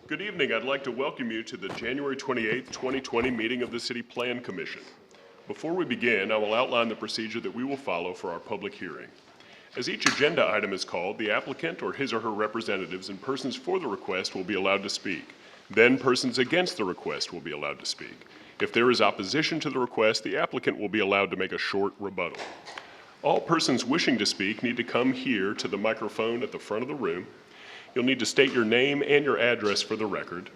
Good evening. I'd like to welcome you to the January 28, 2020 meeting of the City Plan Commission. Before we begin, I will outline the procedure that we will follow for our public hearing. As each agenda item is called, the applicant or his or her representatives and persons for the request will be allowed to speak. Then persons against the request will be allowed to speak. If there is opposition to the request, the applicant will be allowed to make a short rebuttal. All persons wishing to speak need to come here to the microphone at the front of the room. You'll need to state your name and your address for the record.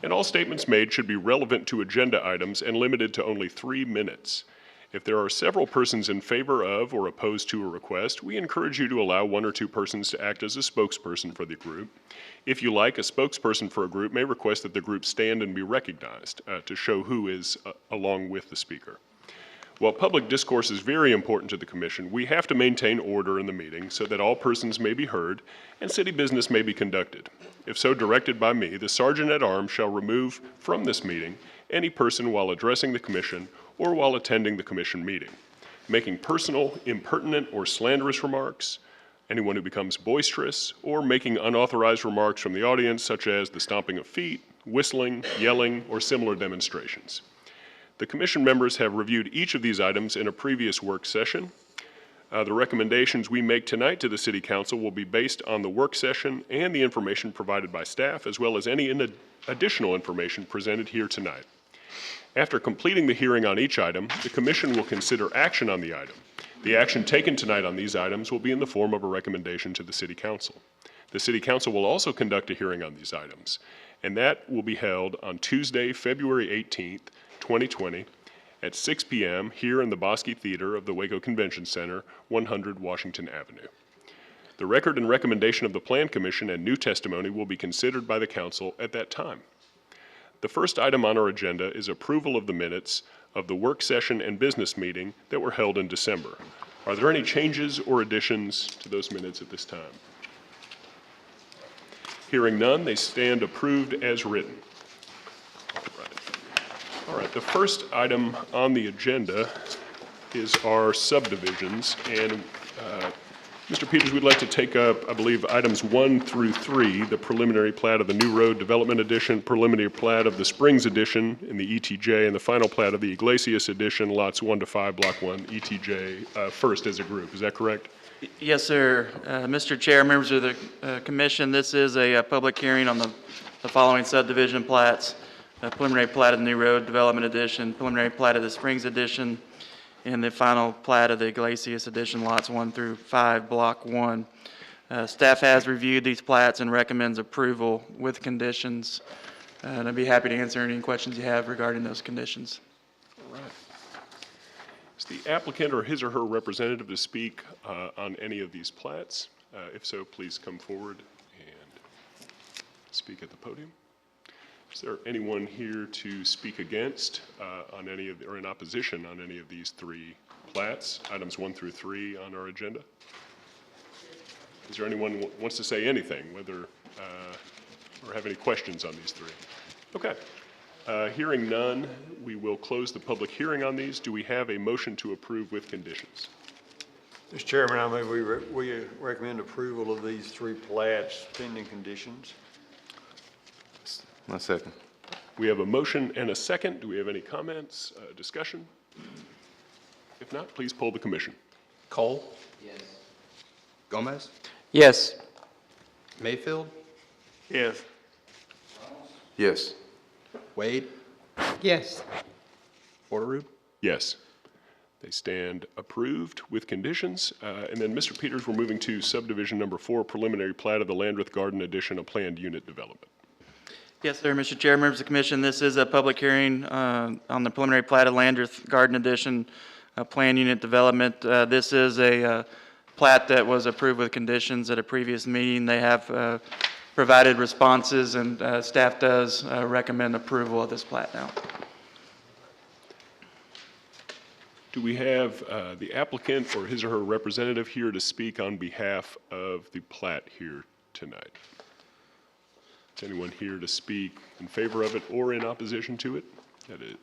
And all statements made should be relevant to agenda items and limited to only 3 minutes. If there are several persons in favor of or opposed to a request, we encourage you to allow 1 or 2 persons to act as a spokesperson for the group. If you like, a spokesperson for a group may request that the group stand and be recognized to show who is along with the speaker. While public discourse is very important to the Commission, we have to maintain order in the meeting so that all persons may be heard and city business may be conducted. If so directed by me, the Sergeant at Arms shall remove from this meeting any person while addressing the Commission or while attending the Commission meeting, making personal, impertinent, or slanderous remarks, anyone who becomes boisterous, or making unauthorized remarks from the audience such as the stomping of feet, whistling, yelling, or similar demonstrations. The Commission members have reviewed each of these items in a previous work session. The recommendations we make tonight to the City Council will be based on the work session and the information provided by staff, as well as any additional information presented here tonight. After completing the hearing on each item, the Commission will consider action on the item. The action taken tonight on these items will be in the form of a recommendation to the City Council. The City Council will also conduct a hearing on these items, and that will be held on Tuesday, February 18th, 2020 at 6 p.m. here in the Bosque Theater of the Waco Convention Center, 100 Washington Avenue. The record and recommendation of the Plan Commission and new testimony will be considered by the Council at that time. The first item on our agenda is approval of the minutes of the work session and business meeting that were held in December. Are there any changes or additions to those minutes at this time? Hearing none, they stand approved as written. All right, the first item on the agenda is our subdivisions, and Mr. Peters, we'd like to take up, I believe, items 1 through 3, the preliminary plat of the New Road Development Edition, preliminary plat of the Springs Edition in the ETJ, and the final plat of the Iglesias Edition, lots 1 to 5, block 1, ETJ, first as a group. Is that correct? Yes, sir. Mr. Chair, members of the Commission, this is a public hearing on the following subdivision plats. Preliminary plat of the New Road Development Edition, preliminary plat of the Springs Edition, and the final plat of the Iglesias Edition, lots 1 through 5, block 1. Staff has reviewed these plats and recommends approval with conditions, and I'd be happy to answer any questions you have regarding those conditions. All right. Is the applicant or his or her representative to speak on any of these plats? If so, please come forward and speak at the podium. Is there anyone here to speak against on any of, or in opposition on any of these 3 plats, items 1 through 3 on our agenda? Is there anyone who wants to say anything, whether, or have any questions on these 3? Okay. Hearing none, we will close the public hearing on these. Do we have a motion to approve with conditions? Mr. Chairman, I move we recommend approval of these 3 plats pending conditions. My second. We have a motion and a second. Do we have any comments, discussion? If not, please poll the Commission. Cole? Yes. Gomez? Yes. Mayfield? Yes. Yes. Wade? Yes. Porterud? Yes. They stand approved with conditions. And then, Mr. Peters, we're moving to subdivision number 4, preliminary plat of the Landreth Garden Addition, a planned unit development. Yes, sir, Mr. Chair, members of the Commission, this is a public hearing on the preliminary plat of Landreth Garden Addition, planned unit development. This is a plat that was approved with conditions at a previous meeting. They have provided responses, and staff does recommend approval of this plat now. Do we have the applicant or his or her representative here to speak on behalf of the plat here tonight? Is anyone here to speak in favor of it or in opposition to it? That is.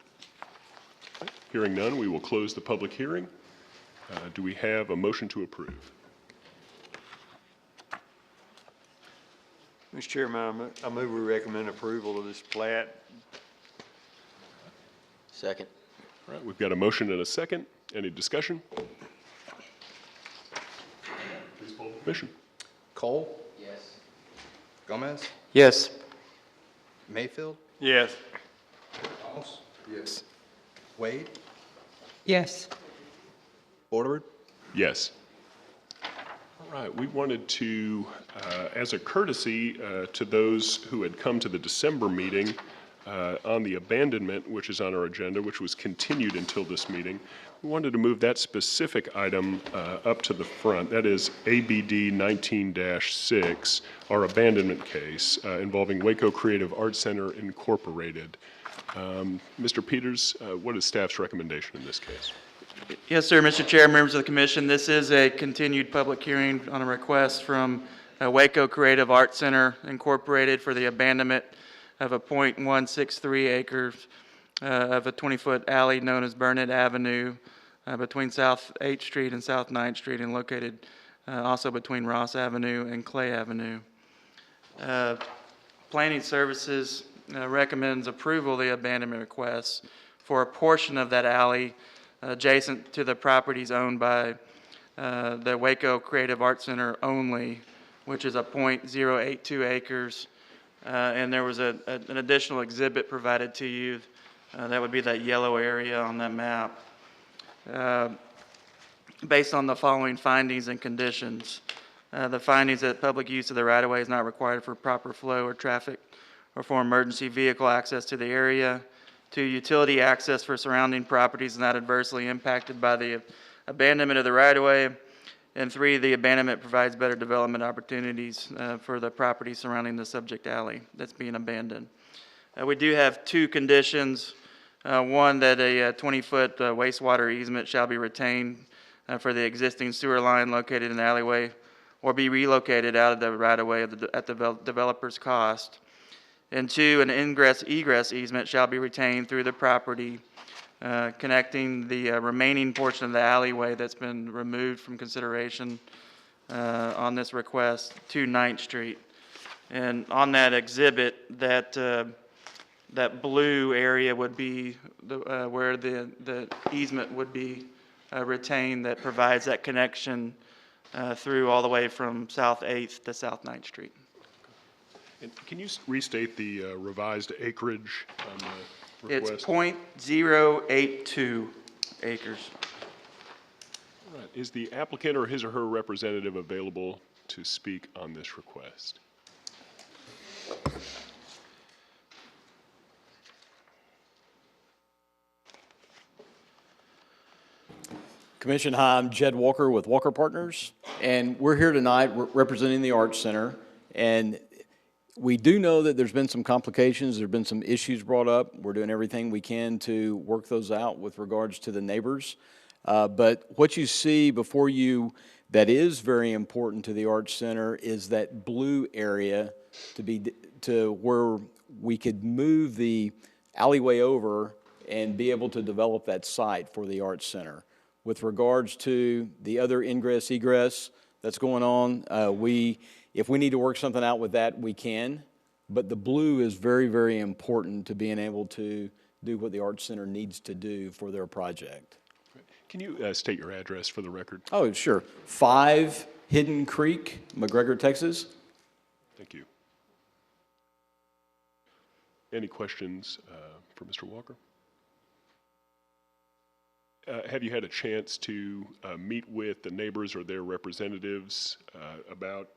Hearing none, we will close the public hearing. Do we have a motion to approve? Mr. Chairman, I move we recommend approval of this plat. Second. All right, we've got a motion and a second. Any discussion? Please poll the commission. Cole? Yes. Gomez? Yes. Mayfield? Yes. Ramos? Yes. Wade? yes, Bordered? Yes. All right, we wanted to, as a courtesy to those who had come to the December meeting on the abandonment, which is on our agenda, which was continued until this meeting, we wanted to move that specific item up to the front. That is ABD 19-6, our abandonment case involving Waco Creative Arts Center Incorporated. Mr. Peters, what is staff's recommendation in this case? Yes, sir, Mr. Chair, members of the commission, this is a continued public hearing on a request from Waco Creative Arts Center Incorporated for the abandonment of a .163 acres of a 20-foot alley known as Burnett Avenue between South 8th Street and South 9th Street and located also between Ross Avenue and Clay Avenue. Planning Services recommends approval of the abandonment request for a portion of that alley adjacent to the properties owned by the Waco Creative Arts Center only, which is a .082 acres. And there was an additional exhibit provided to you. That would be that yellow area on that map. Based on the following findings and conditions. The findings that public use of the right-of-way is not required for proper flow or traffic or for emergency vehicle access to the area. 2, utility access for surrounding properties is not adversely impacted by the abandonment of the right-of-way. And 3, the abandonment provides better development opportunities for the property surrounding the subject alley that's being abandoned. We do have 2 conditions. One, that a 20-foot wastewater easement shall be retained for the existing sewer line located in the alleyway or be relocated out of the right-of-way at the developer's cost. And 2, an ingress-egress easement shall be retained through the property connecting the remaining portion of the alleyway that's been removed from consideration on this request to 9th Street. And on that exhibit, that blue area would be where the easement would be retained that provides that connection through all the way from South 8th to South 9th Street. And can you restate the revised acreage on the request? It's .082 acres. All right. Is the applicant or his or her representative available to speak on this request? Commission, hi, I'm Jed Walker with Walker Partners, and we're here tonight representing the Arts Center. And we do know that there's been some complications, there've been some issues brought up. We're doing everything we can to work those out with regards to the neighbors. But what you see before you that is very important to the Arts Center is that blue area to where we could move the alleyway over and be able to develop that site for the Arts Center. With regards to the other ingress, egress that's going on, if we need to work something out with that, we can. But the blue is very, very important to being able to do what the Arts Center needs to do for their project. Can you state your address for the record? Oh, sure. 5 Hidden Creek, McGregor, Texas. Thank you. Any questions for Mr. Walker? Have you had a chance to meet with the neighbors or their representatives about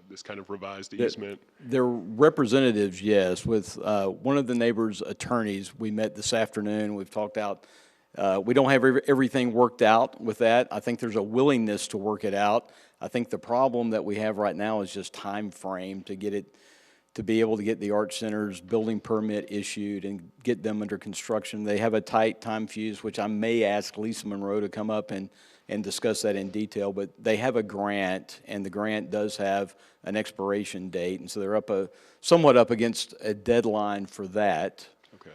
this kind of revised easement? Their representatives, yes. With one of the neighbors' attorneys, we met this afternoon. We've talked out. We don't have everything worked out with that. I think there's a willingness to work it out. I think the problem that we have right now is just time frame to get it, to be able to get the Arts Center's building permit issued and get them under construction. They have a tight time fuse, which I may ask Lisa Monroe to come up and discuss that in detail, but they have a grant, and the grant does have an expiration date, and so they're somewhat up against a deadline for that. Okay.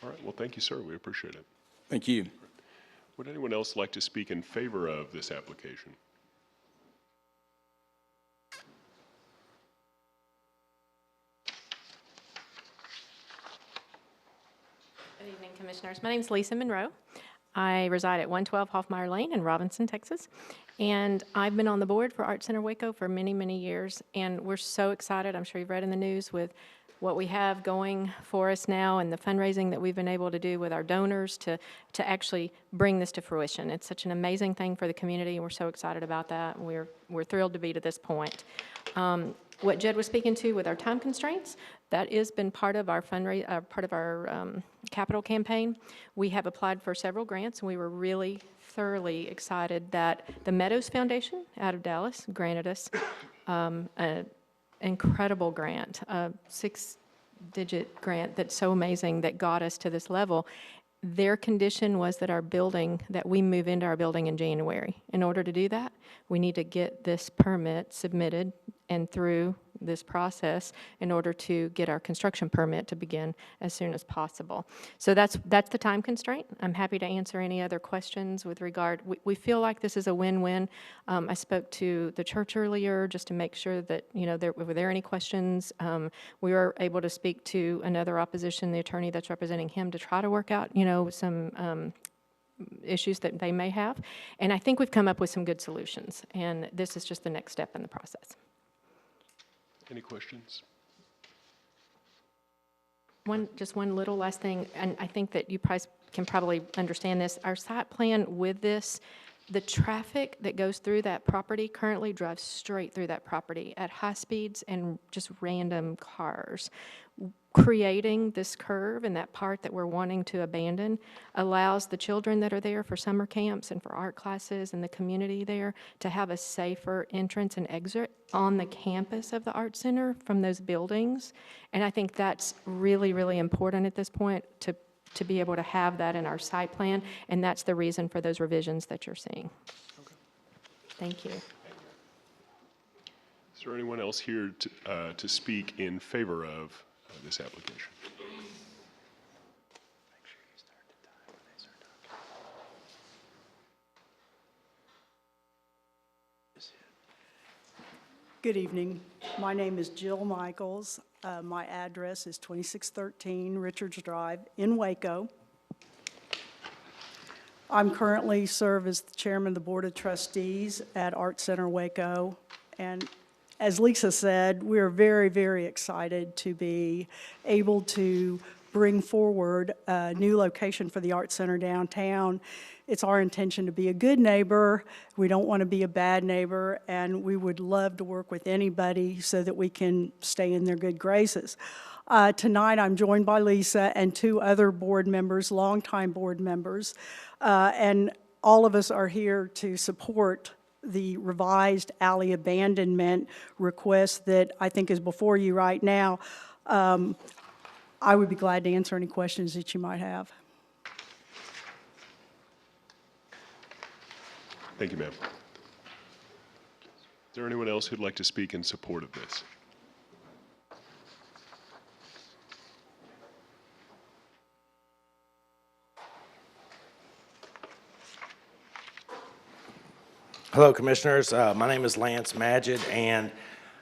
All right, well, thank you, sir. We appreciate it. Thank you. Would anyone else like to speak in favor of this application? Good evening, Commissioners. My name is Lisa Monroe. I reside at 112 Hoffmeyer Lane in Robinson, Texas. And I've been on the board for Art Center Waco for many, many years. And we're so excited, I'm sure you've read in the news, with what we have going for us now and the fundraising that we've been able to do with our donors to actually bring this to fruition. It's such an amazing thing for the community, and we're so excited about that. We're thrilled to be to this point. What Jed was speaking to with our time constraints, that has been part of our capital campaign. We have applied for several grants, and we were really thoroughly excited that the Meadows Foundation out of Dallas granted us an incredible grant, a 6-digit grant that's so amazing that got us to this level. Their condition was that we move into our building in January. In order to do that, we need to get this permit submitted and through this process in order to get our construction permit to begin as soon as possible. So that's the time constraint. I'm happy to answer any other questions with regard. We feel like this is a win-win. I spoke to the church earlier just to make sure that, were there any questions. We were able to speak to another opposition, the attorney that's representing him, to try to work out, some issues that they may have. And I think we've come up with some good solutions. And this is just the next step in the process. Any questions? Just one little last thing, and I think that you can probably understand this. Our site plan with this, the traffic that goes through that property currently drives straight through that property at high speeds and just random cars. Creating this curve and that part that we're wanting to abandon allows the children that are there for summer camps and for art classes and the community there to have a safer entrance and exit on the campus of the Art Center from those buildings. And I think that's really, really important at this point to be able to have that in our site plan, and that's the reason for those revisions that you're seeing. Okay. Thank you. Is there anyone else here to speak in favor of this application? Good evening. My name is Jill Michaels. My address is 2613 Richards Drive in Waco. I'm currently serve as the chairman of the Board of Trustees at Art Center Waco. And as Lisa said, we're very, very excited to be able to bring forward a new location for the Art Center downtown. It's our intention to be a good neighbor. We don't want to be a bad neighbor, and we would love to work with anybody so that we can stay in their good graces. Tonight, I'm joined by Lisa and 2 other board members, longtime board members, and all of us are here to support the revised alley abandonment request that I think is before you right now. I would be glad to answer any questions that you might have. Thank you, ma'am. Is there anyone else who'd like to speak in support of this? Hello, Commissioners. My name is Lance Magid, and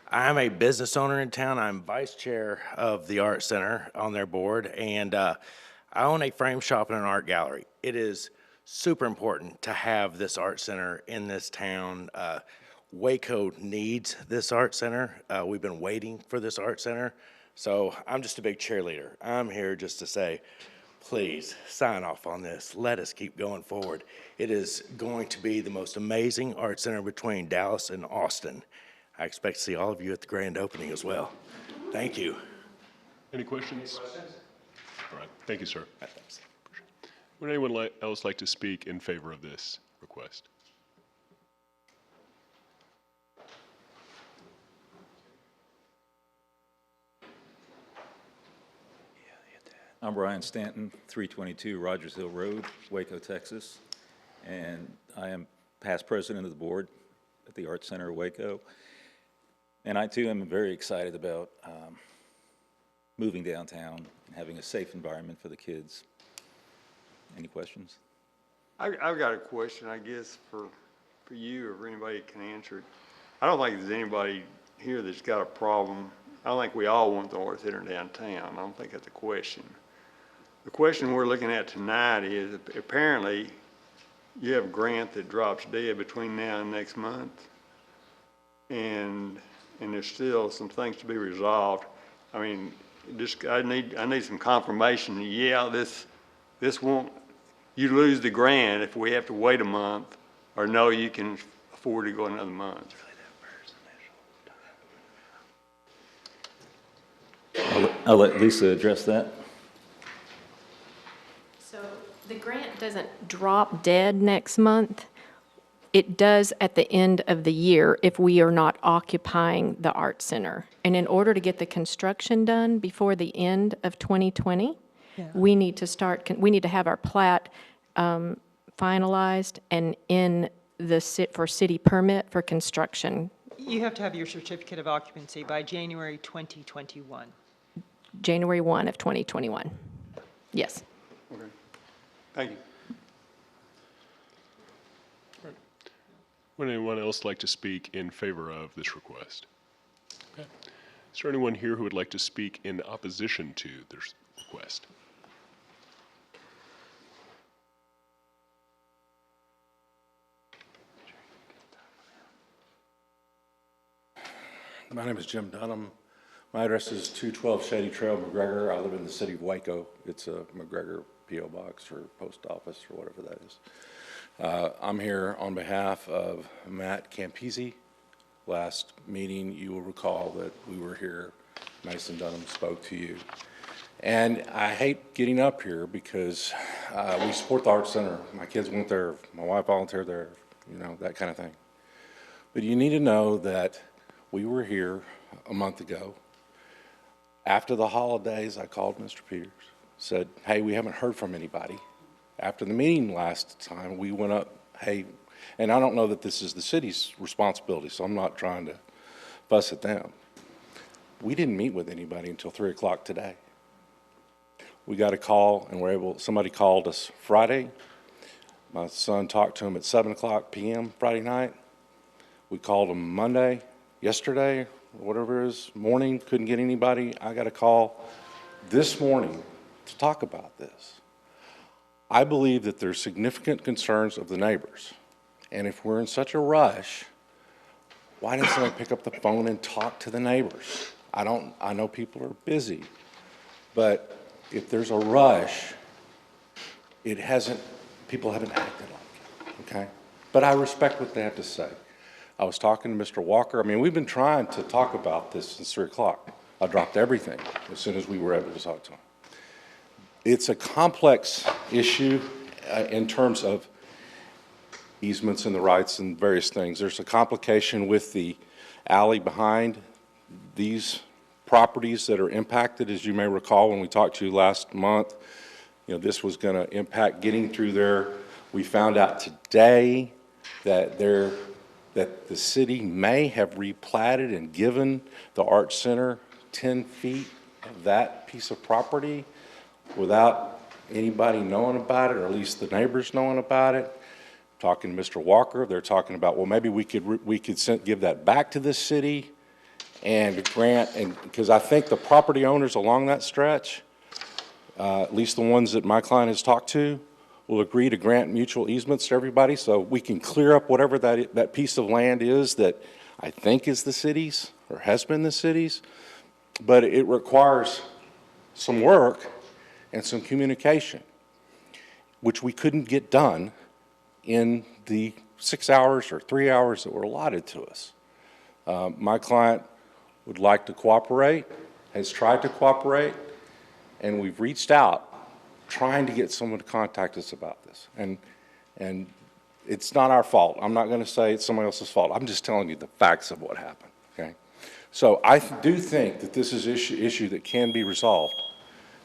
I'm a business owner in town. I'm vice chair of the Art Center on their board, and I own a frame shop and an art gallery. It is super important to have this art center in this town. Waco needs this art center. We've been waiting for this art center, so I'm just a big cheerleader. I'm here just to say, please sign off on this. Let us keep going forward. It is going to be the most amazing art center between Dallas and Austin. I expect to see all of you at the grand opening as well. Thank you. Any questions? All right, thank you, sir. Would anyone else like to speak in favor of this request? I'm Brian Stanton, 322 Rogers Hill Road, Waco, Texas, and I am past president of the board at the Art Center of Waco. And I too am very excited about moving downtown and having a safe environment for the kids. Any questions? I've got a question, I guess, for you or for anybody that can answer it. I don't think there's anybody here that's got a problem. I don't think we all want the Art Center downtown. I don't think that's a question. The question we're looking at tonight is apparently you have a grant that drops dead between now and next month. And there's still some things to be resolved. I mean, I need some confirmation. Yeah, this won't, you lose the grant if we have to wait a month, or no, you can afford to go another month. I'll let Lisa address that. So the grant doesn't drop dead next month. It does at the end of the year if we are not occupying the Art Center. And in order to get the construction done before the end of 2020, we need to have our plat finalized and in the for city permit for construction. You have to have your certificate of occupancy by January 2021. January 1 of 2021. Yes. Okay. Thank you. Would anyone else like to speak in favor of this request? Okay. Is there anyone here who would like to speak in opposition to this request? My name is Jim Dunham. My address is 212 Shady Trail, McGregor. I live in the city of Waco. It's a McGregor P.O. box or post office or whatever that is. I'm here on behalf of Matt Campisi. Last meeting, you will recall that we were here. Mason Dunham spoke to you. And I hate getting up here because we support the Art Center. My kids went there, my wife volunteered there, you know, that kind of thing. But you need to know that we were here a month ago. After the holidays, I called Mr. Peters, said, hey, we haven't heard from anybody. After the meeting last time, we went up, hey, and I don't know that this is the city's responsibility, so I'm not trying to fuss at them. We didn't meet with anybody until 3 o'clock today. We got a call and somebody called us Friday. My son talked to him at 7 o'clock p.m. Friday night. We called him Monday, yesterday, whatever it is, morning, couldn't get anybody. I got a call this morning to talk about this. I believe that there's significant concerns of the neighbors. And if we're in such a rush, why doesn't somebody pick up the phone and talk to the neighbors? I know people are busy, but if there's a rush, people haven't acted like it, okay? But I respect what they have to say. I was talking to Mr. Walker. I mean, we've been trying to talk about this since 3 o'clock. I dropped everything as soon as we were able to talk to him. It's a complex issue in terms of easements and the rights and various things. There's a complication with the alley behind these properties that are impacted. As you may recall, when we talked to you last month, you know, this was going to impact getting through there. We found out today that the city may have replatted and given the Art Center 10 feet of that piece of property without anybody knowing about it, or at least the neighbors knowing about it. Talking to Mr. Walker, they're talking about, well, maybe we could give that back to this city and grant, and because I think the property owners along that stretch, at least the ones that my client has talked to, will agree to grant mutual easements to everybody so we can clear up whatever that piece of land is that I think is the city's or has been the city's. But it requires some work and some communication, which we couldn't get done in the 6 hours or 3 hours that were allotted to us. My client would like to cooperate, has tried to cooperate, and we've reached out trying to get someone to contact us about this. And it's not our fault. I'm not going to say it's somebody else's fault. I'm just telling you the facts of what happened, okay? So I do think that this is an issue that can be resolved,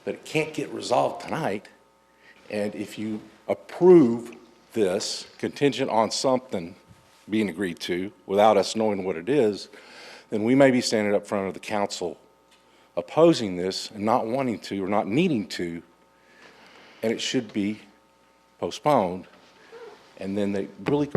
but it can't get resolved tonight. And if you approve this contingent on something being agreed to without us knowing what it is, then we may be standing up front of the council opposing this and not wanting to or not needing to, and it should be postponed And then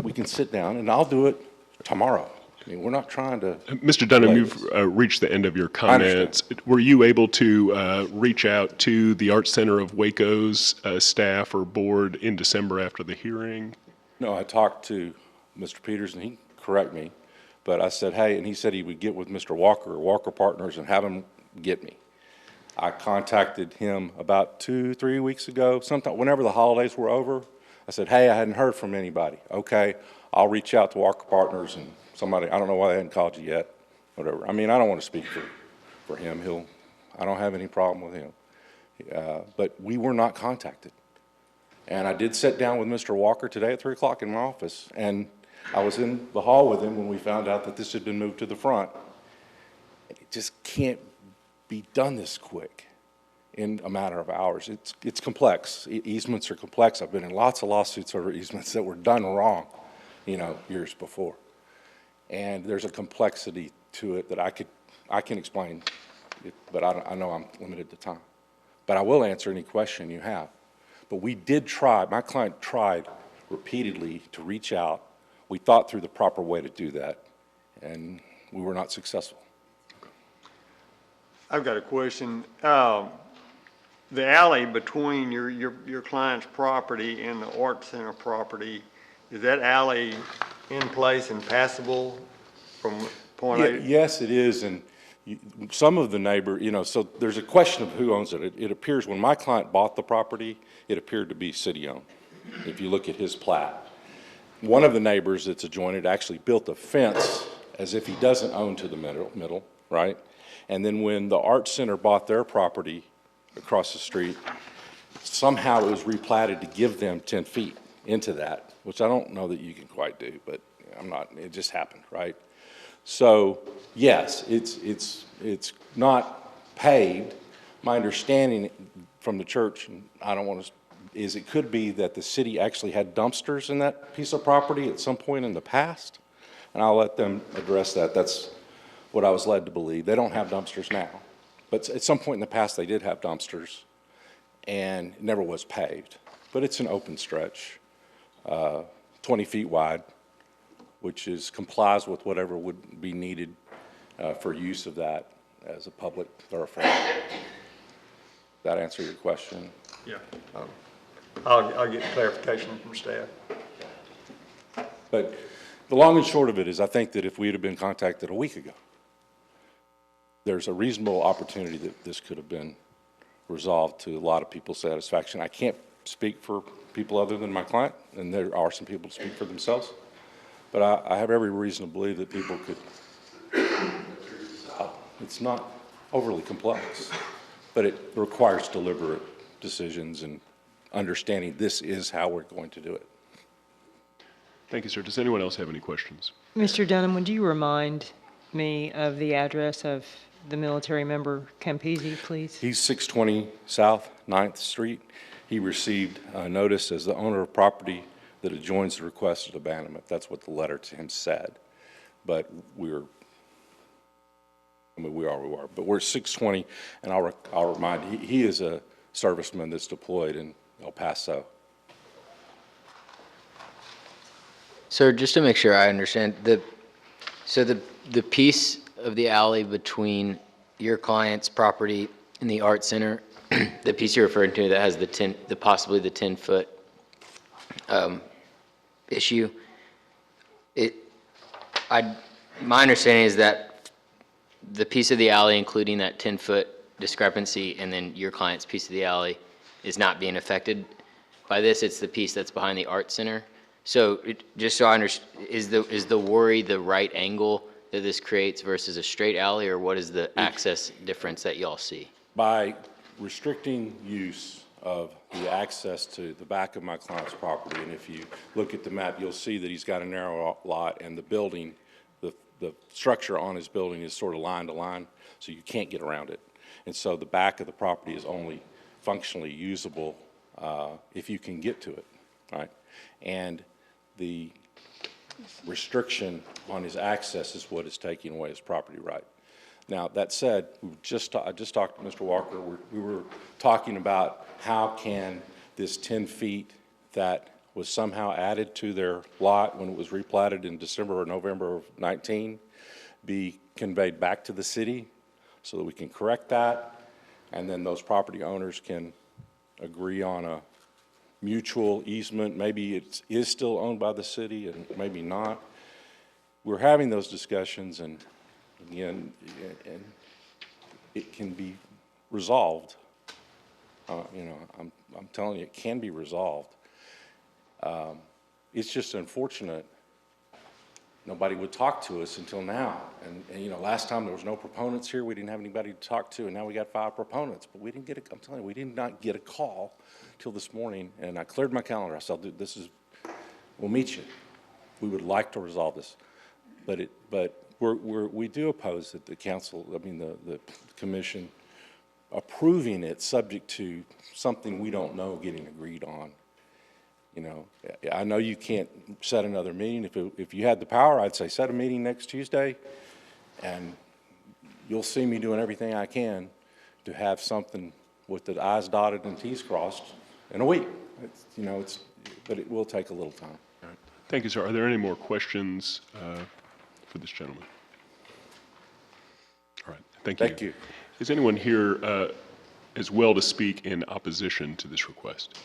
we can sit down, and I'll do it tomorrow. I mean, we're not trying to. Mr. Dunham, delay you've this. reached the end of your I understand. comments. Were you able to reach out to the Art Center of Waco's staff or board in December after the hearing? No, I talked to Mr. Peters, and he correct me, but I said, hey, and he said he would get with Mr. Walker or Walker Partners and have him get me. I contacted him about 2-3 weeks ago, sometime, whenever the holidays were over. I said, hey, I hadn't heard from anybody. Okay, I'll reach out to Walker Partners and somebody, I don't know why they hadn't called you yet, whatever. I mean, I don't want to speak for him. I don't have any problem with him. But we were not contacted. And I did sit down with Mr. Walker today at 3 o'clock in my office, and I was in the hall with him when we found out that this had been moved to the front. It just can't be done this quick in a matter of hours. It's complex. Easements are complex. I've been in lots of lawsuits over easements that were done wrong, years before. And there's a complexity to it that I can explain, but I know I'm limited to time. But I will answer any question you have. But we did try, my client tried repeatedly to reach out. We thought through the proper way to do that, and we were not successful. I've got a question. The alley between your client's property and the Art Center property, is that alley in place and passable from point A? Yes, it is, and some of the neighbor, so there's a question of who owns it. It appears when my client bought the property, it appeared to be city-owned, if you look at his plat. One of the neighbors that's adjoined actually built a fence as if he doesn't own to the middle, right? And then when the Art Center bought their property across the street, somehow it was replatted to give them 10 feet into that, which I don't know that you can quite do, but it just happened, right? So, yes, it's not paved. My understanding from the church, and I don't want to, is it could be that the city actually had dumpsters in that piece of property at some point in the past, and I'll let them address that. That's what I was led to believe. They don't have dumpsters now, but at some point in the past they did have dumpsters, and it never was paved. But it's an open stretch, 20 feet wide, which complies with whatever would be needed for use of that as a public thoroughfare. That answer your question? Yeah. I'll get clarification from staff. But the long and short of it is, I think that if we had been contacted a week ago, there's a reasonable opportunity that this could have been resolved to a lot of people's satisfaction. I can't speak for people other than my client, and there are some people to speak for themselves. But I have every reason to believe that people could. It's not overly complex, but it requires deliberate decisions and understanding this is how we're going to do it. Thank you, sir. Does anyone else have any questions? Mr. Dunham, would you remind me of the address of the military member Campisi, please? He's 620 South 9th Street. He received a notice as the owner of property that adjoins the requested abandonment. That's what the letter to him said. But we are, but we're 620, and I'll remind, he is a serviceman that's deployed in El Paso. Sir, just to make sure I understand, so the piece of the alley between your client's property and the Art Center, the piece you're referring to that has possibly the 10-foot issue, my understanding is that the piece of the alley, including that 10-foot discrepancy, and then your client's piece of the alley, is not being affected by this. It's the piece that's behind the Art Center. So just so I understand, is the worry the right angle that this creates versus a straight alley, or what is the access difference that y'all see? By restricting use of the access to the back of my client's property, and if you look at the map, you'll see that he's got a narrow lot, and the building, the structure on his building is sort of line to line, so you can't get around it. And so the back of the property is only functionally usable if you can get to it, right? And the restriction on his access is what is taking away his property right. Now, that said, I just talked to Mr. Walker. We were talking about how can this 10 feet that was somehow added to their lot when it was replatted in December or November of 19 be conveyed back to the city so that we can correct that, and then those property owners can agree on a mutual easement. Maybe it is still owned by the city and maybe not. We're having those discussions, and again, and it can be resolved. You know, I'm telling you, it can be resolved. It's just unfortunate nobody would talk to us until now. And you know, last time there was no proponents here, we didn't have anybody to talk to, and now we got 5 proponents. But we didn't get I'm telling you, we did not get a call till this morning, and I cleared my calendar. I said, we'll meet you. We would like to resolve this. But we do oppose that the council, I mean, the commission approving it subject to something we don't know getting agreed on. You know, I know you can't set another meeting. If you had the power, I'd say set a meeting next Tuesday, and you'll see me doing everything I can to have something with the I's dotted and T's crossed in a week. You know, but it will take a little time. All right. Thank you, sir. Are there any more questions for this gentleman? All right. Thank you. Thank you. Is anyone here as well to speak in opposition to this request?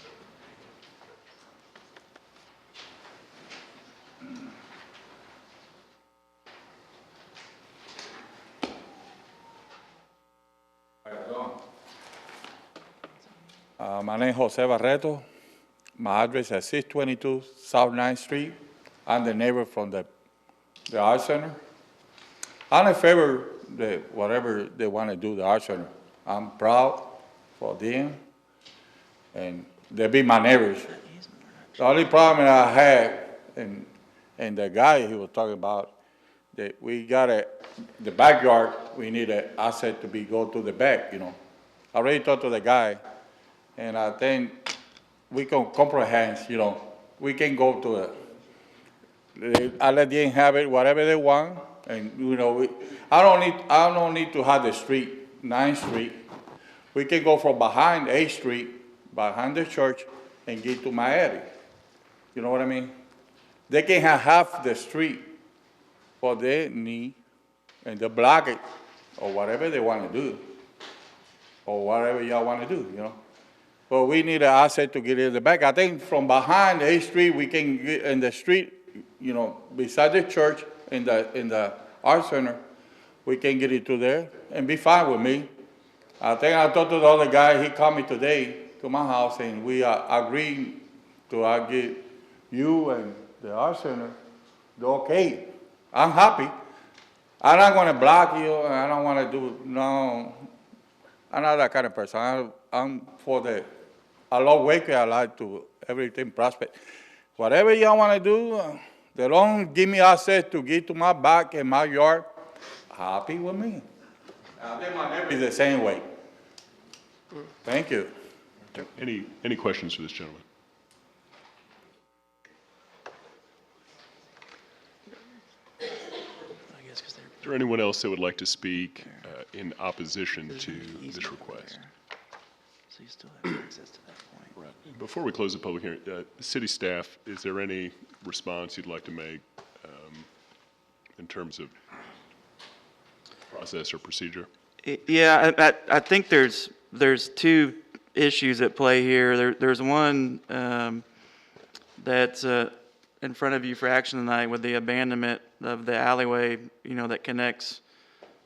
My name is Jose Barreto. My address is 622 South 9th Street. I'm the neighbor from the Art Center. I'm in favor of whatever they want to do, the Art Center. I'm proud for them, and they'll be my neighbors. The only problem that I have, and the guy he was talking about, that we got the backyard, we need an asset to go to the back, you know. I already talked to the guy, and I think we can comprehend, you know, we can go to it. I let them have it, whatever they want, and, you know, I don't need to have the street, 9th Street. We can go from behind 8th Street, behind the church, and get to my area. You know what I mean? They can have half the street for their need, and they block it, or whatever they want to do, or whatever y'all want to do, you know? But we need an asset to get in the back. I think from behind 8th Street, we can get in the street, you know, beside the church, in the Art Center, we can get it to there and be fine with me. I think I talked to the other guy, he called me today to my house, and we agreed to get you and the Art Center the okay. I'm happy. I'm not going to block you, and I don't want to do, no, I'm not that kind of person. I'm for I love Waco, I like to everything prospect. Whatever y'all want to do, they don't give me access to get to my back and my yard, happy with me. I think my neighbor is the same way. Thank you. Any questions for this gentleman? Is there anyone else that would like to speak in opposition to this request? So you still have access to that point. Right. Before we close the public hearing, city staff, is there any response you'd like to make in terms of process or procedure? Yeah, I think there's 2 issues at play here. There's one that's in front of you for action tonight with the abandonment of the alleyway, you know, that connects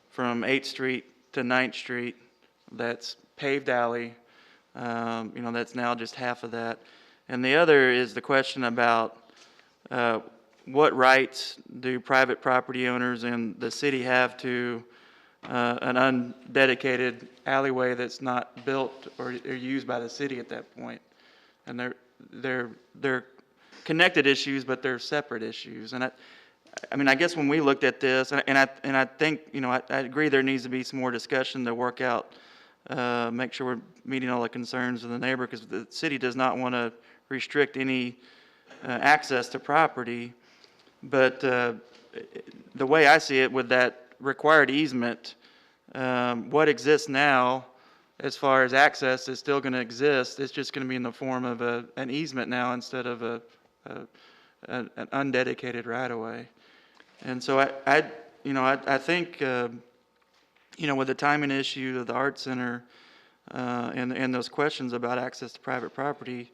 from 8th Street to 9th Street. That's paved alley. You know, that's now just half of that. And the other is the question about what rights do private property owners and the city have to an undedicated alleyway that's not built or used by the city at that point. And they're connected issues, but they're separate issues. And I mean, I guess when we looked at this, and I think, you know, I agree there needs to be some more discussion to work out, make sure we're meeting all the concerns of the neighbor, because the city does not want to restrict any access to property. But the way I see it, with that required easement, what exists now as far as access is still going to exist. It's just going to be in the form of an easement now instead of an undedicated right-of-way. And so I think, with the timing issue of the Art Center and those questions about access to private property,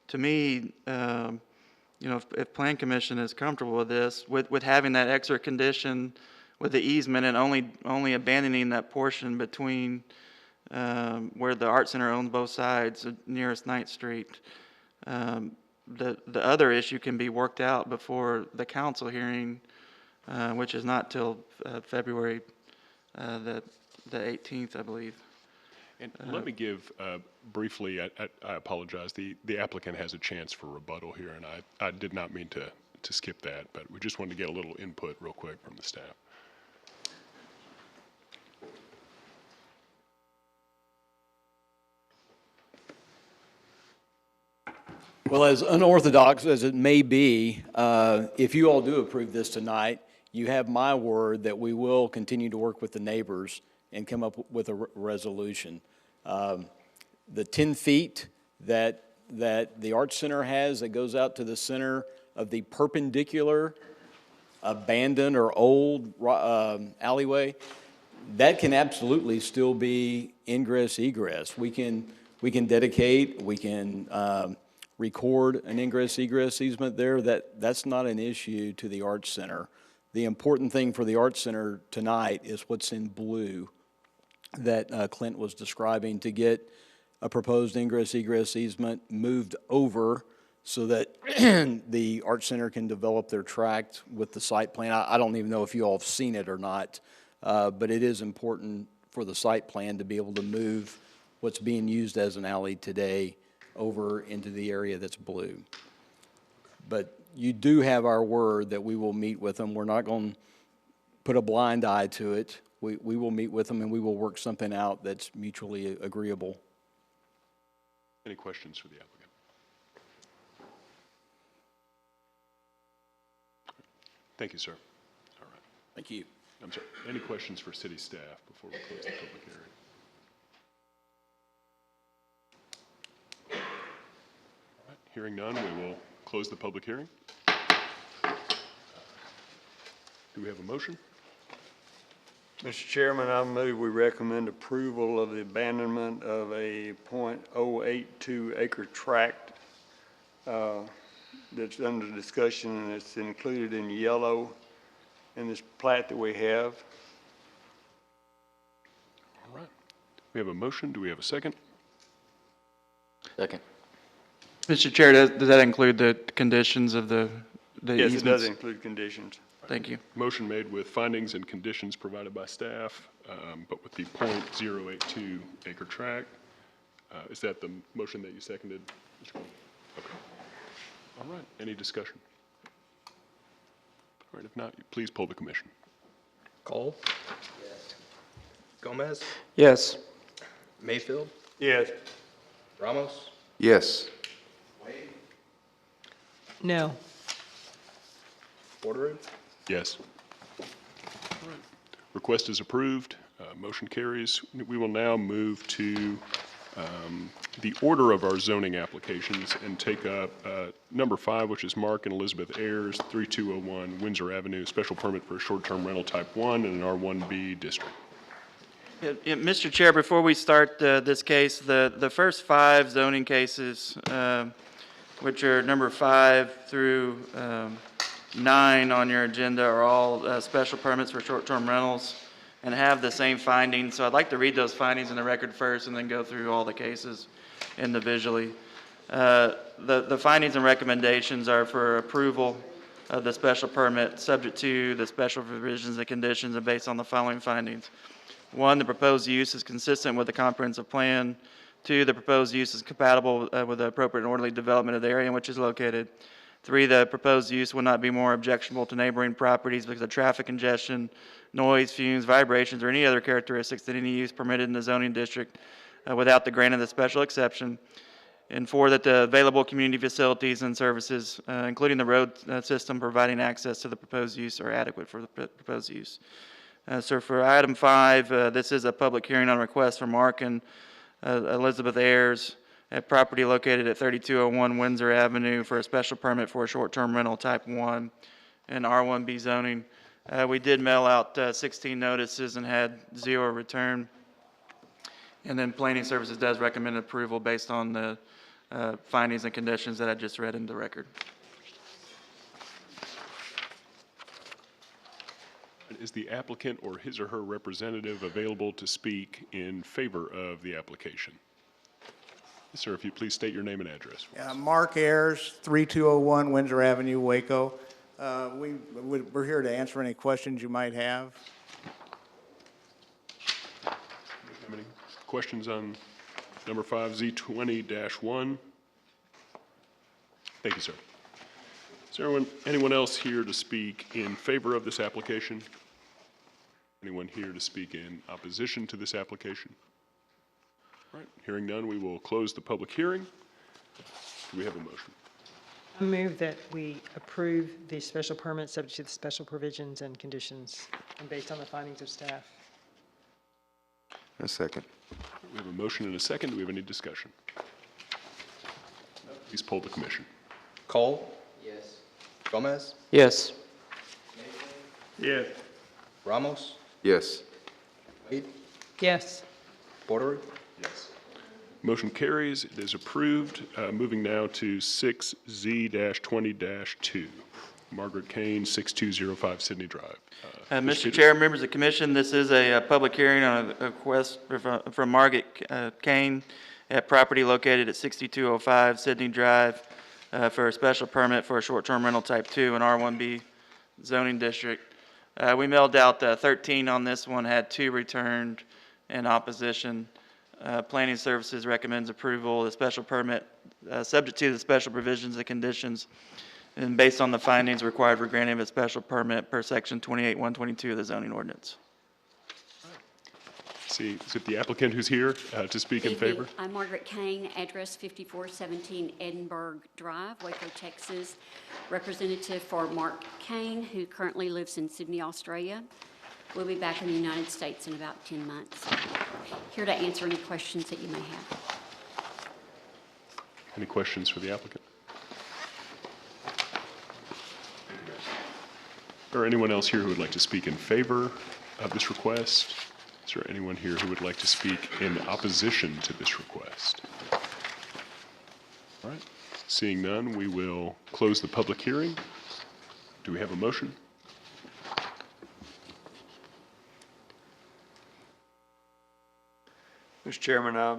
to me, if Plan Commission is comfortable with this, with having that extra condition with the easement and only abandoning that portion between where the Art Center owns both sides, nearest 9th Street, the other issue can be worked out before the council hearing, which is not till February the 18th, I believe. And let me give briefly, I apologize, the applicant has a chance for rebuttal here, and I did not mean to skip that, but we just wanted to get a little input real quick from the staff. Well, as unorthodox as it may be, if you all do approve this tonight, you have my word that we will continue to work with the neighbors and come up with a resolution. The 10 feet that the Art Center has that goes out to the center of the perpendicular abandoned or old alleyway, that can absolutely still be ingress egress. We can dedicate, we can record an ingress egress easement there. That's not an issue to the Art Center. The important thing for the Art Center tonight is what's in blue that Clint was describing, to get a proposed ingress egress easement moved over so that the Art Center can develop their tract with the site plan. I don't even know if you all have seen it or not, but it is important for the site plan to be able to move what's being used as an alley today over into the area that's blue. But you do have our word that we will meet with them. We're not going to put a blind eye to it. We will meet with them and we will work something out that's mutually agreeable. Any questions for the applicant? Thank you, sir. All right. Thank you. I'm sorry. Any questions for city staff before we close the public hearing? All right. Hearing none, we will close the public hearing. Do we have a motion? Mr. Chairman, I move we recommend approval of the abandonment of a .082 acre tract that's under discussion, and it's included in yellow in this plat that we have. All right. We have a motion. Do we have a second? Second. Mr. Chair, does that include the conditions of the easements? Yes, it does include conditions. Thank you. Motion made with findings and conditions provided by staff, but with the .082 acre tract. Is that the motion that you seconded, Mr. Cole? Okay. All right. Any discussion? All right. If not, please poll the commission. Cole? Yes. Gomez? Yes. Mayfield? Yes. Ramos? Yes. No. Borderoon? Yes. All right. Request is approved. Motion carries. We will now move to the order of our zoning applications and take up number 5, which is Mark and Elizabeth Ayers, 3201 Windsor Avenue, special permit for a short-term rental type 1 in an R1B district. Mr. Chair, before we start this case, the first 5 zoning cases, which are number 5 through 9 on your agenda, are all special permits for short-term rentals and have the same findings. So I'd like to read those findings in the record first and then go through all the cases individually. The findings and recommendations are for approval of the special permit subject to the special provisions and conditions and based on the following findings. 1, the proposed use is consistent with the comprehensive plan. 2, the proposed use is compatible with the appropriate and orderly development of the area in which it is located. 3, the proposed use will not be more objectionable to neighboring properties because of traffic congestion, noise, fumes, vibrations, or any other characteristics than any use permitted in the zoning district without the grant of the special exception. And 4, that the available community facilities and services, including the road system providing access to the proposed use, are adequate for the proposed use. So for item 5, this is a public hearing on request from Mark and Elizabeth Ayers at property located at 3201 Windsor Avenue for a special permit for a short-term rental type 1 in R1B zoning. We did mail out 16 notices and had 0 return. And then Planning Services does recommend approval based on the findings and conditions that I just read into the record. Is the applicant or his or her representative available to speak in favor of the application? Yes, sir, if you please state your name and address. Mark Ayers, 3201 Windsor Avenue, Waco. We're here to answer any questions you might have. Have any questions on number 5, Z20-1? Thank you, sir. Is there anyone else here to speak in favor of this application? Anyone here to speak in opposition to this application? All right, hearing none, we will close the public hearing. Do we have a motion? I move that we approve the special permit subject to the special provisions and conditions and based on the findings of staff. A second. We have a motion and a second. Do we have any discussion? Please poll the commission. Cole? Yes. Gomez? Yes. Yes. Ramos? Yes. Wade? Yes. Porter? Yes. Motion carries. It is approved. Moving now to 6Z-20-2. Margaret Kane, 6205 Sydney Drive. Mr. Chair, members of the commission, this is a public hearing on a request from Margaret Kane at property located at 6205 Sydney Drive for a special permit for a short-term rental type 2 in R1B zoning district. We mailed out 13 on this one, had 2 returned in opposition. Planning Services recommends approval of the special permit subject to the special provisions and conditions and based on the findings required for granting of a special permit per section 28-122 of the zoning ordinance. See, is it the applicant who's here to speak in favor? I'm Margaret Kane, address 5417 Edinburgh Drive, Waco, Texas. Representative for Mark Kane, who currently lives in Sydney, Australia. We'll be back in the United States in about 10 months. Here to answer any questions that you may have. Any questions for the applicant? Or anyone else here who would like to speak in favor of this request? Is there anyone here who would like to speak in opposition to this request? All right. Seeing none, we will close the public hearing. Do we have a motion? Mr. Chairman, I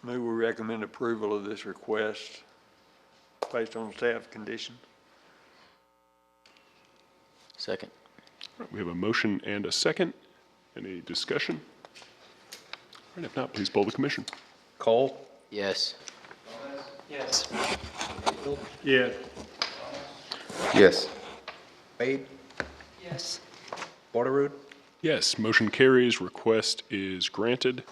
move we recommend approval of this request based on staff conditions. Second. All right, we have a motion and a second. Any discussion? All right, if not, please poll the commission. Cole? Yes. Yes. Yes. Yes. Wade? Yes. Porter? Yes, motion carries. Request is granted.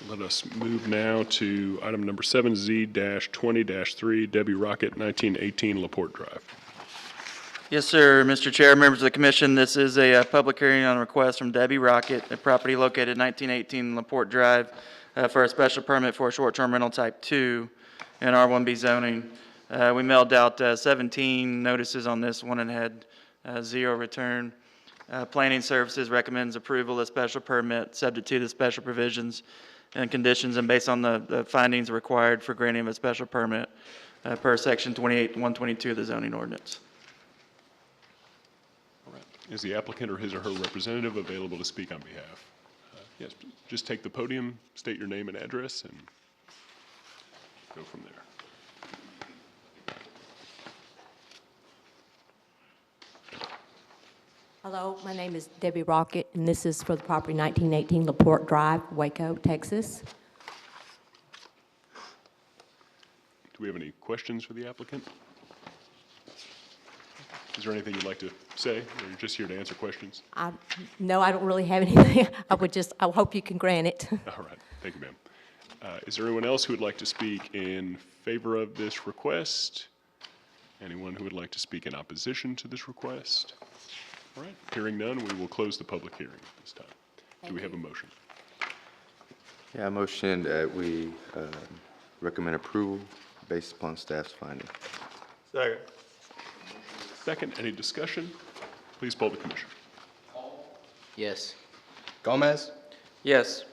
Let us move now to item number 7Z-20-3, Debbie Rocket, 1918 LaPorte Drive. Yes, sir. Mr. Chair, members of the commission, this is a public hearing on a request from Debbie Rocket, a property located 1918 LaPorte Drive, for a special permit for a short-term rental type 2 in R1B zoning. We mailed out 17 notices on this one and had 0 return. Planning Services recommends approval of the special permit subject to the special provisions and conditions and based on the findings required for granting of a special permit per section 28-122 of the zoning ordinance. All right. Is the applicant or his or her representative available to speak on behalf? Yes, just take the podium, state your name and address, and go from there. Hello, my name is Debbie Rocket, and this is for the property 1918 LaPorte Drive, Waco, Texas. Do we have any questions for the applicant? Is there anything you'd like to say, or you're just here to answer questions? No, I don't really have anything. I hope you can grant it. All right, thank you, ma'am. Is there anyone else who would like to speak in favor of this request? Anyone who would like to speak in opposition to this request? All right, hearing none, we will close the public hearing at this time. Do we have a motion? Yeah, I motion that we recommend approval based upon staff's finding. Second. Second, any discussion? Please poll the commission. Yes. Gomez, Yes.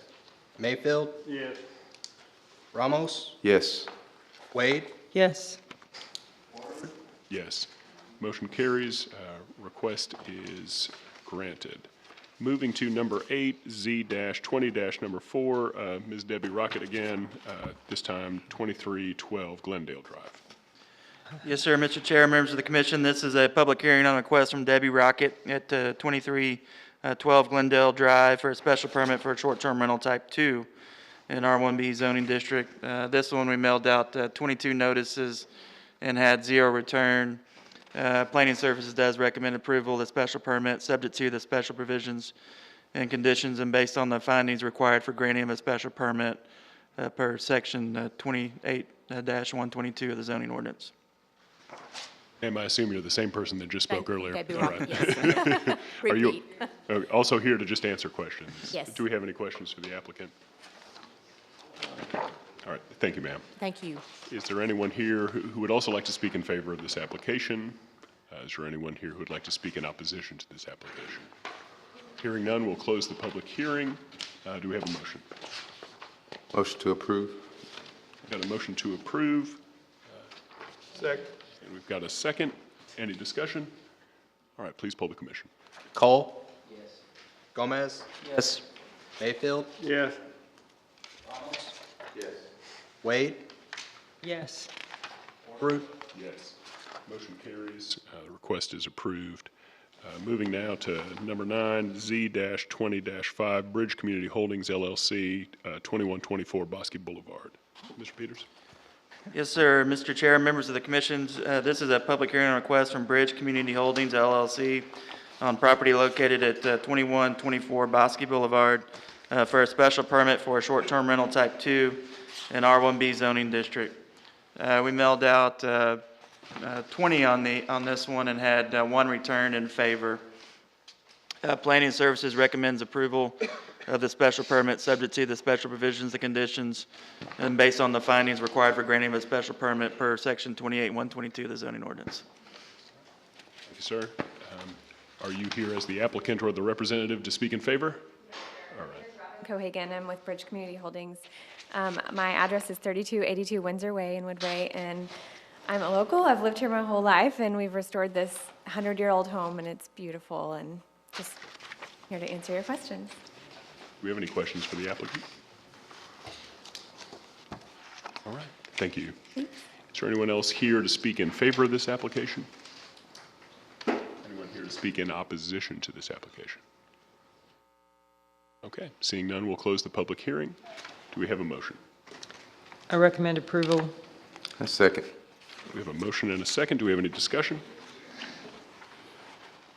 Mayfield, Yes. Ramos, Yes. Wade, Yes. Yes. Motion carries. Request is granted. Moving to number 8, Z-20-4, Ms. Debbie Rocket again, this time 2312 Glendale Drive. Yes, sir, Mr. Chair, members of the commission, this is a public hearing on a request from Debbie Rocket at 2312 Glendale Drive for a special permit for a short-term rental type 2 in R1B zoning district. This one, we mailed out 22 notices and had 0 return. Planning Services does recommend approval of the special permit, subject to the special provisions and conditions and based on the findings required for granting of a special permit per section 28-122 of the zoning ordinance. Am I assuming you're the same person that just spoke earlier? Debbie All Rocket, right. yes. Are you Repeat. also here to just answer questions? Yes. Do we have any questions for the applicant? All right, thank you, ma'am. Thank you. Is there anyone here who would also like to speak in favor of this application? Is there anyone here who would like to speak in opposition to this application? Hearing none, we'll close the public hearing. Do we have a motion? Motion to approve. Got a motion to approve, Second. and we've got a second. Any discussion? All right, please poll the commission. Cole. Yes. Gomez, Yes. Mayfield, Yes. Wade, Yes. Porter, Yes. Motion carries. The request is approved. Moving now to number 9, Z-20-5, Bridge Community Holdings LLC, 2124 Bosque Boulevard. Mr. Peters? Yes, sir. Mr. Chair, members of the commission, this is a public hearing request from Bridge Community Holdings LLC on property located at 2124 Bosque Boulevard for a special permit for a short-term rental type 2 in R1B zoning district. We mailed out 20 on this one and had 1 return in favor. Planning Services recommends approval of the special permit subject to the special provisions and conditions and based on the findings required for granting of a special permit per section 28-122 of the zoning ordinance. Thank you, sir. Are you here as the applicant or the representative to speak in favor? All right. Cohagen. I'm with Bridge Community Holdings. My address is 3282 Windsor Way in Woodway, and I'm a local. I've lived here my whole life, and we've restored this 100-year-old home, and it's beautiful, and just here to answer your questions. Do we have any questions for the applicant? All right, thank you. Is there anyone else here to speak in favor of this application? Anyone here to speak in opposition to this application? Okay, seeing none, we'll close the public hearing. Do we have a motion? I recommend approval. A second. We have a motion and a second. Do we have any discussion?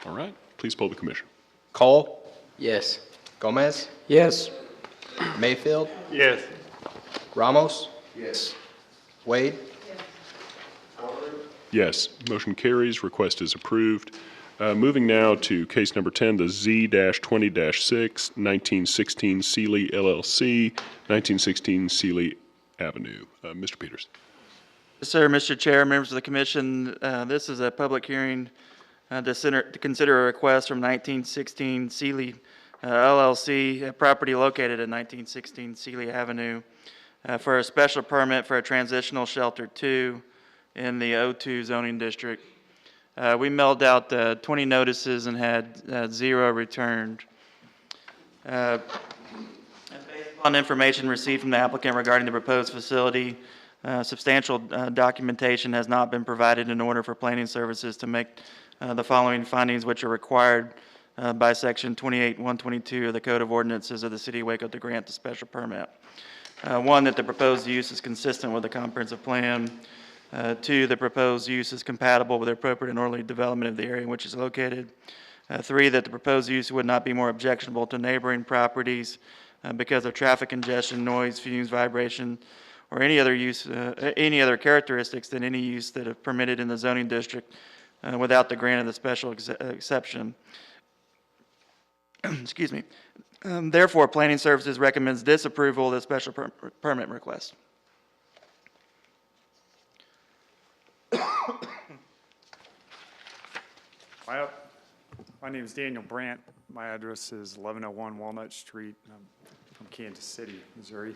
All right, please poll the commission. Cole, Yes. Gomez, Yes. Mayfield, Yes. Ramos, Yes. Wade, Yes, motion carries. Request is approved. Moving now to case number 10, the Z-20-6, 1916 Sealy LLC, 1916 Sealy Avenue. Mr. Peters. Yes, sir. Mr. Chair, members of the commission, this is a public hearing to consider a request from 1916 Sealy LLC, a property located at 1916 Sealy Avenue, for a special permit for a transitional shelter 2 in the O2 zoning district. We mailed out 20 notices and had 0 returned. Based on information received from the applicant regarding the proposed facility, substantial documentation has not been provided in order for planning services to make the following findings, which are required by section 28-122 of the Code of Ordinances of the City of Waco to grant the special permit. 1, that the proposed use is consistent with the comprehensive plan. 2, the proposed use is compatible with the appropriate and orderly development of the area in which it's located. 3, that the proposed use would not be more objectionable to neighboring properties because of traffic congestion, noise, fumes, vibration, or any other characteristics than any use that are permitted in the zoning district without the grant of the special exception. Excuse me. Therefore, Planning Services recommends disapproval of the special permit request. My name is Daniel Brandt. My address is 1101 Walnut Street. I'm from Kansas City, Missouri.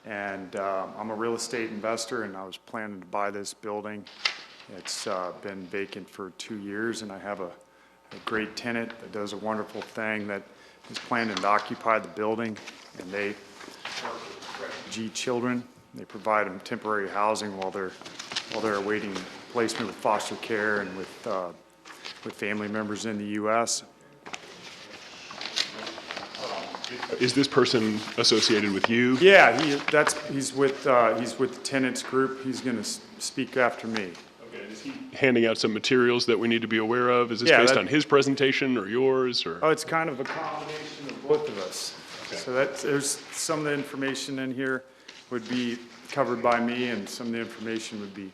And I'm a real estate investor, and I was planning to buy this building. It's been vacant for 2 years, and I have a great tenant that does a wonderful thing that is planning to occupy the building, and they work with refugee children. They provide them temporary housing while they're awaiting placement with foster care and with family members in the U.S. Is this person associated with you? Yeah, he's with the tenants group. He's going to speak after me. Okay, is he handing out some materials that we need to be aware of? Is this Yeah, based on his presentation or yours, or? Oh, it's kind of a combination of both of us. Okay. So there's some of the information in here would be covered by me, and some of the information would be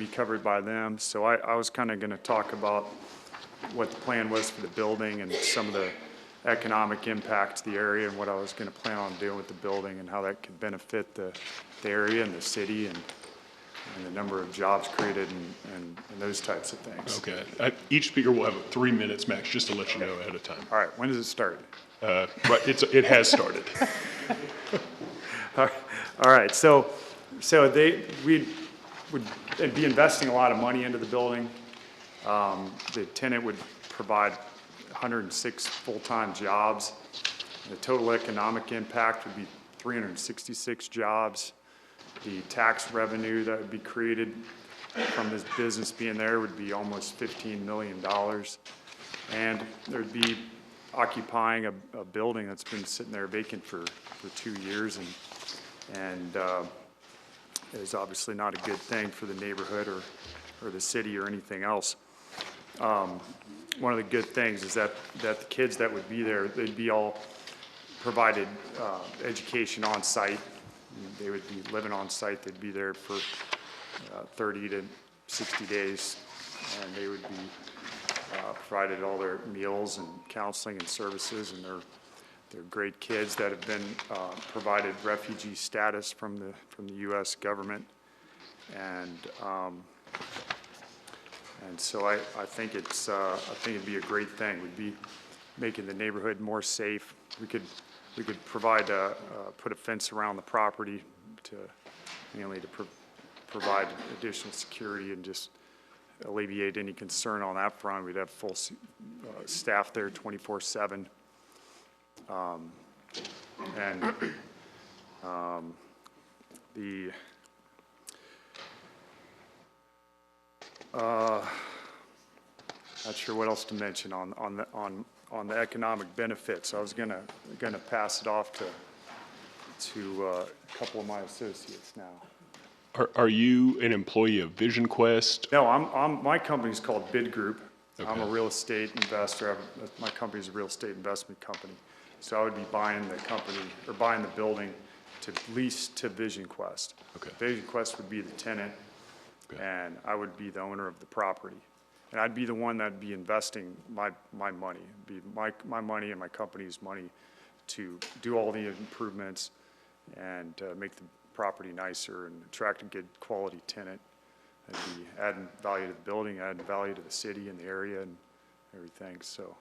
covered by them. So I was kind of going to talk about what the plan was for the building and some of the economic impact to the area and what I was going to plan on doing with the building and how that could benefit the area and the city and the number of jobs created and those types of things. Okay. Each speaker will have 3 minutes max, just to let you know ahead of time. All right, when does it start? Right, it has started. All right, so we would be investing a lot of money into the building. The tenant would provide 106 full-time jobs. The total economic impact would be 366 jobs. The tax revenue that would be created from this business being there would be almost $15 million. And there'd be occupying a building that's been sitting there vacant for 2 years and is obviously not a good thing for the neighborhood or the city or anything else. One of the good things is that the kids that would be there, they'd be all provided education on site. They would be living on site. They'd be there for 30 to 60 days, and they would be provided all their meals and counseling and services, and they're great kids that have been provided refugee status from the U.S. government, and so I think it'd be a great thing. We'd be making the neighborhood more safe. We could provide put a fence around the property to mainly to provide additional security and just alleviate any concern on that front. We'd have full staff there 24/7. Not sure what else to mention on the economic benefits. I was gonna pass it off to a couple of my associates now. Are you an employee of Vision Quest? No, my company's called Bid Group. Okay. I'm a real estate investor. My company's a real estate investment company. So I would be buying the company, or buying the building to lease to Vision Quest. Okay. Vision Quest would be the tenant, and I would be the owner of the property. And I'd be the one that'd be investing my money. It'd be my money and my company's money to do all the improvements and make the property nicer and attract a good quality tenant. And be adding value to the building, adding value to the city and the area and everything, so.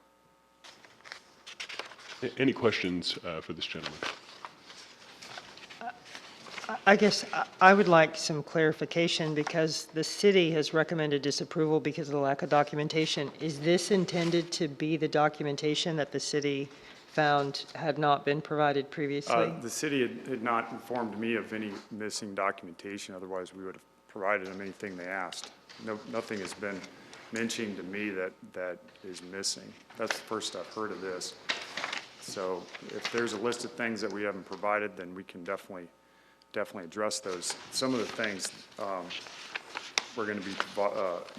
Any questions for this gentleman? I guess I would like some clarification because the city has recommended disapproval because of the lack of documentation. Is this intended to be the documentation that the city found had not been provided previously? The city had not informed me of any missing documentation, otherwise we would have provided them anything they asked. Nothing has been mentioned to me that is missing. That's the first I've heard of this. So if there's a list of things that we haven't provided, then we can definitely address those. Some of the things we're going to be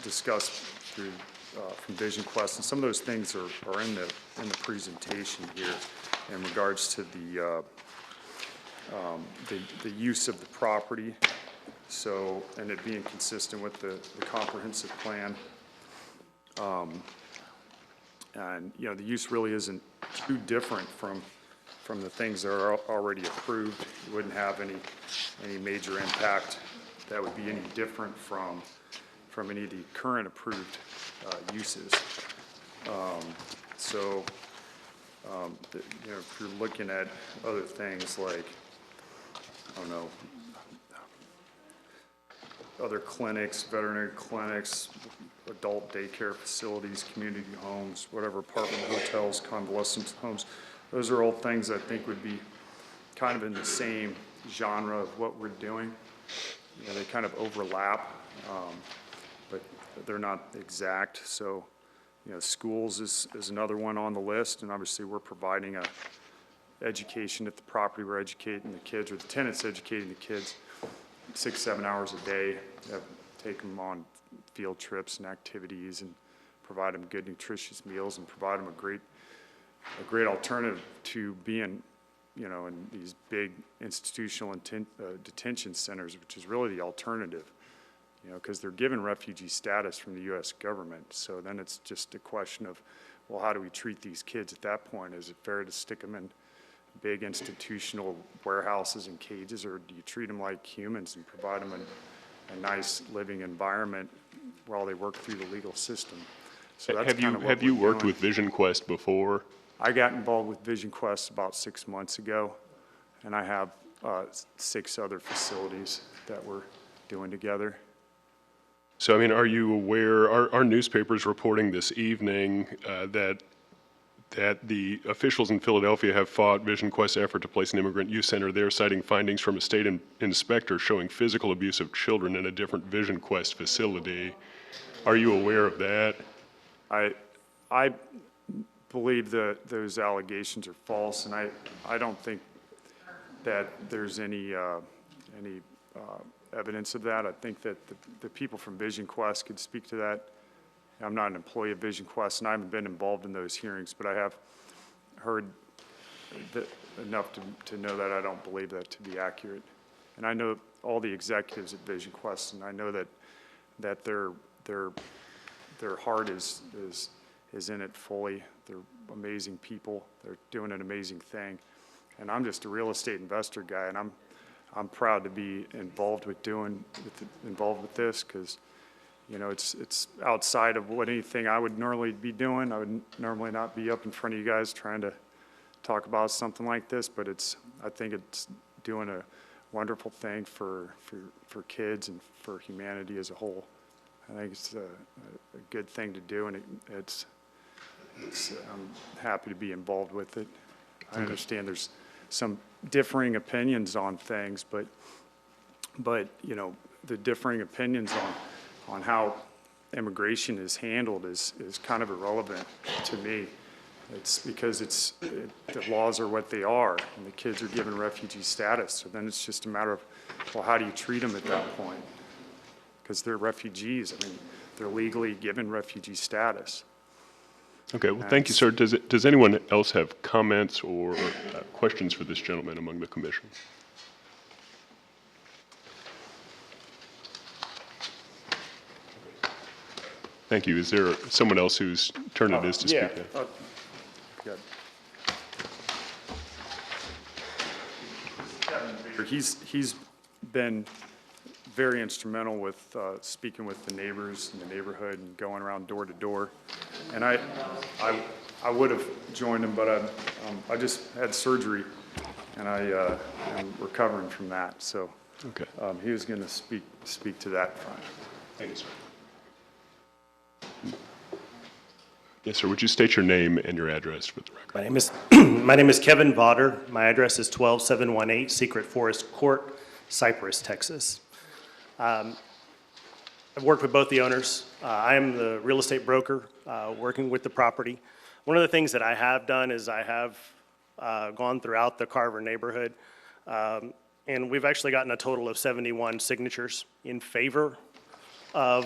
discussed through from Vision Quest, and some of those things are in the presentation here in regards to the use of the property. So, and it being consistent with the comprehensive plan. And, you know, the use really isn't too different from the things that are already approved. It wouldn't have any major impact that would be any different from any of the current approved uses. You know, if you're looking at other things like, I don't know, other clinics, veterinary clinics, adult daycare facilities, community homes, whatever, apartment hotels, convalescent homes, those are all things I think would be kind of in the same genre of what we're doing. You know, they kind of overlap, but they're not exact. So, you know, schools is another one on the list, and obviously we're providing a education at the property. We're educating the kids, or the tenant's educating the kids 6-7 hours a day, take them on field trips and activities, and provide them good, nutritious meals, and provide them a great alternative to being, you know, in these big institutional detention centers, which is really the alternative, you know, because they're given refugee status from the U.S. government. So then it's just a question of, well, how do we treat these kids at that point? Is it fair to stick them in big institutional warehouses and cages, or do you treat them like humans and provide them a nice living environment while they work through the legal system? So that's kind of what have you we're worked doing. with Vision Quest before? I got involved with Vision Quest about 6 months ago, and I have 6 other facilities that we're doing together. So, I mean, are you aware, our newspapers reporting this evening that the officials in Philadelphia have fought Vision Quest's effort to place an immigrant youth center there, citing findings from a state inspector showing physical abuse of children in a different Vision Quest facility. Are you aware of that? I believe that those allegations are false, and I don't think that there's any evidence of that. I think that the people from Vision Quest could speak to that. I'm not an employee of Vision Quest, and I haven't been involved in those hearings, but I have heard enough to know that I don't believe that to be accurate. And I know all the executives at Vision Quest, and I know that their heart is in it fully. They're amazing people. They're doing an amazing thing. And I'm just a real estate investor guy, and I'm proud to be involved with this, because, you know, it's outside of what anything I would normally be doing. I would normally not be up in front of you guys trying to talk about something like this, but I think it's doing a wonderful thing for kids and for humanity as a whole. I think it's a good thing to do, and I'm happy to be involved with it. I understand there's some differing opinions on things, but you know, the differing opinions on how immigration is handled is kind of irrelevant to me. It's because the laws are what they are, and the kids are given refugee status. So then it's just a matter of, well, how do you treat them at that point? Because they're refugees. I mean, they're legally given refugee status. Okay, well, thank you, sir. Does anyone else have comments or questions for this gentleman among the commission? Thank you. Is there someone else whose turn it is to speak? Good. He's been very instrumental with speaking with the neighbors in the neighborhood and going around door to door. And I would have joined him, but I just had surgery, and I am recovering from that. So okay. He was going to speak to that front. Thank you, sir. Yes, sir. Would you state your name and your address for the record? My name is Kevin Vodder. My address is 12718 Secret Forest Court, Cypress, Texas. I've worked with both the owners. I am the real estate broker working with the property. One of the things that I have done is I have gone throughout the Carver neighborhood, and we've actually gotten a total of 71 signatures in favor of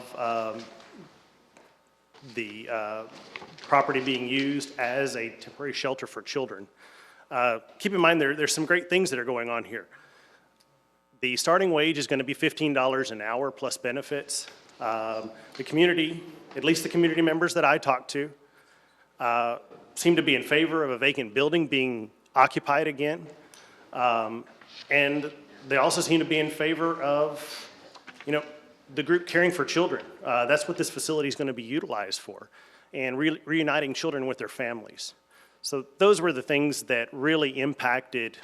the property being used as a temporary shelter for children. Keep in mind there's some great things that are going on here. The starting wage is going to be $15 an hour plus benefits. The community, at least the community members that I talked to, seem to be in favor of a vacant building being occupied again. And they also seem to be in favor of, the group caring for children. That's what this facility is going to be utilized for, and reuniting children with their families. So those were the things that really impacted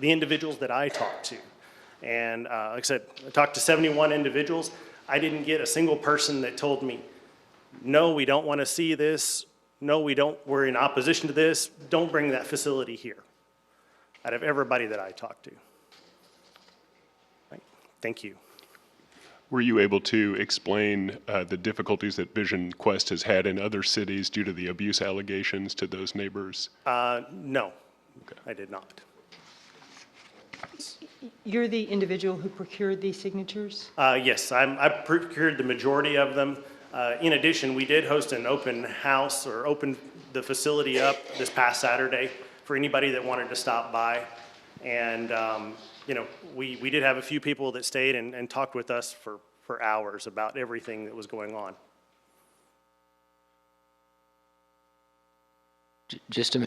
the individuals that I talked to. And like I said, I talked to 71 individuals. I didn't get a single person that told me, no, we don't want to see this. No, we're in opposition to this. Don't bring that facility here. Out of everybody that I talked to. Right. Thank you. Were you able to explain the difficulties that Vision Quest has had in other cities due to the abuse allegations to those neighbors? No, I did not. You're the individual who procured these signatures? Yes, I procured the majority of them. In addition, we did host an open house, or opened the facility up this past Saturday for anybody that wanted to stop by. And, we did have a few people that stayed and talked with us for hours about everything that was going on. Just to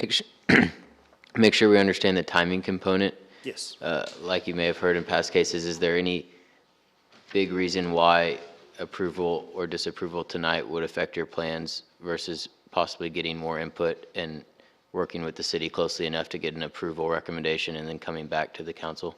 make sure we understand the timing component. Yes. Like you may have heard in past cases, is there any big reason why approval or disapproval tonight would affect your plans versus possibly getting more input and working with the city closely enough to get an approval recommendation and then coming back to the council?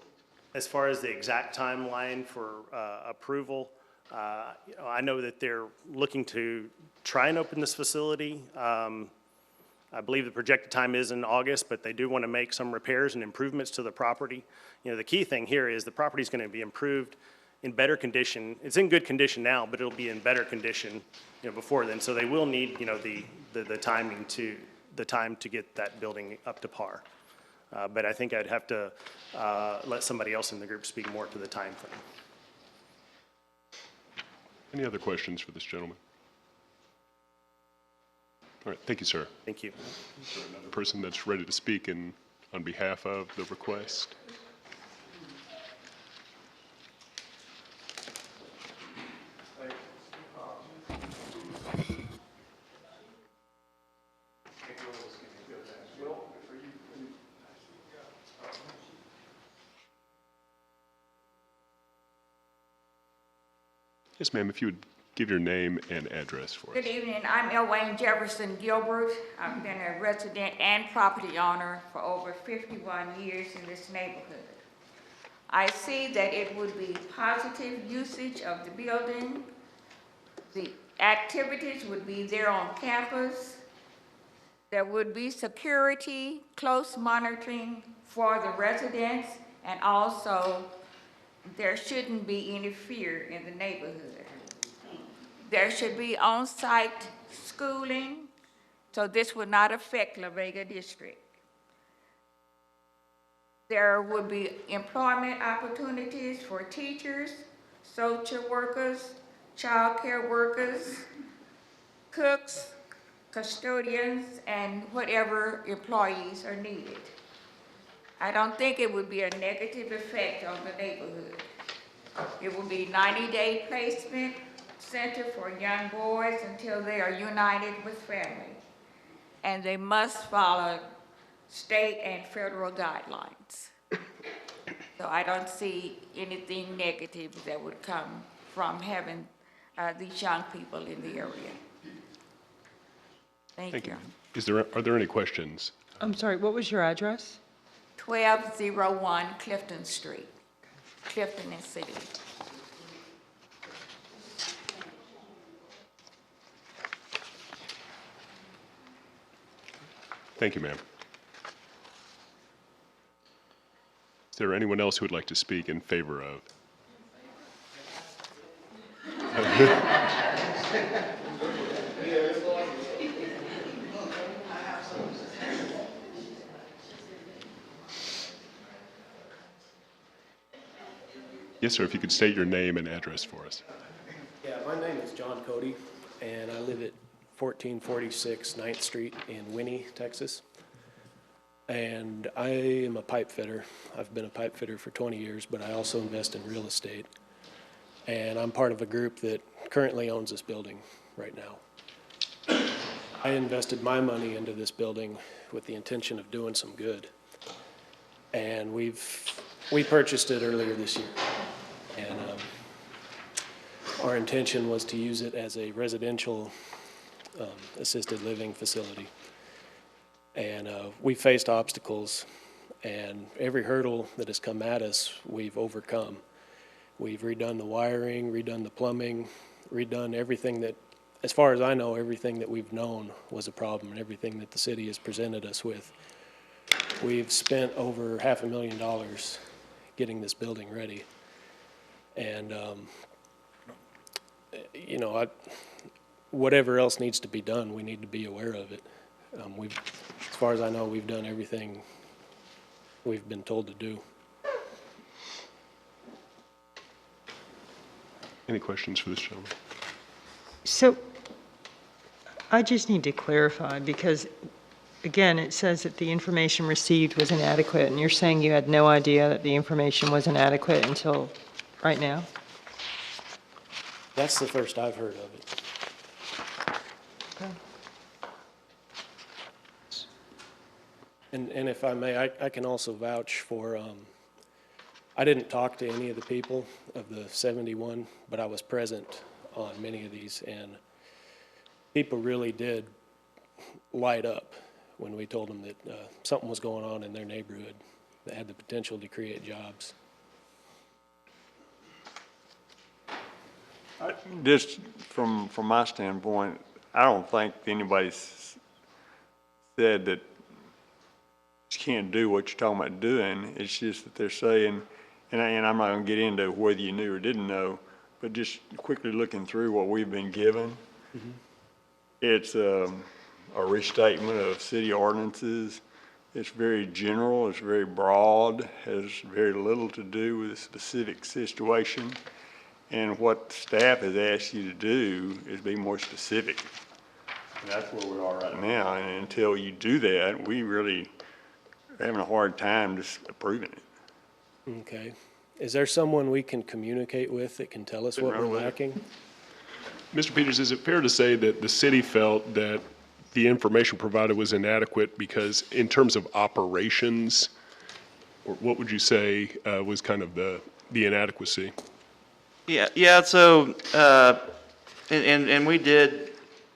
As far as the exact timeline for approval, I know that they're looking to try and open this facility. I believe the projected time is in August, but they do want to make some repairs and improvements to the property. The key thing here is the property is going to be improved in better condition. It's in good condition now, but it'll be in better condition, before then. So they will need, the time to get that building up to par. But I think I'd have to let somebody else in the group speak more to the time frame. Any other questions for this gentleman? All right, thank you, sir. Thank you. Is there another person that's ready to speak on behalf of the request? Yes, ma'am, if you would give your name and address for us. Good evening. I'm Elwayne Jefferson Gilbert. I've been a resident and property owner for over 51 years in this neighborhood. I see that it would be positive usage of the building. The activities would be there on campus. There would be security, close monitoring for the residents, and also there shouldn't be any fear in the neighborhood. There should be on-site schooling, so this would not affect La Vega District. There would be employment opportunities for teachers, social workers, child care workers, cooks, custodians, and whatever employees are needed. I don't think it would be a negative effect on the neighborhood. It will be 90-day placement center for young boys until they are united with family. And they must follow state and federal guidelines. So I don't see anything negative that would come from having these young people in the area. Thank you. Are there any questions? I'm sorry, what was your address? 1201 Clifton Street, Clifton and City. Thank you, ma'am. Is there anyone else who would like to speak in favor of? Yes, sir, if you could state your name and address for us. Yeah, my name is John Cody, and I live at 1446 9th Street in Winnie, Texas. And I am a pipe fitter. I've been a pipe fitter for 20 years, but I also invest in real estate. And I'm part of a group that currently owns this building right now. I invested my money into this building with the intention of doing some good. And we purchased it earlier this year. And our intention was to use it as a residential assisted living facility. And we faced obstacles, and every hurdle that has come at us, we've overcome. We've redone the wiring, redone the plumbing, redone everything that, as far as I know, everything that we've known was a problem, and everything that the city has presented us with. We've spent over $500,000 getting this building ready. And, you know, whatever else needs to be done, we need to be aware of it. As far as I know, we've done everything we've been told to do. Any questions for this gentleman? So I just need to clarify, because again, it says that the information received was inadequate, and you're saying you had no idea that the information was inadequate until right now? That's the first I've heard of it. Okay. And if I may, I can also vouch for, I didn't talk to any of the people of the 71, but I was present on many of these, and people really did light up when we told them that something was going on in their neighborhood that had the potential to create jobs. Just from my standpoint, I don't think anybody's said that you can't do what you're talking about doing. It's just that they're saying, and I'm not going to get into whether you knew or didn't know, but just quickly looking through what we've been given, it's a restatement of city ordinances. It's very general, it's very broad, has very little to do with a specific situation. And what staff has asked you to do is be more specific. And that's where we are right now. And until you do that, we really are having a hard time just approving it. Okay. Is there someone we can communicate with that can tell us what we're lacking? Mr. Peters, is it fair to say that the city felt that the information provided was inadequate because in terms of operations, or what would you say was kind of the inadequacy? Yeah, so, and we did,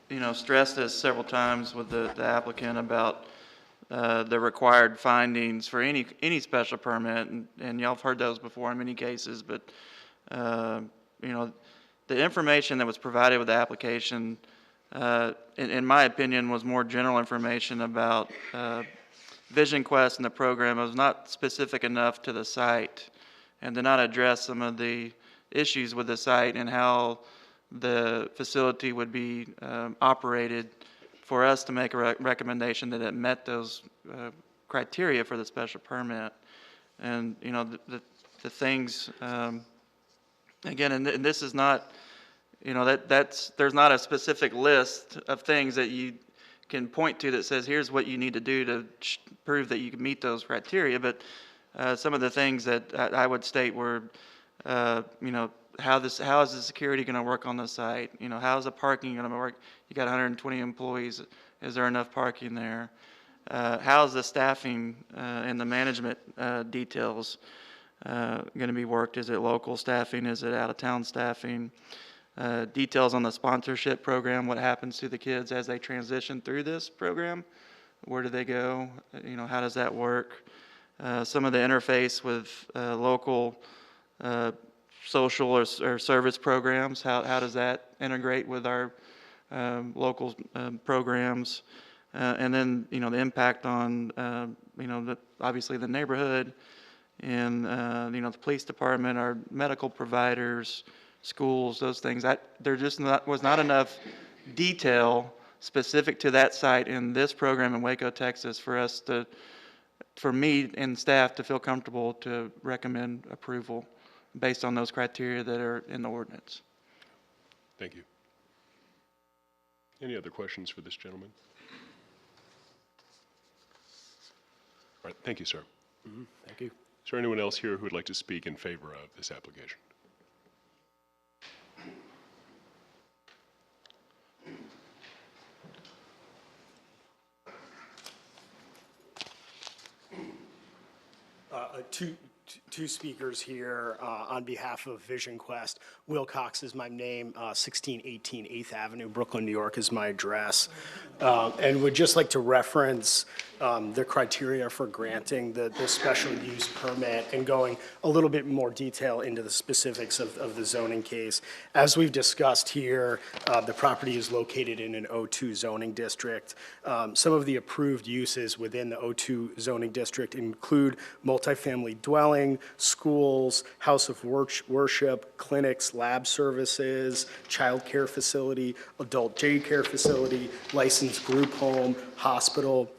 you know, stress this several times with the applicant about the required findings for any special permit, and y'all have heard those before in many cases, but, you know, the information that was provided with the application, in my opinion, was more general information about Vision Quest and the program. It was not specific enough to the site and did not address some of the issues with the site and how the facility would be operated for us to make a recommendation that it met those criteria for the special permit. And, you know, the things, again, and this is not, you know, there's not a specific list of things that you can point to that says, here's what you need to do to prove that you can meet those criteria. But some of the things that I would state were, you know, how is the security going to work on the site? You know, how is the parking going to work? You got 120 employees. Is there enough parking there? How is the staffing and the management details going to be worked? Is it local staffing? Is it out-of-town staffing? Details on the sponsorship program. What happens to the kids as they transition through this program? Where do they go? You know, how does that work? Some of the interface with local social or service programs, how does that integrate with our local programs? And then, you know, the impact on, you know, obviously the neighborhood and, you know, the police department, our medical providers, schools, those things. There just was not enough detail specific to that site in this program in Waco, Texas for me and staff to feel comfortable to recommend approval based on those criteria that are in the ordinance. Thank you. Any other questions for this gentleman? All right, thank you, sir. Thank you. Is there anyone else here who would like to speak in favor of this application? two speakers here on behalf of Vision Quest. Will Cox is my name, 1618 8th Avenue, Brooklyn, New York is my address. And would just like to reference the criteria for granting the special use permit and going a little bit more detail into the specifics of the zoning case. As we've discussed here, the property is located in an O2 zoning district. Some of the approved uses within the O2 zoning district include multifamily dwelling, schools, house of worship, clinics, lab services, child care facility, adult daycare facility, licensed group home, hospital.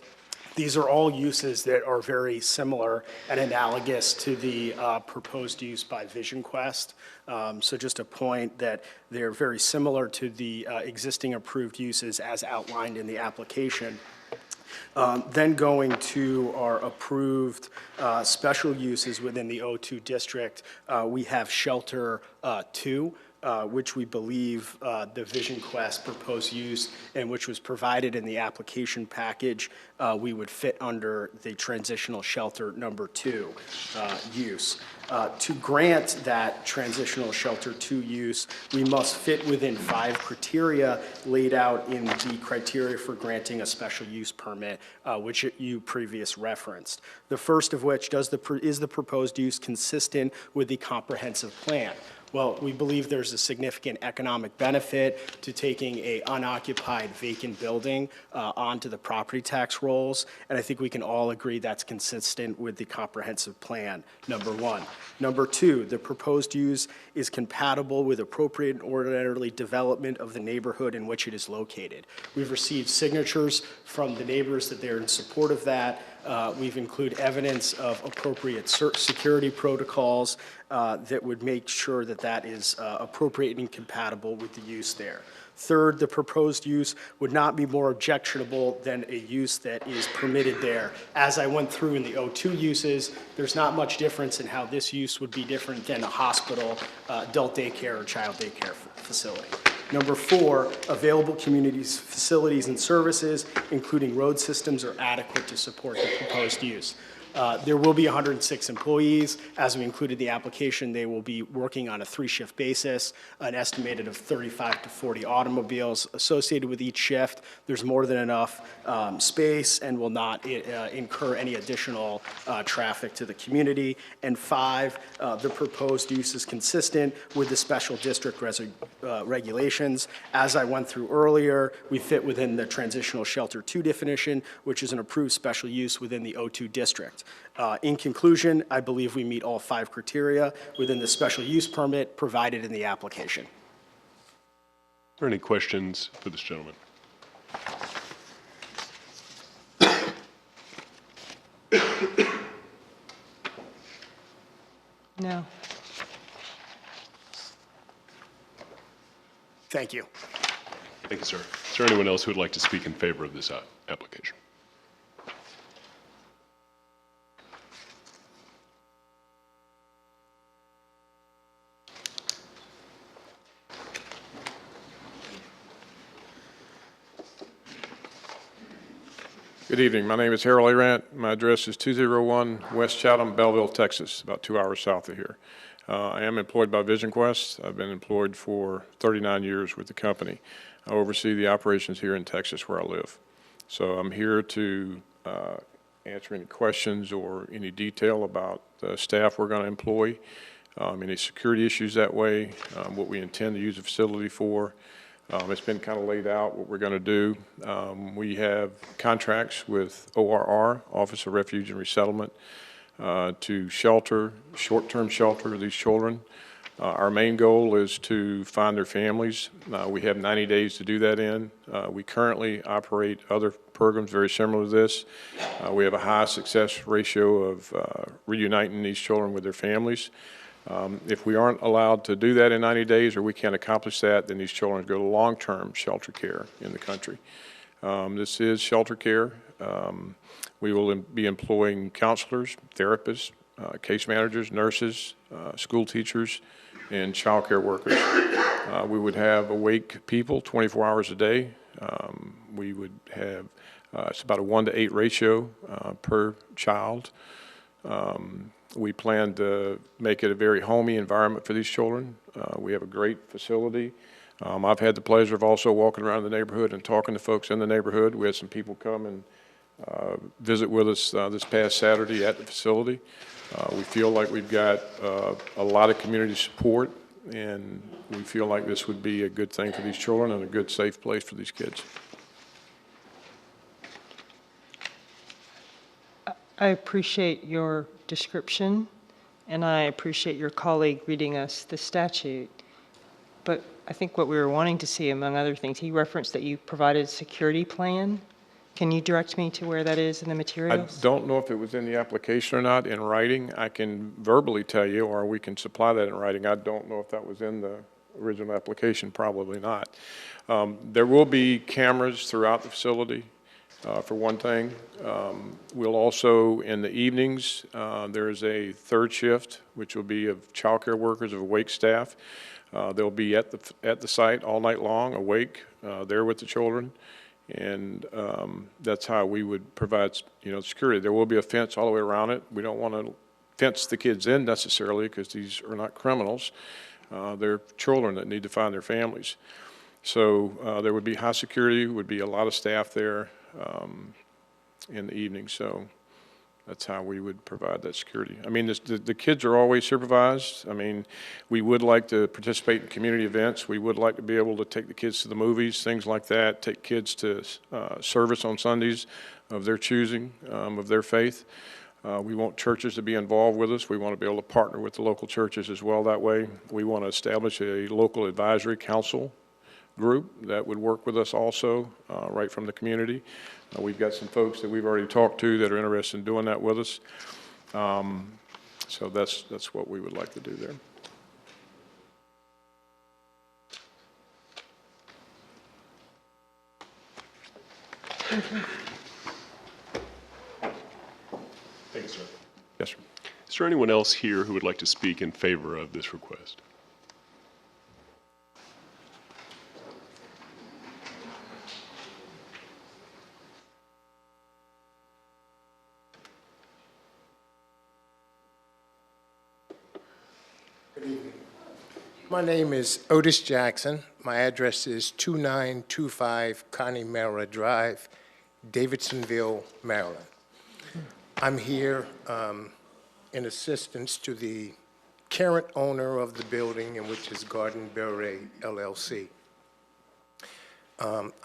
These are all uses that are very similar and analogous to the proposed use by Vision Quest. So just a point that they're very similar to the existing approved uses as outlined in the application. Then going to our approved special uses within the O2 district, we have Shelter 2, which we believe the Vision Quest proposed use and which was provided in the application package, we would fit under the transitional shelter number 2 use. To grant that transitional shelter 2 use, we must fit within 5 criteria laid out in the criteria for granting a special use permit, which you previous referenced. The first of which, is the proposed use consistent with the comprehensive plan? Well, we believe there's a significant economic benefit to taking a unoccupied vacant building onto the property tax rolls, and I think we can all agree that's consistent with the comprehensive plan, number 1. Number 2, the proposed use is compatible with appropriate and orderly development of the neighborhood in which it is located. We've received signatures from the neighbors that they're in support of that. We've included evidence of appropriate security protocols that would make sure that that is appropriate and compatible with the use there. Third, the proposed use would not be more objectionable than a use that is permitted there. As I went through in the O2 uses, there's not much difference in how this use would be different than a hospital, adult daycare, or child daycare facility. Number 4, available communities, facilities, and services, including road systems, are adequate to support the proposed use. There will be 106 employees. As we included the application, they will be working on a 3-shift basis, an estimated of 35 to 40 automobiles associated with each shift. There's more than enough space and will not incur any additional traffic to the community. And 5, the proposed use is consistent with the special district regulations. As I went through earlier, we fit within the transitional shelter 2 definition, which is an approved special use within the O2 district. In conclusion, I believe we meet all 5 criteria within the special use permit provided in the application. Are there any questions for this gentleman? No. Thank you. Thank you, sir. Is there anyone else who would like to speak in favor of this application? Good evening. My name is Harold Arant. My address is 201 West Chatham, Belleville, Texas, about 2 hours south of here. I am employed by Vision Quest. I've been employed for 39 years with the company. I oversee the operations here in Texas where I live. So I'm here to answer any questions or any detail about the staff we're going to employ, any security issues that way, what we intend to use the facility for. It's been kind of laid out what we're going to do. We have contracts with ORR, Office of Refuge and Resettlement, to shelter, short-term shelter these children. Our main goal is to find their families. We have 90 days to do that in. We currently operate other programs very similar to this. We have a high success ratio of reuniting these children with their families. If we aren't allowed to do that in 90 days or we can't accomplish that, then these children go to long-term shelter care in the country. This is shelter care. We will be employing counselors, therapists, case managers, nurses, school teachers, and child care workers. We would have awake people 24 hours a day. We would have, it's about a 1 to 8 ratio per child. We plan to make it a very homey environment for these children. We have a great facility. I've had the pleasure of also walking around the neighborhood and talking to folks in the neighborhood. We had some people come and visit with us this past Saturday at the facility. We feel like we've got a lot of community support, and we feel like this would be a good thing for these children and a good, safe place for these kids. I appreciate your description, and I appreciate your colleague reading us the statute. But I think what we were wanting to see, among other things, he referenced that you provided a security plan. Can you direct me to where that is in the I materials? don't know if it was in the application or not in writing. I can verbally tell you, or we can supply that in writing. I don't know if that was in the original application, probably not. There will be cameras throughout the facility, for one thing. We'll also, in the evenings, there's a third shift, which will be of childcare workers, of wake staff. They'll be at the site all night long, awake, there with the children. And that's how we would provide, security. There will be a fence all the way around it. We don't want to fence the kids in necessarily, because these are not criminals. They're children that need to find their families. So there would be high security, would be a lot of staff there in the evening. So that's how we would provide that security. I mean, the kids are always supervised. I mean, we would like to participate in community events. We would like to be able to take the kids to the movies, things like that, take kids to service on Sundays of their choosing, of their faith. We want churches to be involved with us. We want to be able to partner with the local churches as well that way. We want to establish a local advisory council group that would work with us also, right from the community. We've got some folks that we've already talked to that are interested in doing that with us. So that's what we would like to do there. Thank you, sir. Yes, sir. Is there anyone else here who would like to speak in favor of this request? Good evening. My name is Otis Jackson. My address is 2925 Connemara Drive, Davidsonville, Maryland. I'm here in assistance to the current owner of the building, in which is Garden Beret LLC.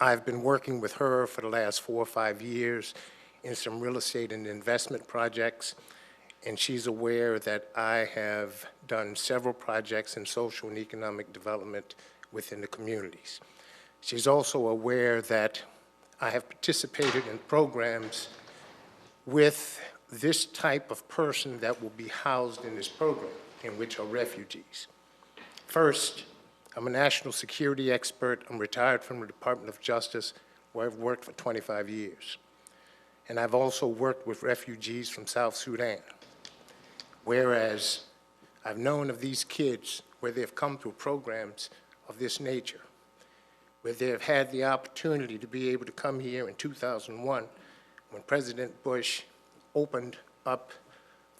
I've been working with her for the last 4 or 5 years in some real estate and investment projects, and she's aware that I have done several projects in social and economic development within the communities. She's also aware that I have participated in programs with this type of person that will be housed in this program, in which are refugees. First, I'm a national security expert. I'm retired from the Department of Justice, where I've worked for 25 years. And I've also worked with refugees from South Sudan, whereas I've known of these kids where they've come through programs of this nature, where they have had the opportunity to be able to come here in 2001, when President Bush opened up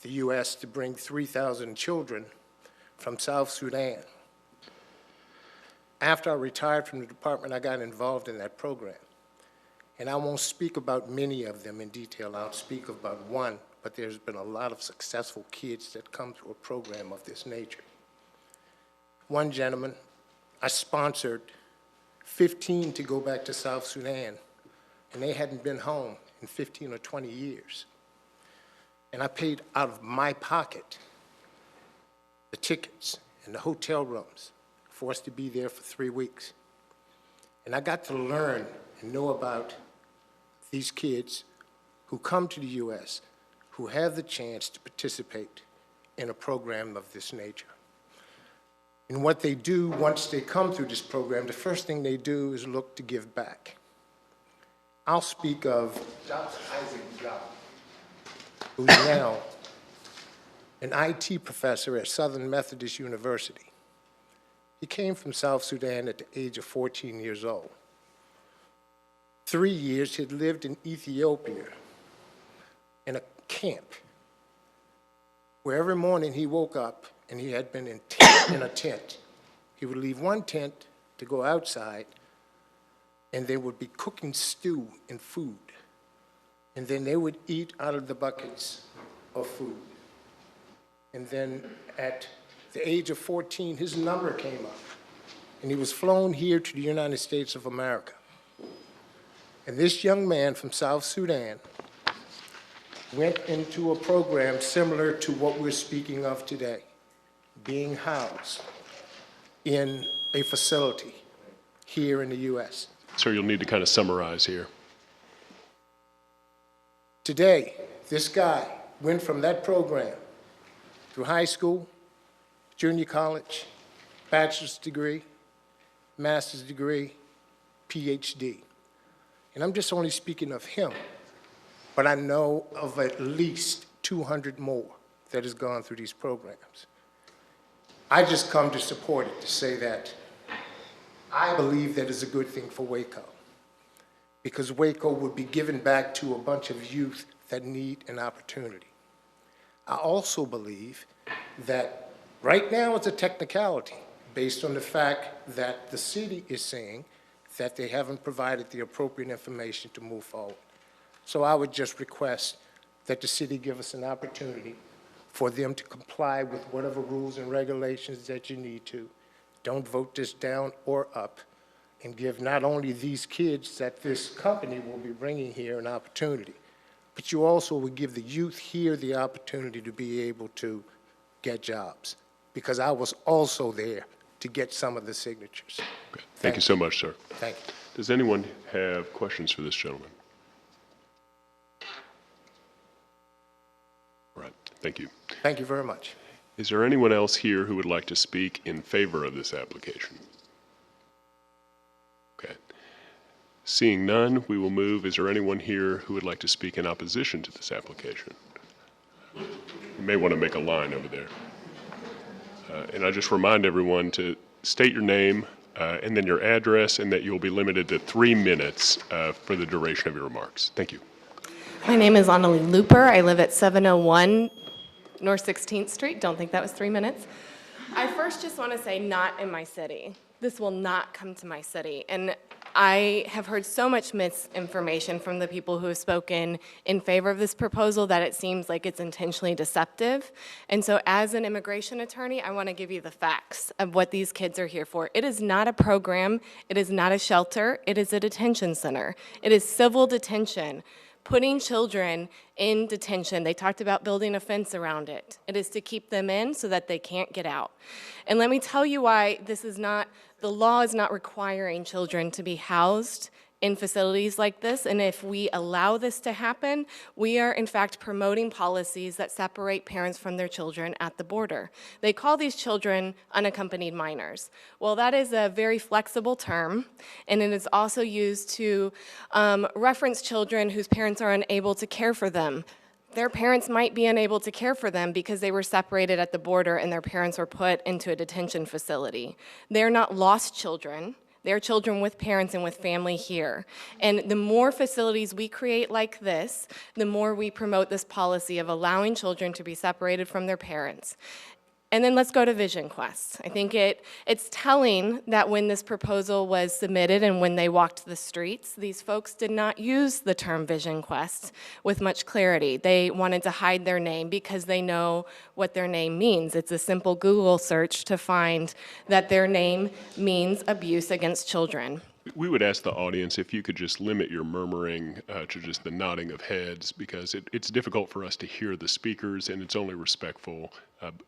the U.S. to bring 3,000 children from South Sudan. After I retired from the department, I got involved in that program. And I won't speak about many of them in detail. I'll speak about one, but there's been a lot of successful kids that come through a program of this nature. One gentleman, I sponsored 15 to go back to South Sudan, and they hadn't been home in 15 or 20 years. And I paid out of my pocket the tickets and the hotel rooms for us to be there for 3 weeks. And I got to learn and know about these kids who come to the U.S., who have the chance to participate in a program of this nature. And what they do once they come through this program, the first thing they do is look to give back. I'll speak of Dr. Isaac Job, who's now an IT professor at Southern Methodist University. He came from South Sudan at the age of 14 years old. 3 years he had lived in Ethiopia in a camp where every morning he woke up and he had been in a tent. He would leave one tent to go outside, and they would be cooking stew and food. And then they would eat out of the buckets of food. And then at the age of 14, his number came up, and he was flown here to the United States of America. And this young man from South Sudan went into a program similar to what we're speaking of today, being housed in a facility here in the U.S. Sir, you'll need to kind of summarize here. Today, this guy went from that program through high school, junior college, bachelor's degree, master's degree, PhD. And I'm just only speaking of him, but I know of at least 200 more that has gone through these programs. I just come to support it, to say that I believe that is a good thing for Waco, because Waco would be given back to a bunch of youth that need an opportunity. I also believe that right now it's a technicality based on the fact that the city is saying that they haven't provided the appropriate information to move forward. So I would just request that the city give us an opportunity for them to comply with whatever rules and regulations that you need to. Don't vote this down or up, and give not only these kids that this company will be bringing here an opportunity, but you also will give the youth here the opportunity to be able to get jobs, because I was also there to get some of the signatures. Okay. Thank you so much, sir. Thank you. Does anyone have questions for this gentleman? All right, thank you. Thank you very much. Is there anyone else here who would like to speak in favor of this application? Okay. Seeing none, we will move. Is there anyone here who would like to speak in opposition to this application? You may want to make a line over there. And I just remind everyone to state your name and then your address, and that you'll be limited to 3 minutes for the duration of your remarks. Thank you. My name is Annalie Looper. I live at 701 North 16th Street. Don't think that was 3 minutes. I first just want to say, not in my city. This will not come to my city. And I have heard so much misinformation from the people who have spoken in favor of this proposal that it seems like it's intentionally deceptive. And so as an immigration attorney, I want to give you the facts of what these kids are here for. It is not a program. It is not a shelter. It is a detention center. It is civil detention. Putting children in detention, they talked about building a fence around it. It is to keep them in so that they can't get out. And let me tell you why this is not, the law is not requiring children to be housed in facilities like this, and if we allow this to happen, we are in fact promoting policies that separate parents from their children at the border. They call these children unaccompanied minors. Well, that is a very flexible term, and it is also used to reference children whose parents are unable to care for them. Their parents might be unable to care for them because they were separated at the border and their parents were put into a detention facility. They're not lost children. They're children with parents and with family here. And the more facilities we create like this, the more we promote this policy of allowing children to be separated from their parents. And then let's go to Vision Quest. I think it's telling that when this proposal was submitted and when they walked the streets, these folks did not use the term Vision Quest with much clarity. They wanted to hide their name because they know what their name means. It's a simple Google search to find that their name means abuse against children. We would ask the audience if you could just limit your murmuring to just the nodding of heads, because it's difficult for us to hear the speakers, and it's only respectful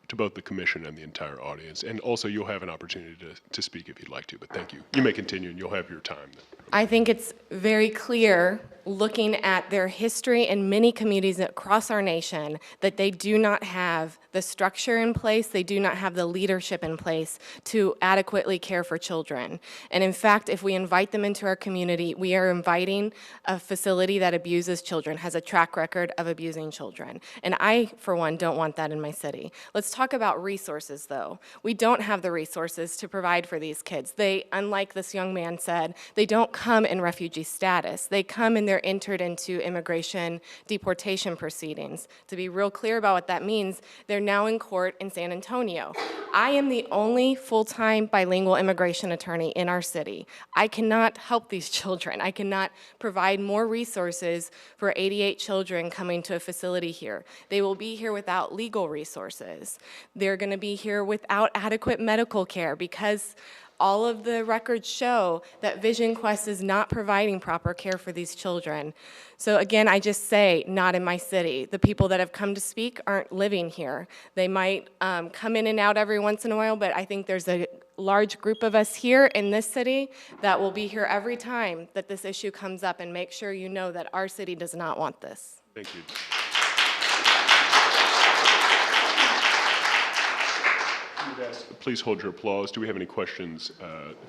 to both the commission and the entire audience. And also, you'll have an opportunity to speak if you'd like to, but thank you. You may continue, and you'll have your time then. I think it's very clear, looking at their history in many communities across our nation, that they do not have the structure in place, they do not have the leadership in place to adequately care for children. And in fact, if we invite them into our community, we are inviting a facility that abuses children, has a track record of abusing children. And I, for one, don't want that in my city. Let's talk about resources, though. We don't have the resources to provide for these kids. They, unlike this young man said, they don't come in refugee status. They come and they're entered into immigration deportation proceedings. To be real clear about what that means, they're now in court in San Antonio. I am the only full-time bilingual immigration attorney in our city. I cannot help these children. I cannot provide more resources for 88 children coming to a facility here. They will be here without legal resources. They're going to be here without adequate medical care because all of the records show that Vision Quest is not providing proper care for these children. So again, I just say, not in my city. The people that have come to speak aren't living here. They might come in and out every once in a while, but I think there's a large group of us here in this city that will be here every time that this issue comes up, and make sure you know that our city does not want this. Thank you. Please hold your applause. Do we have any questions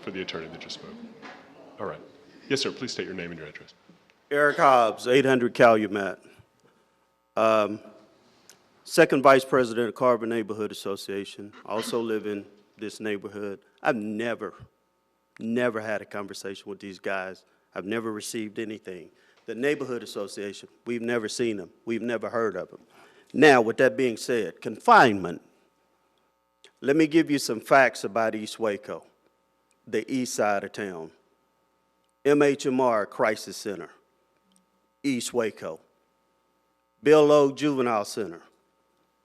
for the attorney that just spoke? All right. Yes, sir. Please state your name and your address. Eric Hobbs, 800 Calumet. Second Vice President of Carver Neighborhood Association. Also live in this neighborhood. I've never had a conversation with these guys. I've never received anything. The Neighborhood Association, we've never seen them. We've never heard of them. Now, with that being said, confinement. Let me give you some facts about East Waco, the east side of town. MHMR Crisis Center, East Waco. Bill Logue Juvenile Center,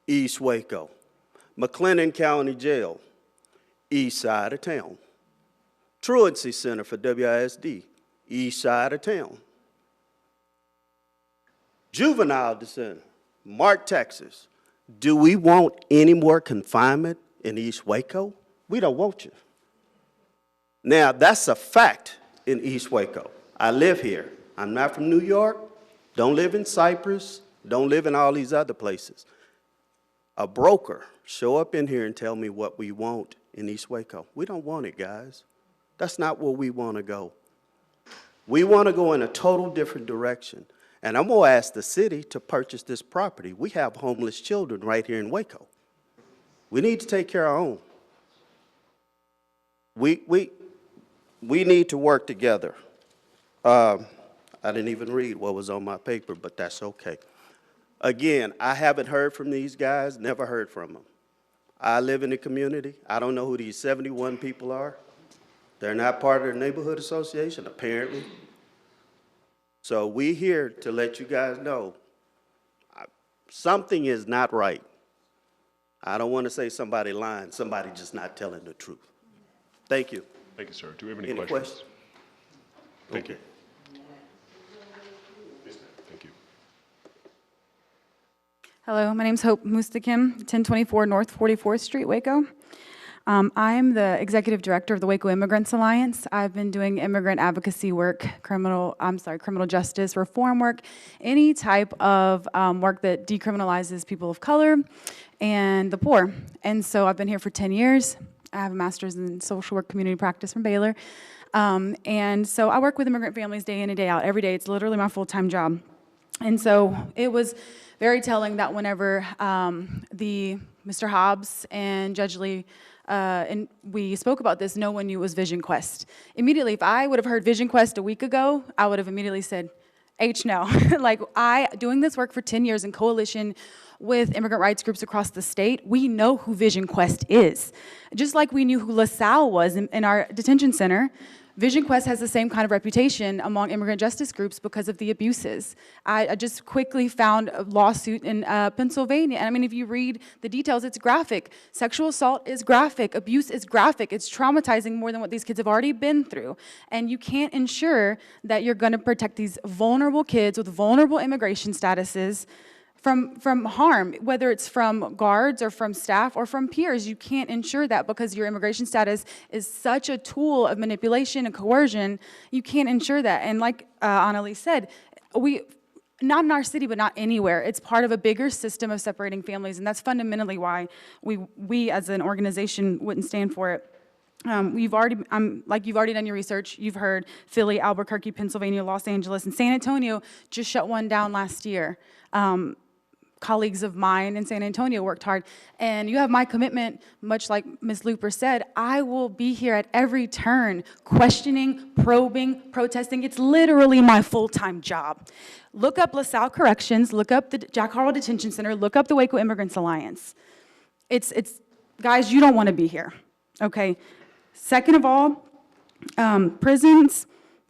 East Waco. McLennan County Jail, east side of town. Truancy Center for WISD, east side of town. Juvenile Center, Mart, Texas. Do we want any more confinement in East Waco? We don't want you. Now, that's a fact in East Waco. I live here. I'm not from New York, don't live in Cyprus, don't live in all these other places. A broker show up in here and tell me what we want in East Waco. We don't want it, guys. That's not where we want to go. We want to go in a total different direction. And I'm going to ask the city to purchase this property. We have homeless children right here in Waco. We need to take care of our own. We need to work together. I didn't even read what was on my paper, but that's okay. Again, I haven't heard from these guys, never heard from them. I live in the community. I don't know who these 71 people are. They're not part of the neighborhood association, apparently. So we're here to let you guys know something is not right. I don't want to say somebody lying, somebody just not telling the truth. Thank you. Thank you, sir. Do we have any questions? Questions? Thank Okay. you. Thank you. Hello, my name's Hope Mustakim, 1024 North 44th Street, Waco. I'm the executive director of the Waco Immigrants Alliance. I've been doing immigrant advocacy work, criminal justice reform work, any type of work that decriminalizes people of color and the poor. And so I've been here for 10 years. I have a master's in social work community practice from Baylor. And so I work with immigrant families day in and day out, every day. It's literally my full-time job. And so it was very telling that whenever Mr. Hobbs and Judge Lee and we spoke about this, no one knew it was Vision Quest. Immediately, if I would have heard Vision Quest a week ago, I would have immediately said, H no. Like, doing this work for 10 years in coalition with immigrant rights groups across the state, we know who Vision Quest is. Just like we knew who LaSalle was in our detention center, Vision Quest has the same kind of reputation among immigrant justice groups because of the abuses. I just quickly found a lawsuit in Pennsylvania, and I mean, if you read the details, it's graphic. Sexual assault is graphic, abuse is graphic, it's traumatizing more than what these kids have already been through. And you can't ensure that you're gonna protect these vulnerable kids with vulnerable immigration statuses from harm, whether it's from guards or from staff or from peers. You can't ensure that because your immigration status is such a tool of manipulation and coercion. You can't ensure that. And like Annalise said, not in our city, but not anywhere. It's part of a bigger system of separating families, and that's fundamentally why we as an organization wouldn't stand for it. You've already done your research. You've heard Philly, Albuquerque, Pennsylvania, Los Angeles, and San Antonio just shut one down last year. colleagues of mine in San Antonio worked hard. And you have my commitment, much like Ms. Looper said, I will be here at every turn, questioning, probing, protesting. It's literally my full-time job. Look up LaSalle Corrections, look up the Jack Harlow Detention Center, look up the Waco Immigrants Alliance. Guys, you don't want to be here, okay? Second of all, prisons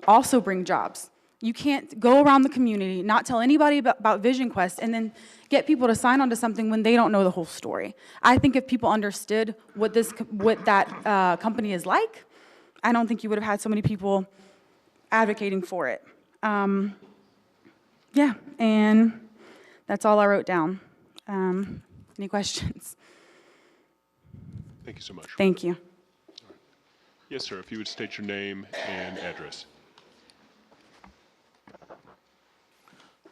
also bring jobs. You can't go around the community, not tell anybody about Vision Quest, and then get people to sign on to something when they don't know the whole story. I think if people understood what that company is like, I don't think you would have had so many people advocating for it. Yeah, and that's all I wrote down. Any questions? Thank you so much. Thank you. Yes, sir, if you would state your name and address.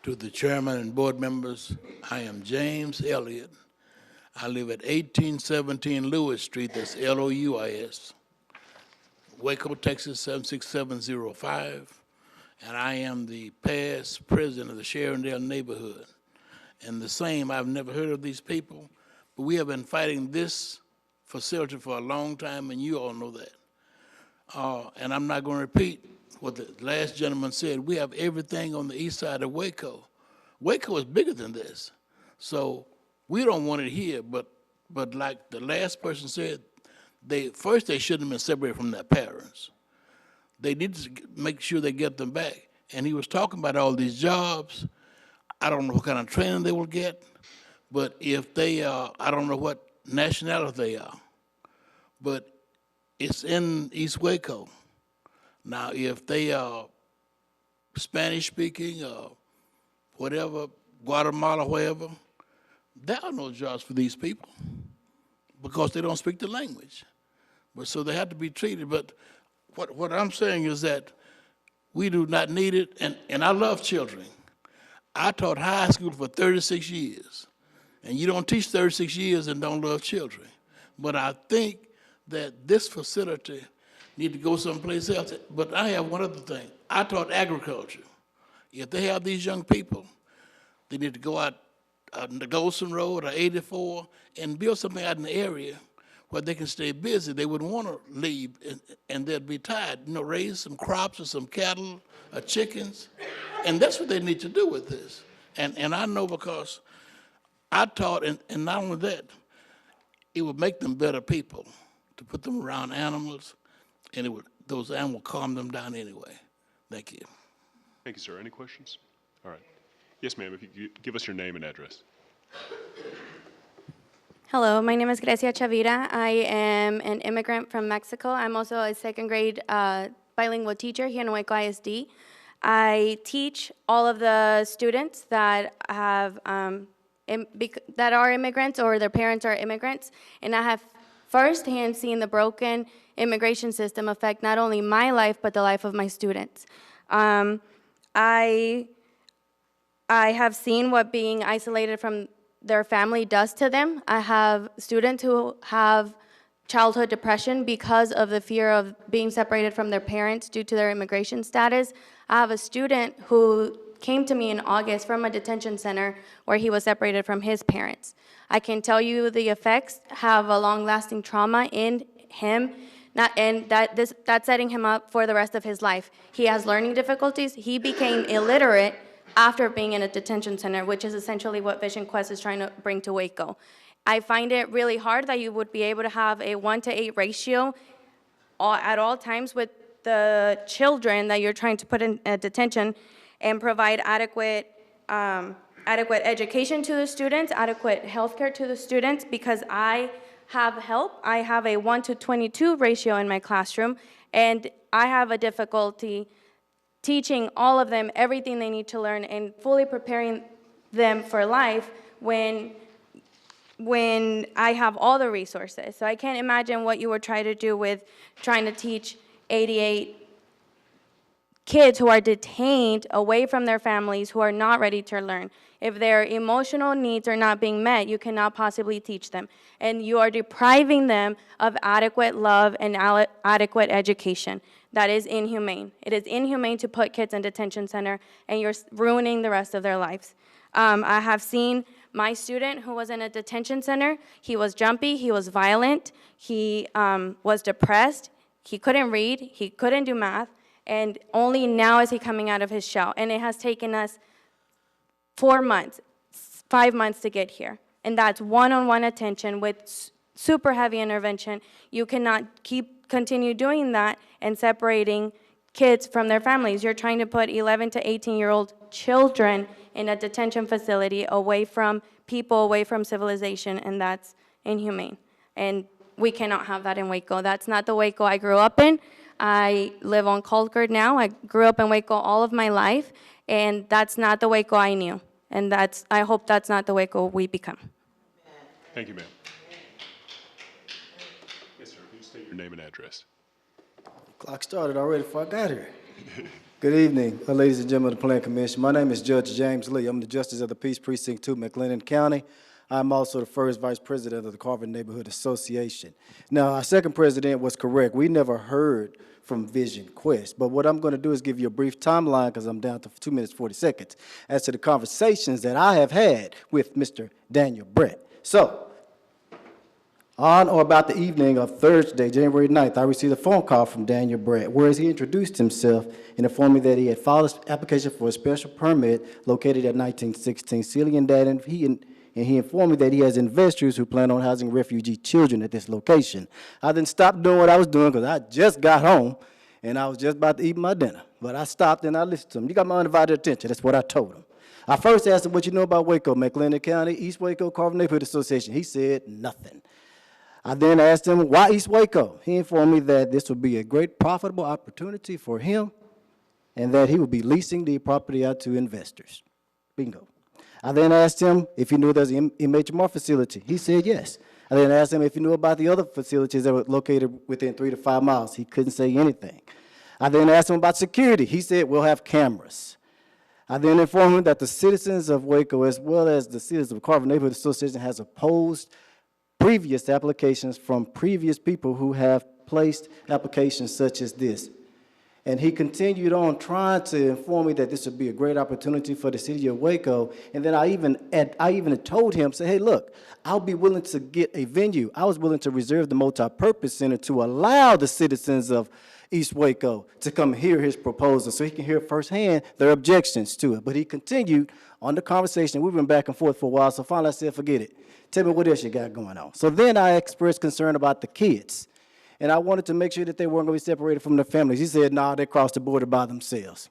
To the chairman and board members, I am James Elliott. I live at 1817 Lewis Street, that's Louis, Waco, Texas 76705, and I am the past president of the Sharondale neighborhood. And the same, I've never heard of these people, but we have been fighting this facility for a long time, and you all know that. And I'm not going to repeat what the last gentleman said. We have everything on the east side of Waco. Waco is bigger than this. So we don't want it here, but like the last person said, first they shouldn't have been separated from their parents. They need to make sure they get them back. And he was talking about all these jobs. I don't know what kind of training they will get, but if they are, I don't know what nationality they are, but it's in East Waco. Now, if they are Spanish-speaking or whatever, Guatemala, wherever, there are no jobs for these people because they don't speak the language. But so they have to be treated. But what I'm saying is that we do not need it, and I love children. I taught high school for 36 years, and you don't teach 36 years and don't love children. But I think that this facility need to go someplace else. But I have one other thing. I taught agriculture. If they have these young people, they need to go out on the Golson Road or 84 and build something out in the area where they can stay busy. They wouldn't want to leave, and they'd be tired. Raise some crops or some cattle or chickens. And that's what they need to do with this. And I know because I taught, and not only that, it would make them better people to put them around animals, and those animals calm them down anyway. Thank you. Thank you, sir. Any questions? All right. Yes, ma'am, if you could give us your name and address. Hello, my name is Grecia Chavira. I am an immigrant from Mexico. I'm also a second grade bilingual teacher here in Waco ISD. I teach all of the students that have that are immigrants or their parents are immigrants, and I have firsthand seen the broken immigration system affect not only my life but the life of my students. I have seen what being isolated from their family does to them. I have students who have childhood depression because of the fear of being separated from their parents due to their immigration status. I have a student who came to me in August from a detention center where he was separated from his parents. I can tell you the effects have a long-lasting trauma in him, and that's setting him up for the rest of his life. He has learning difficulties. He became illiterate after being in a detention center, which is essentially what Vision Quest is trying to bring to Waco. I find it really hard that you would be able to have a 1-to-8 ratio at all times with the children that you're trying to put in detention and provide adequate education to the students, adequate health care to the students, because I have help. I have a 1-to-22 ratio in my classroom, and I have a difficulty teaching all of them everything they need to learn and fully preparing them for life when I have all the resources. So I can't imagine what you would try to do with trying to teach 88 kids who are detained away from their families who are not ready to learn. If their emotional needs are not being met, you cannot possibly teach them. And you are depriving them of adequate love and adequate education. That is inhumane. It is inhumane to put kids in detention center, and you're ruining the rest of their lives. I have seen my student who was in a detention center, he was jumpy, he was violent, he was depressed, he couldn't read, he couldn't do math, and only now is he coming out of his shell. And it has taken us 4 months, 5 months to get here. And that's one-on-one attention with super heavy intervention. You cannot continue doing that and separating kids from their families. You're trying to put 11 to 18-year-old children in a detention facility away from people, away from civilization, and that's inhumane. And we cannot have that in Waco. That's not the Waco I grew up in. I live on Colquitt now. I grew up in Waco all of my life, and that's not the Waco I knew. And I hope that's not the Waco we become. Thank you, ma'am. Yes, sir. Please state your name and address. Clock started already before I got here. Good evening, ladies and gentlemen of the Planning Commission. My name is Judge James Lee. I'm the Justice of the Peace Precinct 2, McLennan County. I'm also the first Vice President of the Carver Neighborhood Association. Now, our second president was correct. We never heard from Vision Quest. But what I'm going to do is give you a brief timeline, because I'm down to 2 minutes, 40 seconds, as to the conversations that I have had with Mr. Daniel Brett. So, on or about the evening of Thursday, January 9th, I received a phone call from Daniel Brett, where he introduced himself and informed me that he had filed an application for a special permit located at 1916 Sealy, and that he informed me that he has investors who plan on housing refugee children at this location. I then stopped doing what I was doing because I just got home and I was just about to eat my dinner. But I stopped and I listened to him. You got my undivided attention. That's what I told him. I first asked him what you know about Waco, McLennan County, East Waco, Carver Neighborhood Association. He said nothing. I then asked him, why East Waco? He informed me that this would be a great profitable opportunity for him and that he would be leasing the property out to investors. Bingo. I then asked him if he knew there's an MHMR facility. He said yes. I then asked him if he knew about the other facilities that were located within 3 to 5 miles. He couldn't say anything. I then asked him about security. He said, we'll have cameras. I then informed him that the citizens of Waco, as well as the citizens of Carver Neighborhood Association, has opposed previous applications from previous people who have placed applications such as this. And he continued on trying to inform me that this would be a great opportunity for the city of Waco. And then I even told him, say, hey, look, I'll be willing to get a venue. I was willing to reserve the multi-purpose center to allow the citizens of East Waco to come hear his proposal so he can hear firsthand their objections to it. But he continued on the conversation. We went back and forth for a while, so finally I said, forget it. Tell me what else you got going on. So then I expressed concern about the kids. And I wanted to make sure that they weren't going to be separated from their families. He said, no, they crossed the border by themselves.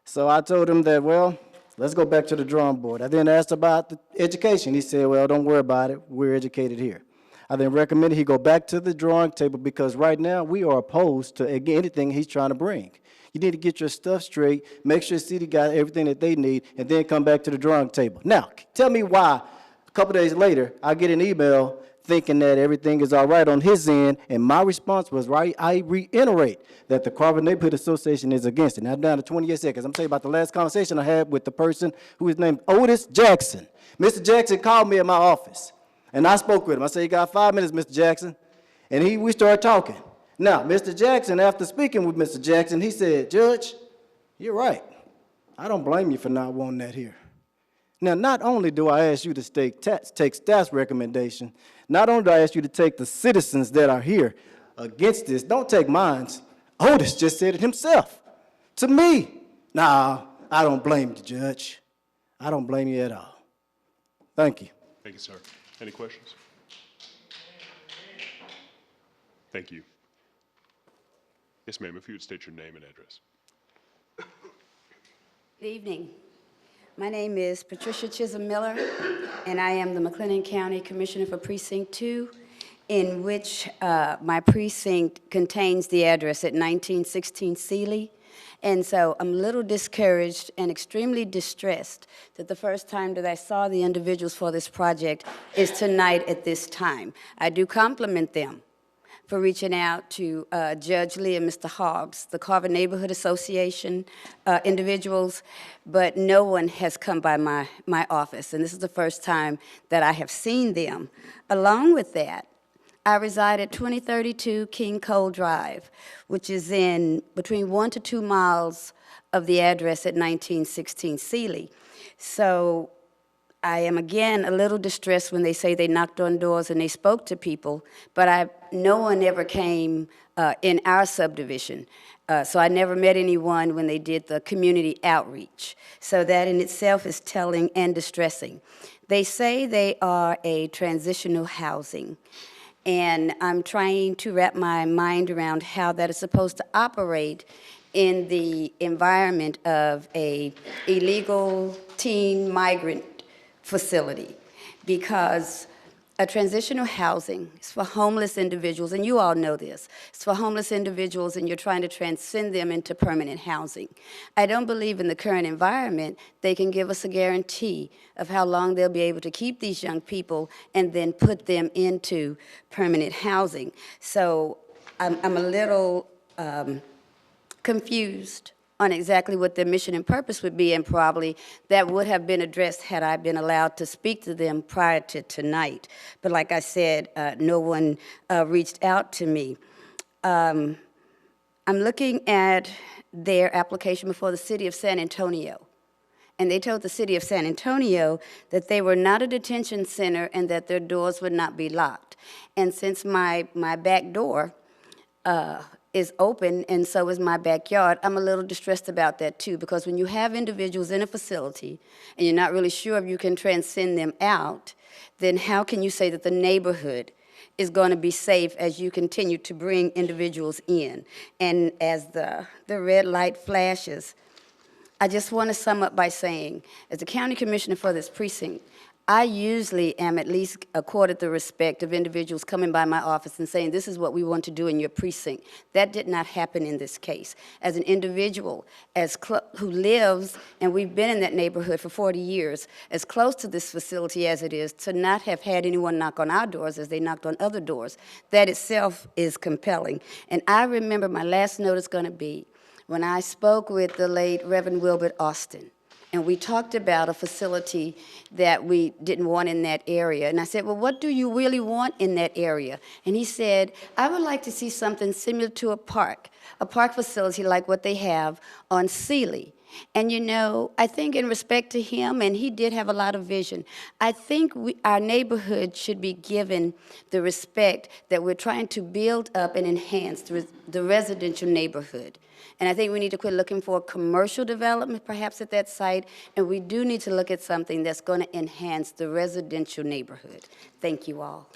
So I told him that, well, let's go back to the drawing board. I then asked about the education. He said, well, don't worry about it. We're educated here. I then recommended he go back to the drawing table because right now we are opposed to anything he's trying to bring. You need to get your stuff straight, make sure the city got everything that they need, and then come back to the drawing table. Now, tell me why a couple days later I get an email thinking that everything is all right on his end, and my response was, right, I reiterate that the Carver Neighborhood Association is against it. Now, I'm down to 28 seconds. I'm telling you about the last conversation I had with the person who is named Otis Jackson. Mr. Jackson called me at my office, and I spoke with him. I said, you got 5 minutes, Mr. Jackson, and we started talking. Now, Mr. Jackson, after speaking with Mr. Jackson, he said, Judge, you're right. I don't blame you for not wanting that here. Now, not only do I ask you to take staff's recommendation, not only do I ask you to take the citizens that are here against this, don't take mine. Otis just said it himself to me. Nah, I don't blame you, Judge. I don't blame you at all. Thank you. Thank you, sir. Any questions? Thank you. Yes, ma'am, if you would state your name and address. Good evening. My name is Patricia Chisholm Miller, and I am the McLennan County Commissioner for Precinct 2, in which my precinct contains the address at 1916 Sealy. And so I'm a little discouraged and extremely distressed that the first time that I saw the individuals for this project is tonight at this time. I do compliment them for reaching out to Judge Lee and Mr. Hoggs, the Carver Neighborhood Association individuals, but no one has come by my office, and this is the first time that I have seen them. Along with that, I reside at 2032 King Cole Drive, which is in between 1 to 2 miles of the address at 1916 Sealy. So I am again a little distressed when they say they knocked on doors and they spoke to people, but no one ever came in our subdivision. So I never met anyone when they did the community outreach. So that in itself is telling and distressing. They say they are a transitional housing, and I'm trying to wrap my mind around how that is supposed to operate in the environment of a illegal teen migrant facility, because a transitional housing is for homeless individuals, and you all know this. It's for homeless individuals, and you're trying to transcend them into permanent housing. I don't believe in the current environment they can give us a guarantee of how long they'll be able to keep these young people and then put them into permanent housing. So I'm a little confused on exactly what their mission and purpose would be, and probably that would have been addressed had I been allowed to speak to them prior to tonight. But like I said, no one reached out to me. I'm looking at their application before the city of San Antonio, and they told the city of San Antonio that they were not a detention center and that their doors would not be locked. And since my back door is open, and so is my backyard, I'm a little distressed about that too, because when you have individuals in a facility and you're not really sure if you can transcend them out, then how can you say that the neighborhood is going to be safe as you continue to bring individuals in? And as the red light flashes, I just want to sum up by saying, as the county commissioner for this precinct, I usually am at least accorded the respect of individuals coming by my office and saying, this is what we want to do in your precinct. That did not happen in this case. As an individual who lives, and we've been in that neighborhood for 40 years, as close to this facility as it is, to not have had anyone knock on our doors as they knocked on other doors, that itself is compelling. And I remember my last note is going to be when I spoke with the late Reverend Wilbert Austin. And we talked about a facility that we didn't want in that area. And I said, well, what do you really want in that area? And he said, I would like to see something similar to a park facility like what they have on Sealy. And you know, I think in respect to him, and he did have a lot of vision, I think our neighborhood should be given the respect that we're trying to build up and enhance the residential neighborhood. And I think we need to quit looking for commercial development perhaps at that site, and we do need to look at something that's going to enhance the residential neighborhood. Thank you all.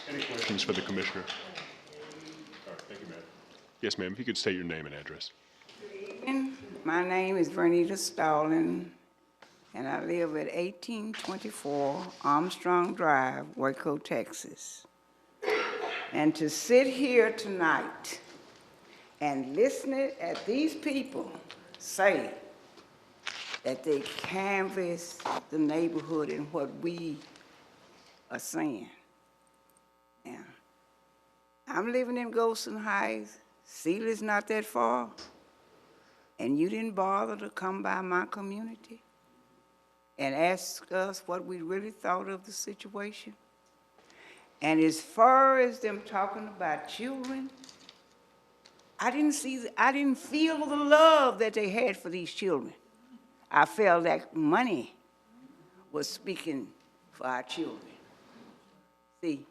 Any questions for the commissioner? All right, thank you, ma'am. Yes, ma'am, if you could state your name and address. My name is Vernita Stallings, and I live at 1824 Armstrong Drive, Waco, Texas. And to sit here tonight and listen at these people say that they canvass the neighborhood and what we are saying. Now, I'm living in Golson Heights. Sealy's not that far. And you didn't bother to come by my community and ask us what we really thought of the situation. And as far as them talking about children, I didn't feel the love that they had for these children. I felt that money was speaking for our children. See,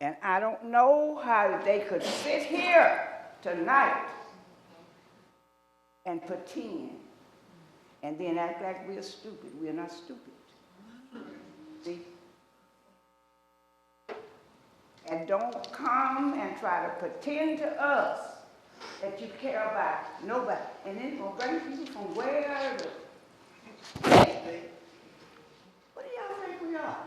and I don't know how they could sit here tonight and pretend, and then act like we're stupid. We're not stupid. See? And don't come and try to pretend to us that you care about nobody. And then you're going to bring people from where to... What do y'all think we are?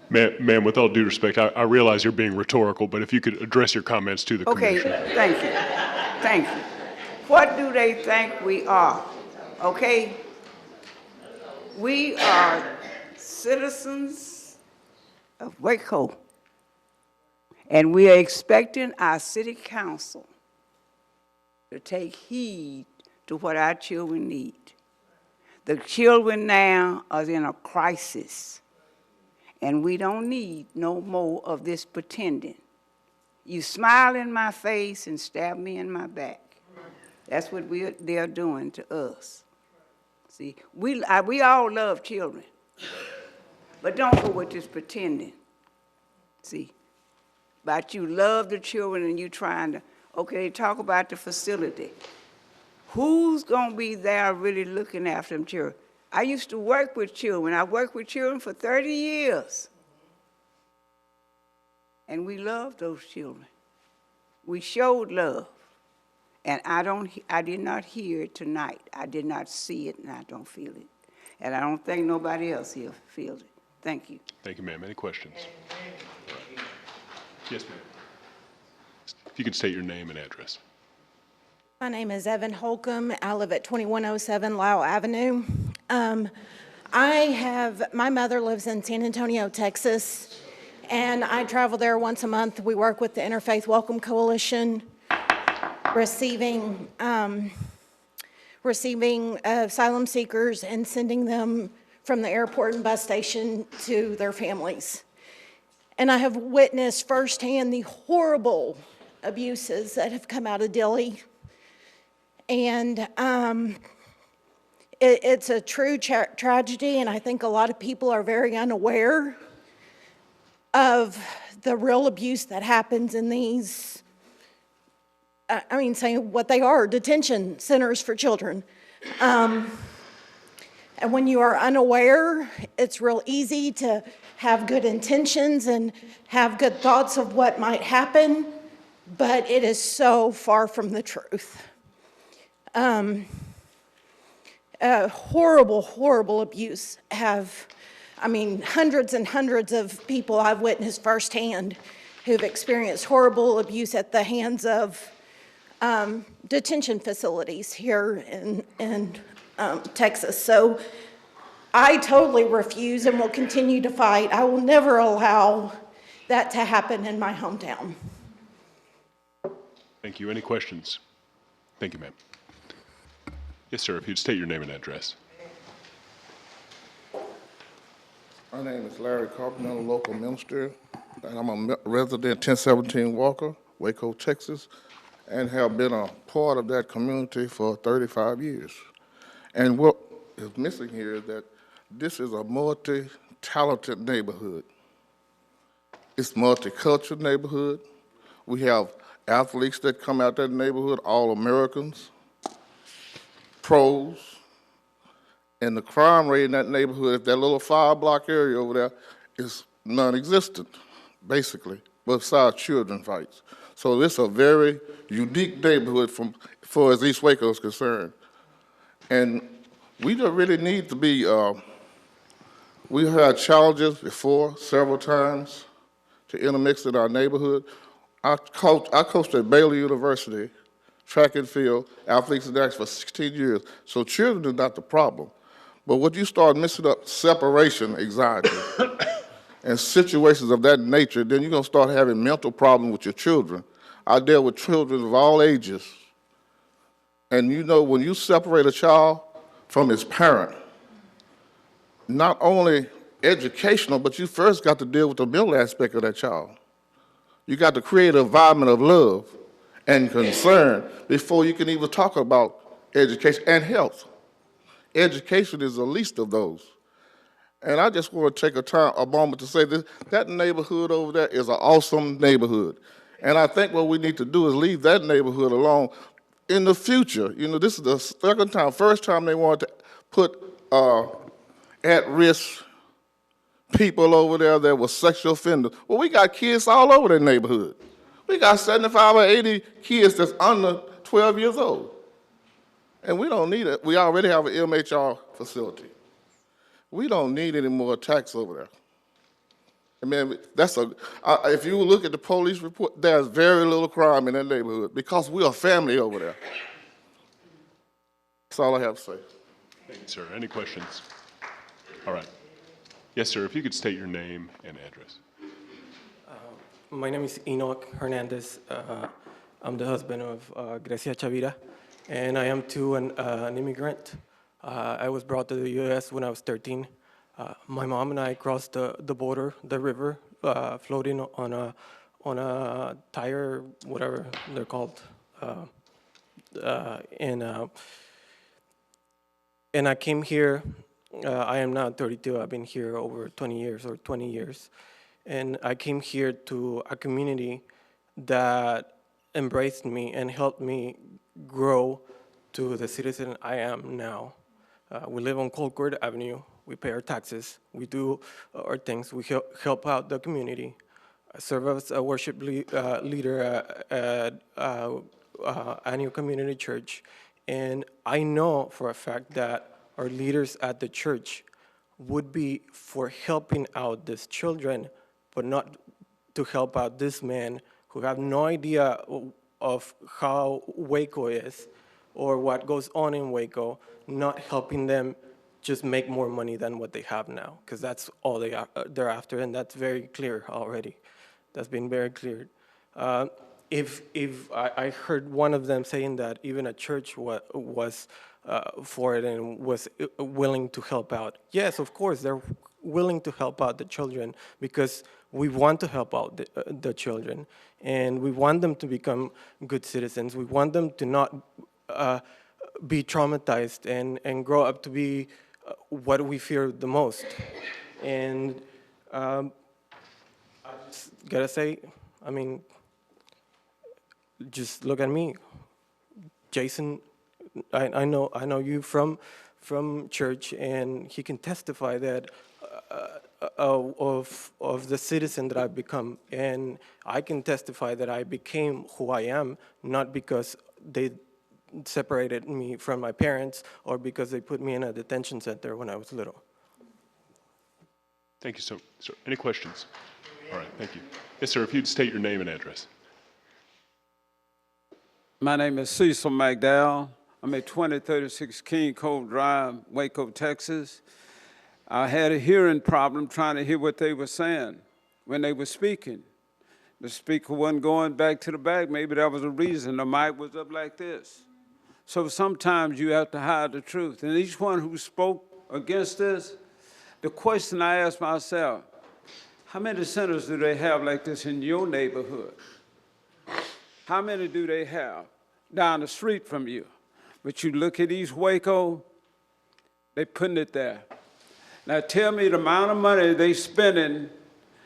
Ma'am, with all due respect, I realize you're being rhetorical, but if you could address your comments to the commissioner. Okay, thank you. Thank you. What do they think we are? Okay? We are citizens of Waco. And we are expecting our city council to take heed to what our children need. The children now are in a crisis, and we don't need no more of this pretending. You smile in my face and stab me in my back. That's what they're doing to us. See, we all love children. But don't go with this pretending. See? But you love the children and you trying to, okay, talk about the facility. Who's gonna be there really looking after them children? I used to work with children. I worked with children for 30 years. And we loved those children. We showed love. And I did not hear it tonight. I did not see it and I don't feel it. And I don't think nobody else here feels it. Thank you. Thank you, ma'am. Any questions? Yes, ma'am. If you could state your name and address. My name is Evan Holcomb. I live at 2107 Lyle Avenue. My mother lives in San Antonio, Texas, and I travel there once a month. We work with the Interfaith Welcome Coalition, receiving asylum seekers and sending them from the airport and bus station to their families. And I have witnessed firsthand the horrible abuses that have come out of Dilley. And it's a true tragedy, and I think a lot of people are very unaware of the real abuse that happens in these, saying what they are, detention centers for children. And when you are unaware, it's real easy to have good intentions and have good thoughts of what might happen, but it is so far from the truth. Horrible, horrible abuse hundreds and hundreds of people I've witnessed firsthand who've experienced horrible abuse at the hands of detention facilities here in Texas. So I totally refuse and will continue to fight. I will never allow that to happen in my hometown. Thank you. Any questions? Thank you, ma'am. Yes, sir. If you'd state your name and address. My name is Larry Carpenter, I'm a local minister, and I'm a resident 1017 Walker, Waco, Texas, and have been a part of that community for 35 years. And what is missing here is that this is a multi-talented neighborhood. It's a multicultural neighborhood. We have athletes that come out that neighborhood, all Americans, pros, and the crime rate in that neighborhood, that little 5-block area over there, is non-existent, basically, besides children fights. So this is a very unique neighborhood for as East Waco is concerned. And we don't really need to be, we had challenges before several times to intermix in our neighborhood. I coached at Baylor University, track and field, athletes and acts for 16 years. So children are not the problem. But when you start mixing up separation anxiety and situations of that nature, then you're going to start having mental problems with your children. I deal with children of all ages. And you know, when you separate a child from his parent, not only educational, but you first got to deal with the mental aspect of that child. You got to create an environment of love and concern before you can even talk about education and health. Education is the least of those. And I just want to take a moment to say this, that neighborhood over there is an awesome neighborhood. And I think what we need to do is leave that neighborhood alone. In the future, you know, this is the first time they wanted to put at-risk people over there that were sexual offenders. Well, we got kids all over that neighborhood. We got 75 or 80 kids that's under 12 years old. And we don't need it. We already have an MHR facility. We don't need any more attacks over there. I mean, if you look at the police report, there's very little crime in that neighborhood because we're a family over there. That's all I have to say. Thank you, sir. Any questions? All right. Yes, sir. If you could state your name and address. My name is Enoch Hernandez. I'm the husband of Grecia Chavira, and I am too an immigrant. I was brought to the U.S. when I was 13. My mom and I crossed the border, the river, floating on a tire, whatever they're called, and I came here I am now 32. I've been here over 20 years or 20 years. And I came here to a community that embraced me and helped me grow to the citizen I am now. We live on Colcord Avenue. We pay our taxes. We do our things. We help out the community. I serve as a worship leader at Annual Community Church. And I know for a fact that our leaders at the church would be for helping out these children, but not to help out this man who have no idea of how Waco is or what goes on in Waco, not helping them just make more money than what they have now, because that's all they're after, and that's very clear already. That's been very clear. If I heard one of them saying that even a church was for it and was willing to help out. Yes, of course, they're willing to help out the children because we want to help out the children, and we want them to become good citizens. We want them to not be traumatized and grow up to be what we fear the most. And I just gotta say, I mean, just look at me, Jason. I know you from church, and he can testify that of the citizen that I've become, and I can testify that I became who I am not because they separated me from my parents or because they put me in a detention center when I was little. Thank you, sir. Any questions? All right, thank you. Yes, sir, if you'd state your name and address. My name is Cecil McDowell. I'm at 2036 King Cove Drive, Waco, Texas. I had a hearing problem trying to hear what they were saying when they were speaking. The speaker wasn't going back to the back. Maybe that was a reason. The mic was up like this. So sometimes you have to hide the truth. And each one who spoke against this, the question I asked myself, how many centers do they have like this in your neighborhood? How many do they have down the street from you? But you look at East Waco, they putting it there. Now tell me the amount of money they spending,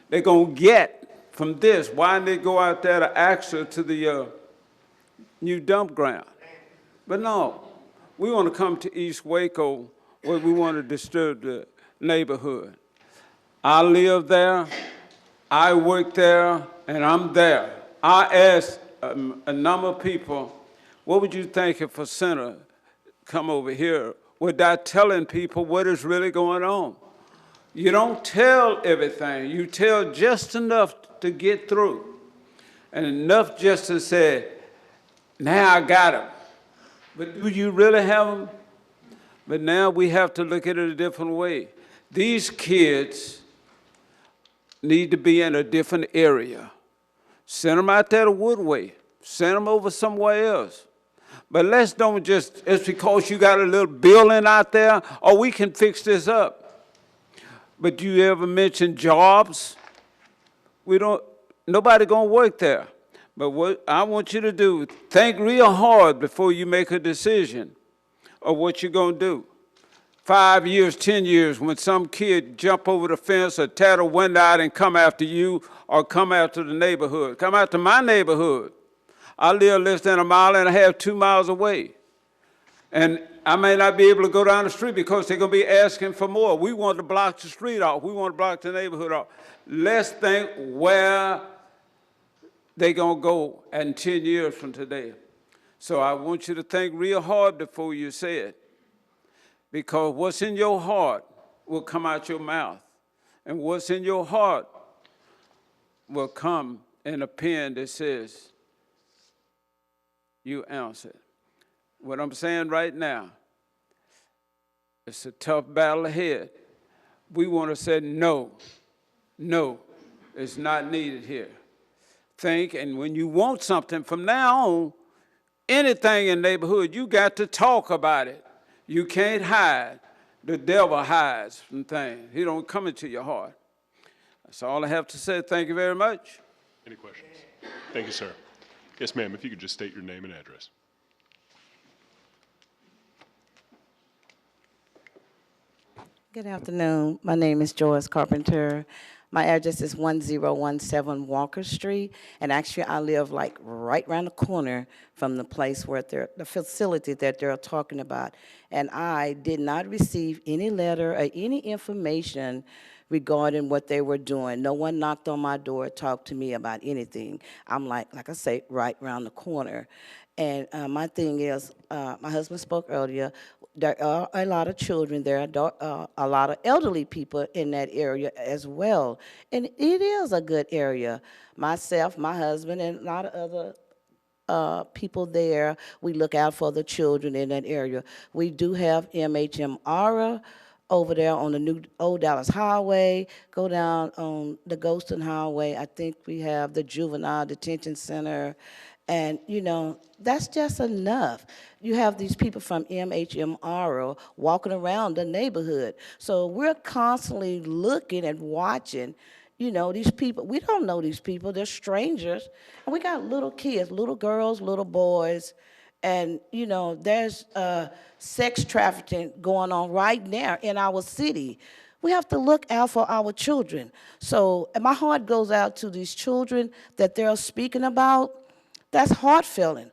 they're gonna get from this. Why didn't they go out there to access to the new dump ground? But no, we want to come to East Waco where we want to disturb the neighborhood. I live there, I work there, and I'm there. I asked a number of people, what would you think if a senator come over here without telling people what is really going on? You don't tell everything. You tell just enough to get through, and enough just to say, now I got him. But do you really have them? But now we have to look at it a different way. These kids need to be in a different area. Send them out there to Woodway. Send them over somewhere else. But let's don't just, it's because you got a little building out there, or we can fix this up. But do you ever mention jobs? Nobody gonna work there. But what I want you to do, think real hard before you make a decision of what you're gonna do. 5 years, 10 years, when some kid jump over the fence or tear the window out and come after you or come after the neighborhood, come after my neighborhood. I live less than 1.5 miles, 2 miles away. And I may not be able to go down the street because they're gonna be asking for more. We want to block the street off. We want to block the neighborhood off. Let's think where they're gonna go in 10 years from today. So I want you to think real hard before you say it. Because what's in your heart will come out your mouth. And what's in your heart will come in a pen that says, you answer. What I'm saying right now, it's a tough battle ahead. We want to say no, it's not needed here. Think, and when you want something from now on, anything in the neighborhood, you got to talk about it. You can't hide. The devil hides from things. He don't come into your heart. That's all I have to say. Thank you very much. Any questions? Thank you, sir. Yes, ma'am, if you could just state your name and address. Good afternoon. My name is Joyce Carpenter. My address is 1017 Walker Street, and actually I live like right around the corner from the place where the facility that they're talking about. And I did not receive any letter or any information regarding what they were doing. No one knocked on my door, talked to me about anything. I'm like I say, right around the corner. And my thing is, my husband spoke earlier, there are a lot of children, there are a lot of elderly people in that area as well. And it is a good area. Myself, my husband, and a lot of other people there, we look out for the children in that area. We do have MHM Aura over there on the new Old Dallas Highway, go down on the Ghoston Highway. I think we have the Juvenile Detention Center. And, you know, that's just enough. You have these people from MHM Aura walking around the neighborhood. So we're constantly looking and watching, you know, these people. We don't know these people. They're strangers. And we got little kids, little girls, little boys. And, you know, there's sex trafficking going on right now in our city. We have to look out for our children. So and my heart goes out to these children that they're speaking about. That's heart-filling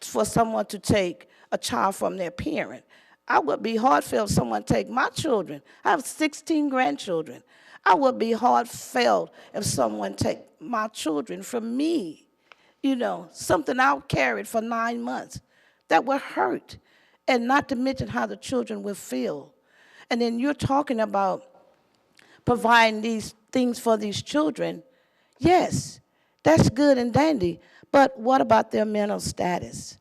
for someone to take a child from their parent. I would be heart-filled if someone take my children. I have 16 grandchildren. I would be heart-filled if someone take my children from me. You know, something I carried for 9 months that would hurt, and not to mention how the children will feel. And then you're talking about providing these things for these children. Yes, that's good and dandy. But what about their mental status?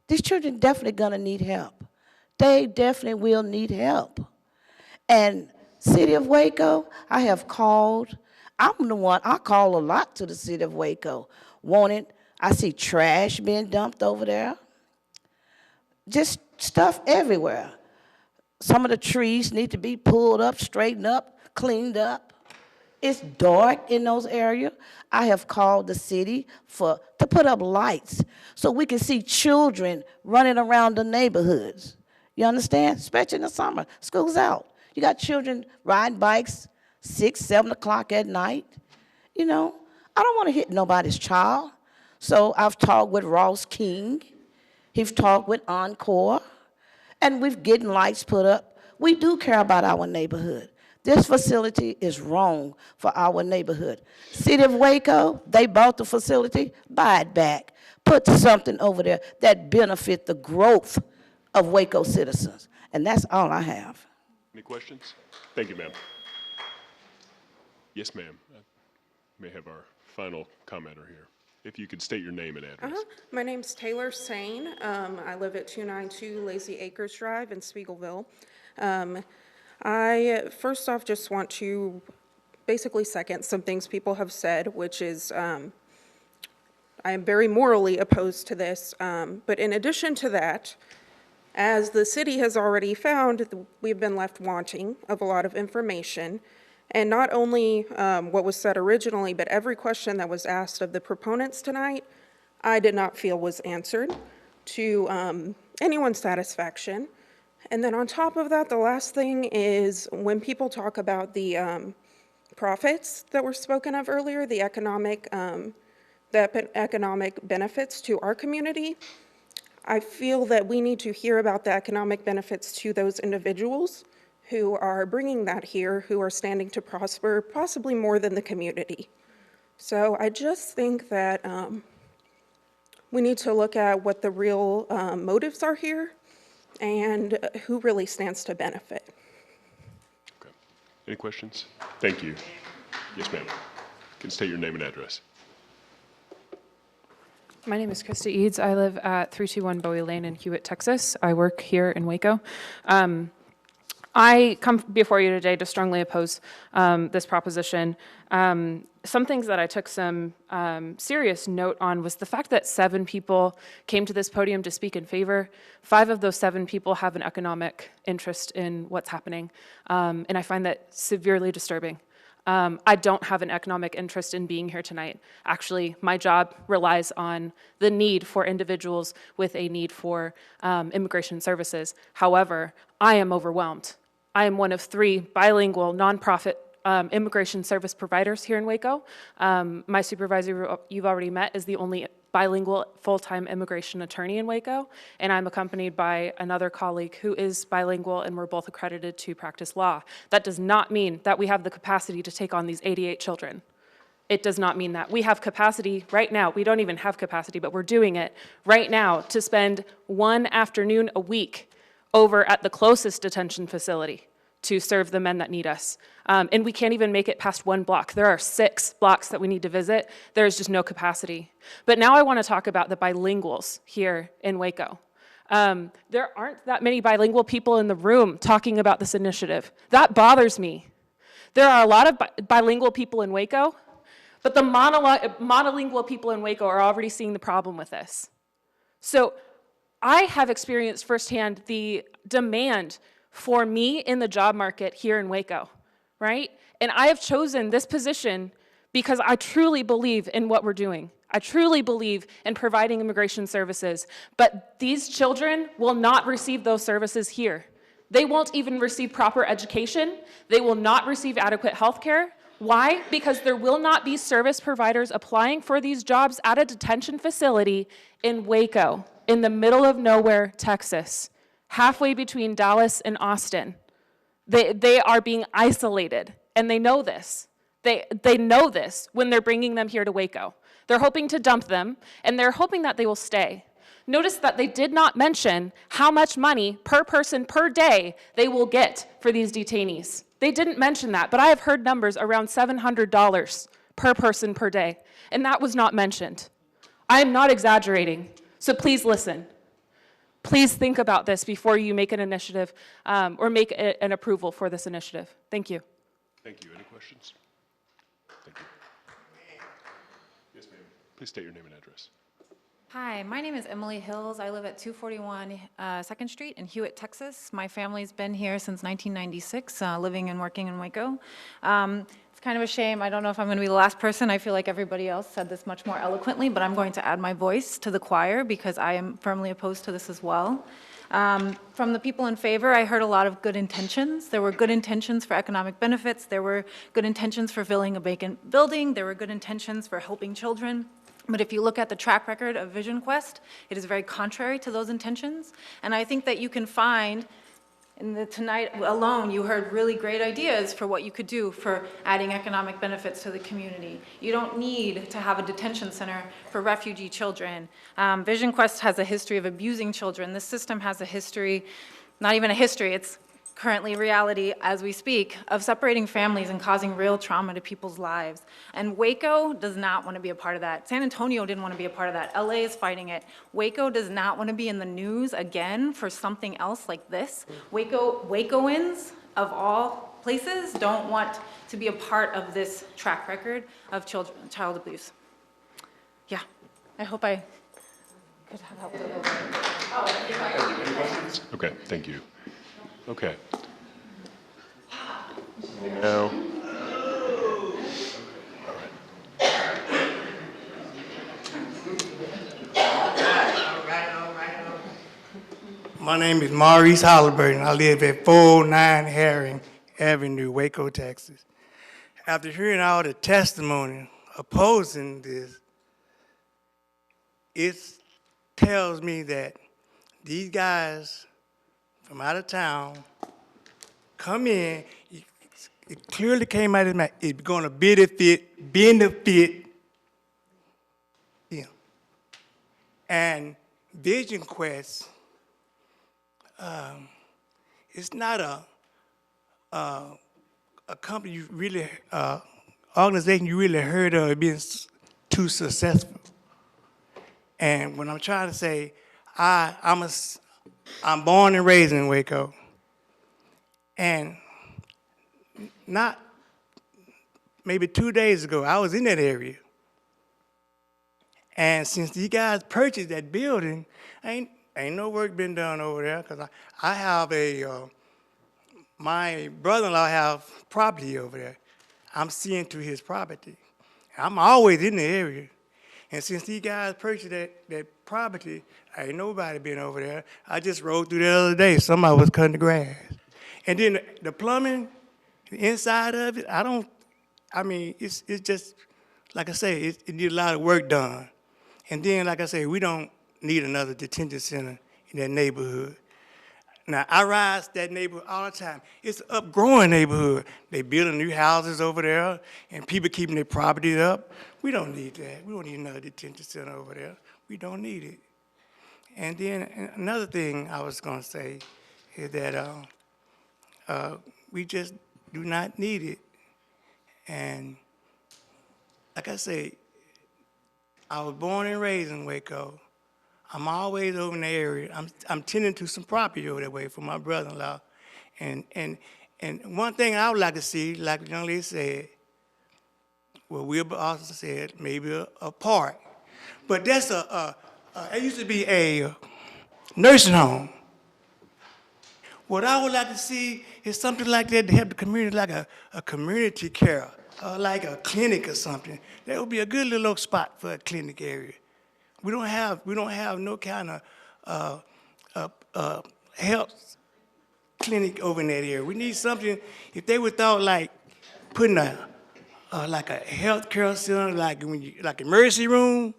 These children definitely gonna need help. They definitely will need help. And City of Waco, I have called. I'm the one, I call a lot to the City of Waco. I see trash being dumped over there. Just stuff everywhere. Some of the trees need to be pulled up, straightened up, cleaned up. It's dark in those areas. I have called the city to put up lights so we can see children running around the neighborhoods. You understand? Especially in the summer. School's out. You got children riding bikes 6, 7 o'clock at night. You know, I don't want to hit nobody's child. So I've talked with Ross King. He's talked with Encore. And we've getting lights put up. We do care about our neighborhood. This facility is wrong for our neighborhood. City of Waco, they bought the facility, buy it back. Put something over there that benefit the growth of Waco citizens. And that's all I have. Any questions? Thank you, ma'am. Yes, ma'am. May have our final commenter here. If you could state your name and address. My name's Taylor Sane. I live at 292 Lazy Acres Drive in Spiegelville. I first off just want to basically second some things people have said, which is I am very morally opposed to this. But in addition to that, as the city has already found, we've been left wanting of a lot of information. And not only what was said originally, but every question that was asked of the proponents tonight, I did not feel was answered to anyone's satisfaction. And then on top of that, the last thing is when people talk about the profits that were spoken of earlier, the economic benefits to our community, I feel that we need to hear about the economic benefits to those individuals who are bringing that here, who are standing to prosper, possibly more than the community. So I just think that we need to look at what the real motives are here and who really stands to benefit. Okay. Any questions? Thank you. Yes, ma'am. You can state your name and address. My name is Krista Eads. I live at 321 Bowie Lane in Hewitt, Texas. I work here in Waco. I come before you today to strongly oppose this proposition. Some things that I took some serious note on was the fact that 7 people came to this podium to speak in favor. 5 of those 7 people have an economic interest in what's happening, and I find that severely disturbing. I don't have an economic interest in being here tonight. Actually, my job relies on the need for individuals with a need for immigration services. However, I am overwhelmed. I am one of 3 bilingual nonprofit immigration service providers here in Waco. My supervisor, you've already met, is the only bilingual full-time immigration attorney in Waco, and I'm accompanied by another colleague who is bilingual, and we're both accredited to practice law. That does not mean that we have the capacity to take on these 88 children. It does not mean that. We have capacity right now. We don't even have capacity, but we're doing it right now to spend 1 afternoon a week over at the closest detention facility to serve the men that need us. And we can't even make it past 1 block. There are 6 blocks that we need to visit. There's just no capacity. But now I want to talk about the bilinguals here in Waco. There aren't that many bilingual people in the room talking about this initiative. That bothers me. There are a lot of bilingual people in Waco, but the monolingual people in Waco are already seeing the problem with this. So I have experienced firsthand the demand for me in the job market here in Waco, right? And I have chosen this position because I truly believe in what we're doing. I truly believe in providing immigration services, but these children will not receive those services here. They won't even receive proper education. They will not receive adequate health care. Why? Because there will not be service providers applying for these jobs at a detention facility in Waco, in the middle of nowhere, Texas, halfway between Dallas and Austin. They are being isolated, and they know this. They know this when they're bringing them here to Waco. They're hoping to dump them, and they're hoping that they will stay. Notice that they did not mention how much money per person per day they will get for these detainees. They didn't mention that, but I have heard numbers around $700 per person per day, and that was not mentioned. I am not exaggerating, so please listen. Please think about this before you make an initiative or make an approval for this initiative. Thank you. Thank you. Any questions? Thank you. Yes, ma'am. Please state your name and address. Hi, my name is Emily Hills. I live at 241 2nd Street in Hewitt, Texas. My family's been here since 1996, living and working in Waco. It's kind of a shame. I don't know if I'm going to be the last person. I feel like everybody else said this much more eloquently, but I'm going to add my voice to the choir because I am firmly opposed to this as well. From the people in favor, I heard a lot of good intentions. There were good intentions for economic benefits. There were good intentions for filling a vacant building. There were good intentions for helping children. But if you look at the track record of Vision Quest, it is very contrary to those intentions. And I think that you can find, tonight alone, you heard really great ideas for what you could do for adding economic benefits to the community. You don't need to have a detention center for refugee children. Vision Quest has a history of abusing children. This system has a history, not even a history, it's currently reality as we speak, of separating families and causing real trauma to people's lives. And Waco does not want to be a part of that. San Antonio didn't want to be a part of that. LA is fighting it. Waco does not want to be in the news again for something else like this. Wacoans, of all places, don't want to be a part of this track record of child abuse. Yeah, I hope I could have helped a little bit. Okay, thank you. Okay. Now. My name is Maurice Halliburton. I live at 409 Herring Avenue, Waco, Texas. After hearing all the testimony opposing this, it tells me that these guys from out of town come in, it clearly came out of his mouth, it's going to benefit him. And Vision Quest, it's not a company you really, organization you really heard of being too successful. And what I'm trying to say, I'm born and raised in Waco, and not maybe 2 days ago, I was in that area. And since you guys purchased that building, ain't no work been done over there, because I have my brother-in-law have property over there. I'm seeing to his property. I'm always in the area. And since these guys purchased that property, ain't nobody been over there. I just rode through the other day. Somebody was cutting the grass. And then the plumbing, the inside of it, I mean, it's just, like I say, it need a lot of work done. And then, like I say, we don't need another detention center in that neighborhood. Now, I rise that neighborhood all the time. It's an upgrowing neighborhood. They building new houses over there, and people keeping their property up. We don't need that. We don't need another detention center over there. We don't need it. And then another thing I was gonna say is that we just do not need it. And like I say, I was born and raised in Waco. I'm always over in the area. I'm tending to some property over that way for my brother-in-law. And one thing I would like to see, like the young lady said, well, Wilbur also said, maybe a park. But that's it used to be a nursing home. What I would like to see is something like that to help the community, like a community care, like a clinic or something. That would be a good little spot for a clinic area. We don't have no kind of health clinic over in that area. We need something. If they would thought like putting like a health care center, like emergency room,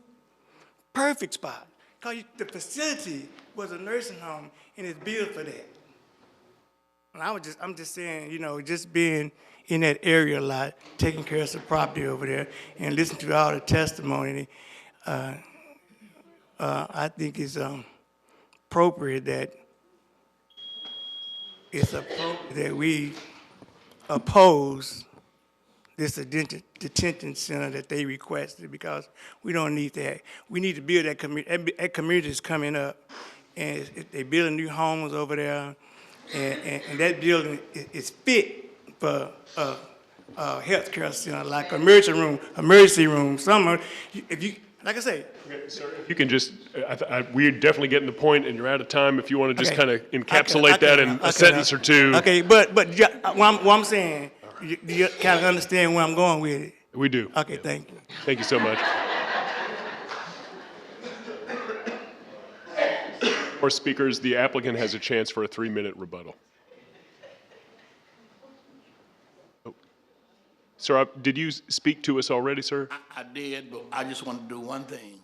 perfect spot. Cause the facility was a nursing home and it's built for that. And I'm just saying, you know, just being in that area a lot, taking care of some property over there, and listening to all the testimony. I think it's appropriate that we oppose this detention center that they requested, because we don't need that. We need to build that community. That community is coming up, and they building new homes over there, and that building is fit for a healthcare center, like emergency room. If you, like I say. Okay, sir, if you can just, we're definitely getting the point, and you're out of time. If you want to just kind of encapsulate that in a sentence or two. Okay, but what I'm saying, you kind of understand where I'm going with it. We do. Okay, thank you. Thank you so much. For speakers, the applicant has a chance for a 3-minute rebuttal. Oh. Sir, did you speak to us already, sir? I did, but I just want to do one thing.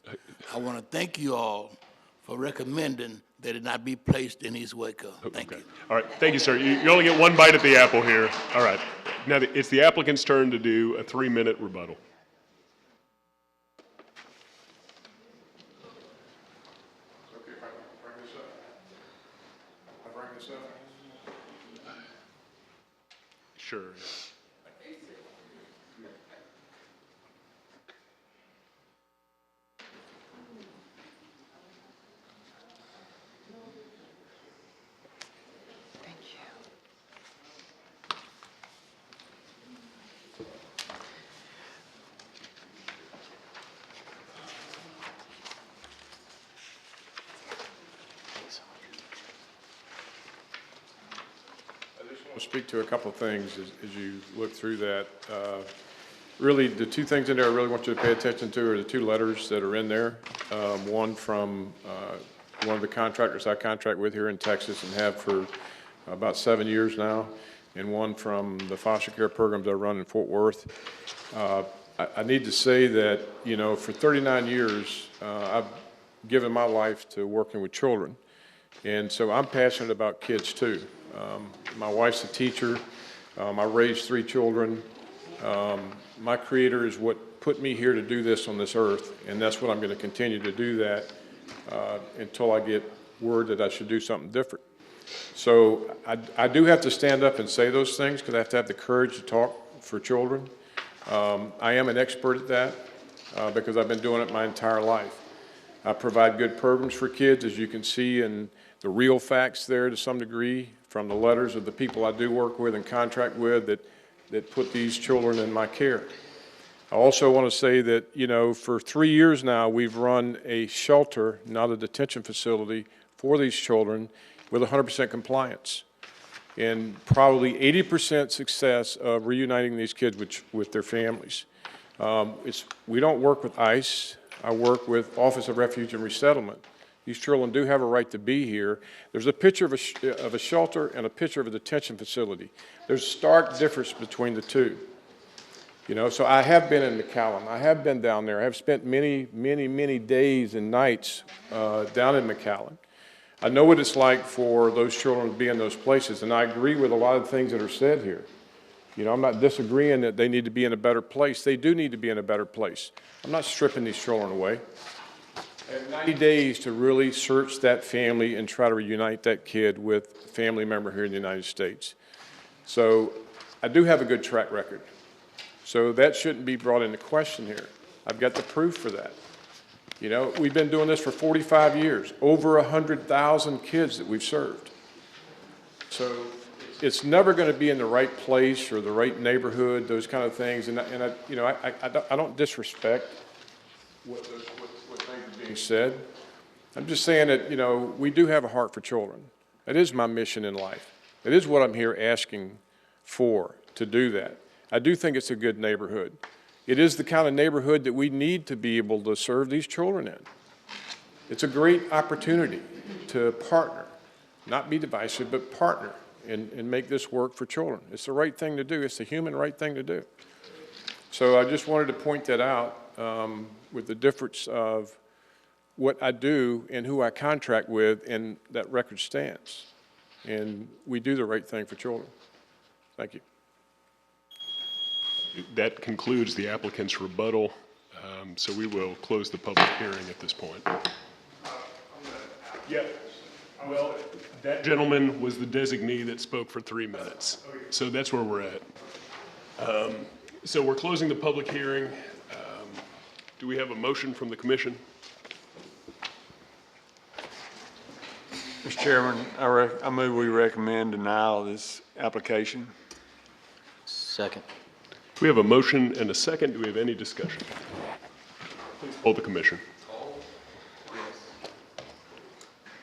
I want to thank you all for recommending that it not be placed in East Waco. Thank you. All right, thank you, sir. You only get one bite at the apple here. All right. Now, it's the applicant's turn to do a 3-minute rebuttal. Sure. I'll speak to a couple of things as you look through that. Really, the two things in there I really want you to pay attention to are the two letters that are in there. One from one of the contractors I contract with here in Texas and have for about 7 years now, and one from the foster care programs I run in Fort Worth. I need to say that, you know, for 39 years, I've given my life to working with children. And so I'm passionate about kids too. My wife's a teacher. I raised 3 children. My Creator is what put me here to do this on this earth, and that's what I'm going to continue to do that until I get word that I should do something different. So I do have to stand up and say those things because I have to have the courage to talk for children. I am an expert at that because I've been doing it my entire life. I provide good programs for kids, as you can see in the real facts there to some degree from the letters of the people I do work with and contract with that put these children in my care. I also want to say that, you know, for 3 years now, we've run a shelter, not a detention facility, for these children with 100% compliance and probably 80% success of reuniting these kids with their families. We don't work with ICE. I work with Office of Refuge and Resettlement These children do have a right to be here. There's a picture of a shelter and a picture of a detention facility. There's a stark difference between the two. You know, so I have been in McAllen. I have been down there. I have spent many, many, many days and nights down in McAllen. I know what it's like for those children to be in those places, and I agree with a lot of things that are said here. You know, I'm not disagreeing that they need to be in a better place. They do need to be in a better place. I'm not stripping these children away. I have 90 days to really search that family and try to reunite that kid with a family member here in the United States. So I do have a good track record. So that shouldn't be brought into question here. I've got the proof for that. You know, we've been doing this for 45 years, over 100,000 kids that we've served. So it's never going to be in the right place or the right neighborhood, those kind of things. And I don't disrespect what things are being said. I'm just saying that, you know, we do have a heart for children. That is my mission in life. It is what I'm here asking for, to do that. I do think it's a good neighborhood. It is the kind of neighborhood that we need to be able to serve these children in. It's a great opportunity to partner, not be divisive, but partner and make this work for children. It's the right thing to do. It's the human right thing to do. So I just wanted to point that out with the difference of what I do and who I contract with, and that record stands. And we do the right thing for children. Thank you. That concludes the applicant's rebuttal, so we will close the public hearing at this point. Yeah, well, that gentleman was the designee that spoke for 3 minutes, so that's where we're at. So we're closing the public hearing. Do we have a motion from the commission? Mr. Chairman, I move we recommend denial of this application. Second. We have a motion and a second. Do we have any discussion? Please poll the commission.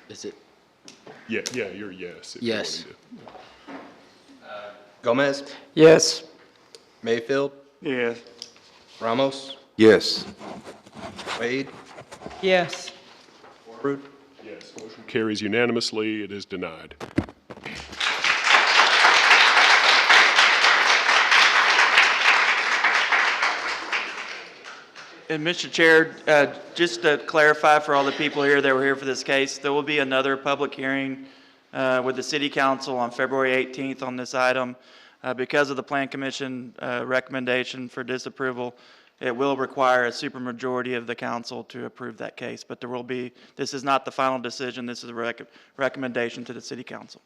Is it? Yeah, you're yes. if Yes. you want Gomez? Yes. Mayfield? Yes. Ramos? Yes. Wade? Yes. Rude? to. Yes. Motion carries unanimously. It is denied. And Mr. Chair, just to clarify for all the people here that were here for this case, there will be another public hearing with the City Council on February 18th on this item. Because of the Plan Commission recommendation for disapproval, it will require a supermajority of the council to approve that case. But there will be, this is not the final decision, this is a recommendation to the City Council.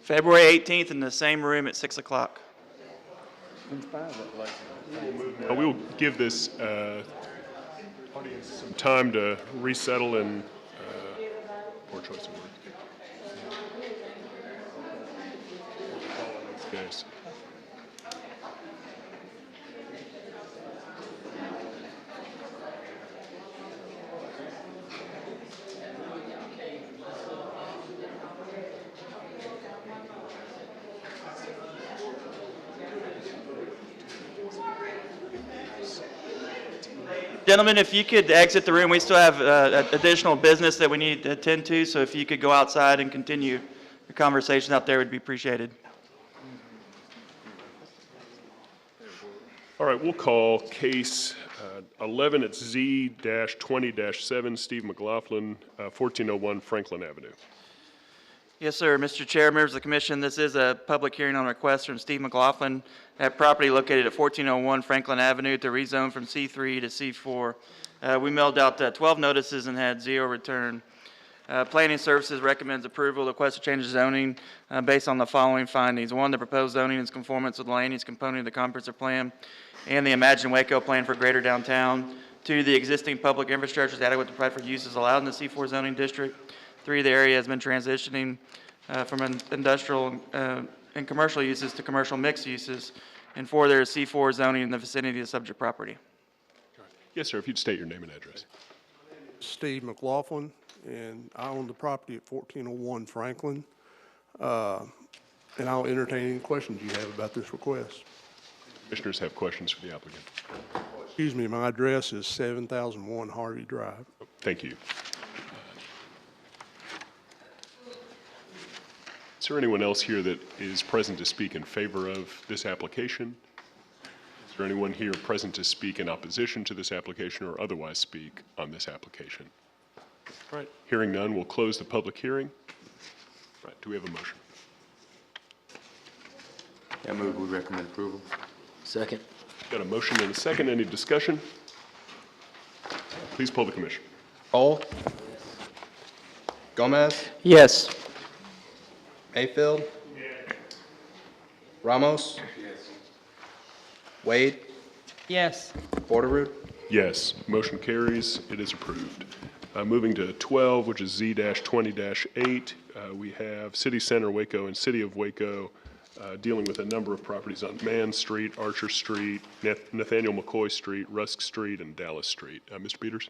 February 18th in the same room at 6 o'clock. We'll give this audience some time to resettle and poor choice of words. Yes. Gentlemen, if you could exit the room, we still have additional business that we need to attend to, so if you could go outside and continue your conversation out there, would be appreciated. All right, we'll call case 11 at Z-20-7, Steve McLaughlin, 1401 Franklin Avenue. Yes, sir. Mr. Chair, members of the commission, this is a public hearing on request from Steve McLaughlin at property located at 1401 Franklin Avenue to rezone from C3 to C4. We mailed out 12 notices and had 0 return. Planning Services recommends approval of the request to change zoning based on the following findings. 1, the proposed zoning is conformance with the land use component of the comprehensive plan and the Imagine Waco plan for greater downtown. 2, the existing public infrastructure is adequate to provide for uses allowed in the C4 zoning district. 3, the area has been transitioning from industrial and commercial uses to commercial mixed uses. And 4, there is C4 zoning in the vicinity of the subject property. Yes, sir, if you'd state your name and address. Steve McLaughlin, and I own the property at 1401 Franklin. And I'll entertain any questions you have about this request. Commissioners have questions for the applicant. Excuse me, my address is 7001 Harvey Drive. Thank you. Is there anyone else here that is present to speak in favor of this application? Is there anyone here present to speak in opposition to this application or otherwise speak on this application? All right, hearing none, we'll close the public hearing. All right, do we have a motion? I move we recommend approval. Second. Got a motion and a second. Any discussion? Please poll the commission. Hall. Gomez. Yes. Mayfield. Ramos. Wade. Yes. Porterroot. Yes, motion carries. It is approved. Moving to 12, which is Z-20-8, we have City Center Waco and City of Waco dealing with a number of properties on Mann Street, Archer Street, Nathaniel McCoy Street, Rusk Street, and Dallas Street. Mr. Peters?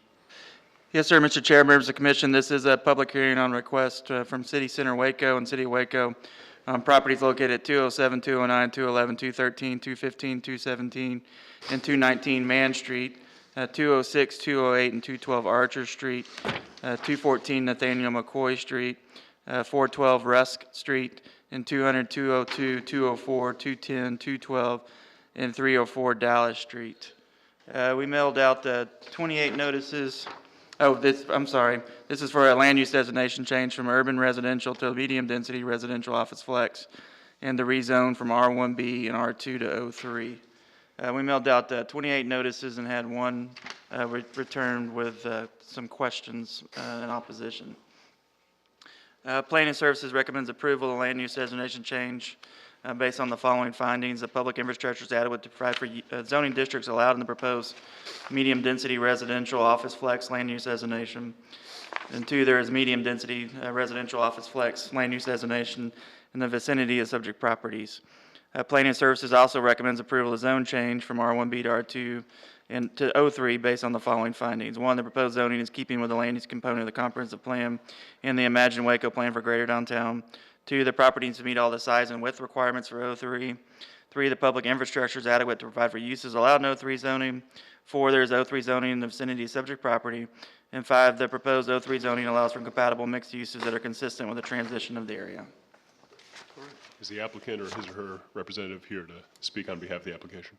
Yes, sir, Mr. Chair, members of the commission, this is a public hearing on request from City Center Waco and City of Waco. Properties located at 207, 209, 211, 213, 215, 217, and 219 Mann Street, 206, 208, and 212 Archer Street, 214 Nathaniel McCoy Street, 412 Rusk Street, and 200, 202, 204, 210, 212, and 304 Dallas Street. We mailed out 28 notices. Oh, I'm sorry. This is for a land use designation change from urban residential to medium density residential office flex and the rezone from R1B and R2 to O3. We mailed out 28 notices and had one returned with some questions in opposition. Planning Services recommends approval of land use designation change based on the following findings. The public infrastructure is adequate to provide for zoning districts allowed in the proposed medium-density residential office flex land use designation. And 2, there is medium-density residential office flex land use designation in the vicinity of subject properties. Planning Services also recommends approval of zone change from R1B to R2 and to O3 based on the following findings. 1, the proposed zoning is keeping with the land use component of the comprehensive plan and the Imagine Waco plan for Greater Downtown. 2, the property needs to meet all the size and width requirements for O3. 3, the public infrastructure is adequate to provide for uses allowed in O3 zoning. 4, there is O3 zoning in the vicinity of subject property. And 5, the proposed O3 zoning allows for compatible mixed uses that are consistent with the transition of the area. Is the applicant or his or her representative here to speak on behalf of the application?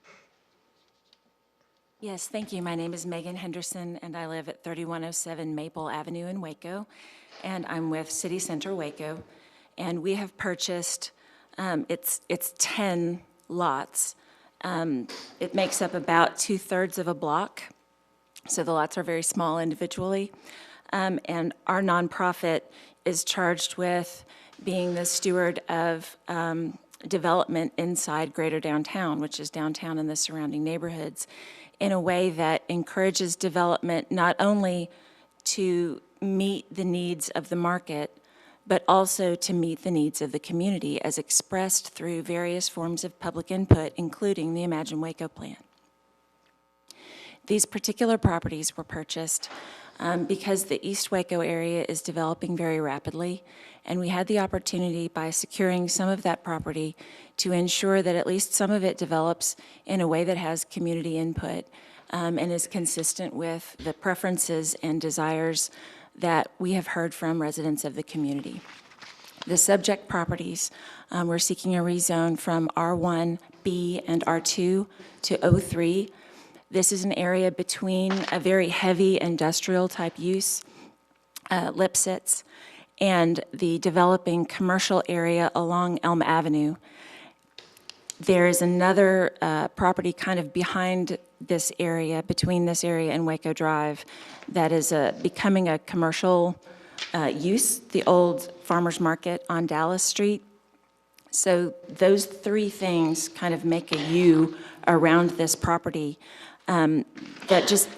Yes, thank you. My name is Megan Henderson, and I live at 3107 Maple Avenue in Waco, and I'm with City Center Waco. And we have purchased, it's 10 lots. It makes up about 2/3 of a block, so the lots are very small individually. And our nonprofit is charged with being the steward of development inside Greater Downtown, which is downtown and the surrounding neighborhoods, in a way that encourages development not only to meet the needs of the market, but also to meet the needs of the community as expressed through various forms of public input, including the Imagine Waco plan. These particular properties were purchased because the East Waco area is developing very rapidly, and we had the opportunity by securing some of that property to ensure that at least some of it develops in a way that has community input and is consistent with the preferences and desires that we have heard from residents of the community. The subject properties, we're seeking a rezone from R1B and R2 to O3. This is an area between a very heavy industrial type use, Lipsitz, and the developing commercial area along Elm Avenue. There is another property kind of behind this area, between this area and Waco Drive, that is becoming a commercial use, the old farmer's market on Dallas Street. So those three things kind of make a U around this property that just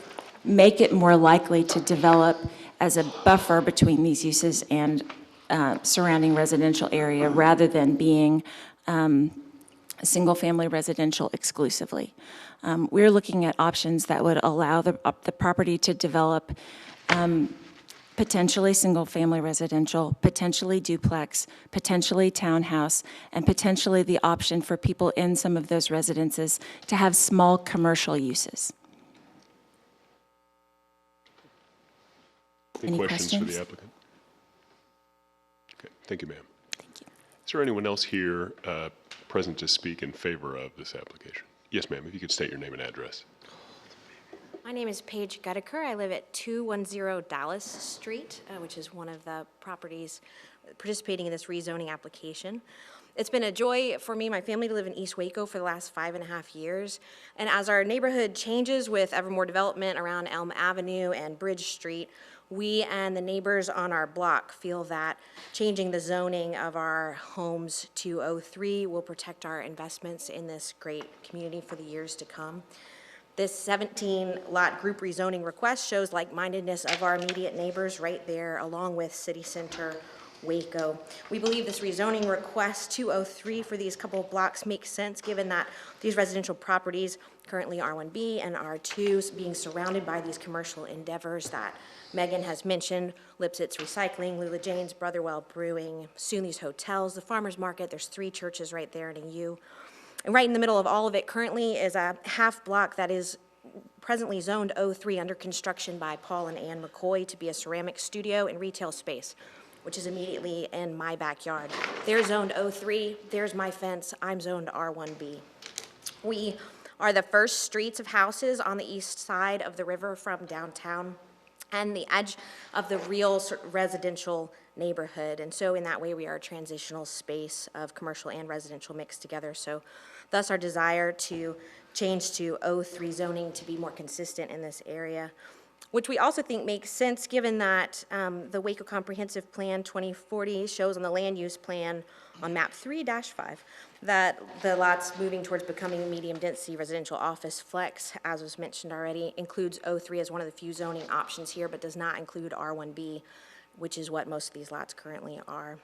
make it more likely to develop as a buffer between these uses and surrounding residential area rather than being single-family residential exclusively. We're looking at options that would allow the property to develop potentially single-family residential, potentially duplex, potentially townhouse, and potentially the option for people in some of those residences to have small commercial uses. Any questions for the applicant? Okay, thank you, ma'am. Thank you. Is there anyone else here present to speak in favor of this application? Yes, ma'am, if you could state your name and address. My name is Paige Goedeker. I live at 210 Dallas Street, which is one of the properties participating in this rezoning application. It's been a joy for me and my family to live in East Waco for the last 5.5 years. And as our neighborhood changes with ever more development around Elm Avenue and Bridge Street, we and the neighbors on our block feel that changing the zoning of our homes to O3 will protect our investments in this great community for the years to come. This 17-lot group rezoning request shows like-mindedness of our immediate neighbors right there, along with City Center Waco. We believe this rezoning request 203 for these couple of blocks makes sense given that these residential properties, currently R1B and R2, being surrounded by these commercial endeavors that Megan has mentioned, Lipsitz Recycling, Lula Jane's, Brotherwell Brewing, soon these hotels, the farmer's market, there's 3 churches right there and a U. And right in the middle of all of it currently is a half block that is presently zoned O3 under construction by Paul and Ann McCoy to be a ceramic studio and retail space, which is immediately in my backyard. They're zoned O3, there's my fence, I'm zoned R1B. We are the first streets of houses on the east side of the river from downtown and the edge of the real residential neighborhood. And so in that way, we are a transitional space of commercial and residential mixed together. So thus our desire to change to O3 zoning to be more consistent in this area, which we also think makes sense given that the Waco Comprehensive Plan 2040 shows on the land use plan on map 3-5 that the lots moving towards becoming a medium density residential office flex, as was mentioned already, includes O3 as one of the few zoning options here, but does not include R1B, which is what most of these lots currently are.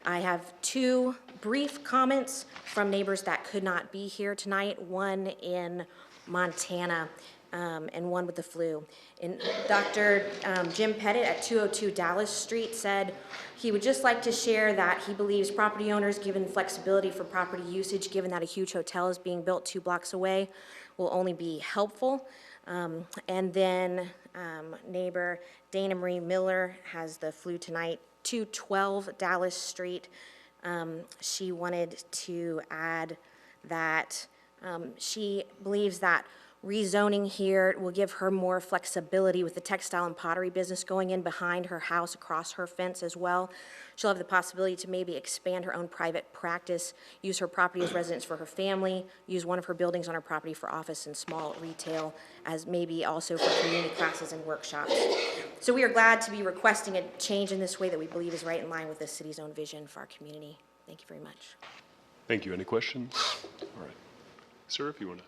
I have 2 brief comments from neighbors that could not be here tonight, one in Montana and one with the flu. And Dr. Jim Pettit at 202 Dallas Street said he would just like to share that he believes property owners, given flexibility for property usage, given that a huge hotel is being built 2 blocks away, will only be helpful. And then neighbor Dana Marie Miller has the flu tonight, 212 Dallas Street. She wanted to add that she believes that rezoning here will give her more flexibility with the textile and pottery business going in behind her house across her fence as well. She'll have the possibility to maybe expand her own private practice, use her property as residence for her family, use one of her buildings on her property for office and small retail, as maybe also for community classes and workshops. So we are glad to be requesting a change in this way that we believe is right in line with the city's own vision for our community. Thank you very much. Thank you. Any questions? All right. Sir, if you want to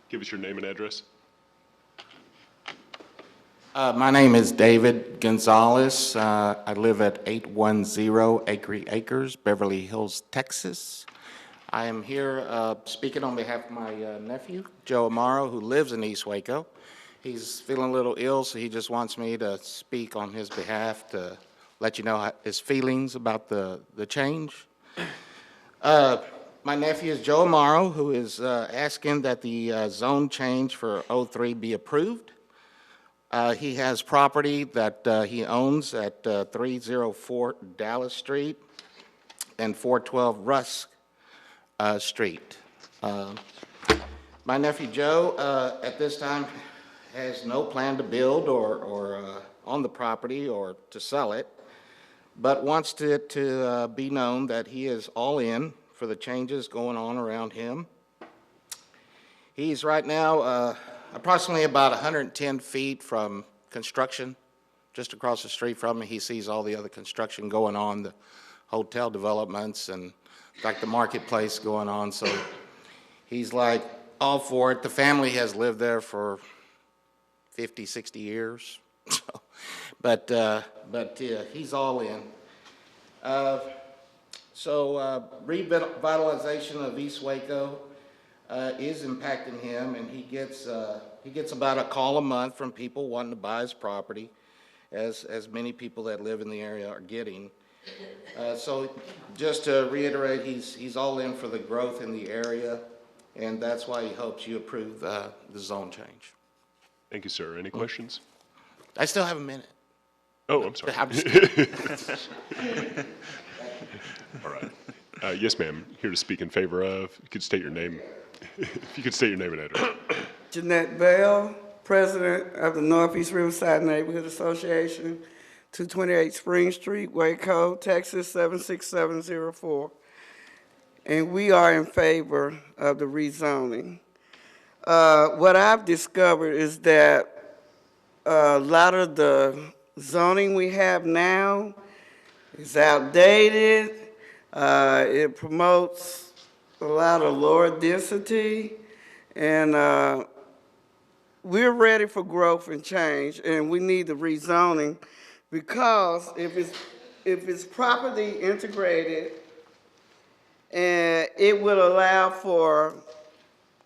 give us your name and address. My name is David Gonzalez. I live at 810 Acre Acres, Beverly Hills, Texas. I am here speaking on behalf of my nephew, Joe Amaro, who lives in East Waco. He's feeling a little ill, so he just wants me to speak on his behalf to let you know his feelings about the change. My nephew is Joe Amaro, who is asking that the zone change for O3 be approved. He has property that he owns at 304 Dallas Street and 412 Rusk Street. My nephew Joe, at this time, has no plan to build or on the property or to sell it, but wants it to be known that he is all in for the changes going on around him. He's right now approximately about 110 feet from construction. Just across the street from him, he sees all the other construction going on, the hotel developments and like the marketplace going on. So he's like all for it. The family has lived there for 50, 60 years. But he's all in. So revitalization of East Waco is impacting him, and he gets about a call a month from people wanting to buy his property, as many people that live in the area are getting. So just to reiterate, he's all in for the growth in the area, and that's why he hopes you approve the zone change. Thank you, sir. Any questions? I still have a minute. Oh, I'm sorry. I'm just All right. Yes, ma'am. Here to speak in favor of. You could state your name. If you could state your name and address. Jeanette Bell, President of the Northeast Riverside Neighborhood Association, 228 Spring Street, Waco, Texas, 76704. And we are in favor of the rezoning. What I've discovered is that a lot of the zoning we have now is outdated. It promotes a lot of lower density, and we're ready for growth and change, and we need the rezoning because if it's properly integrated, and it will allow for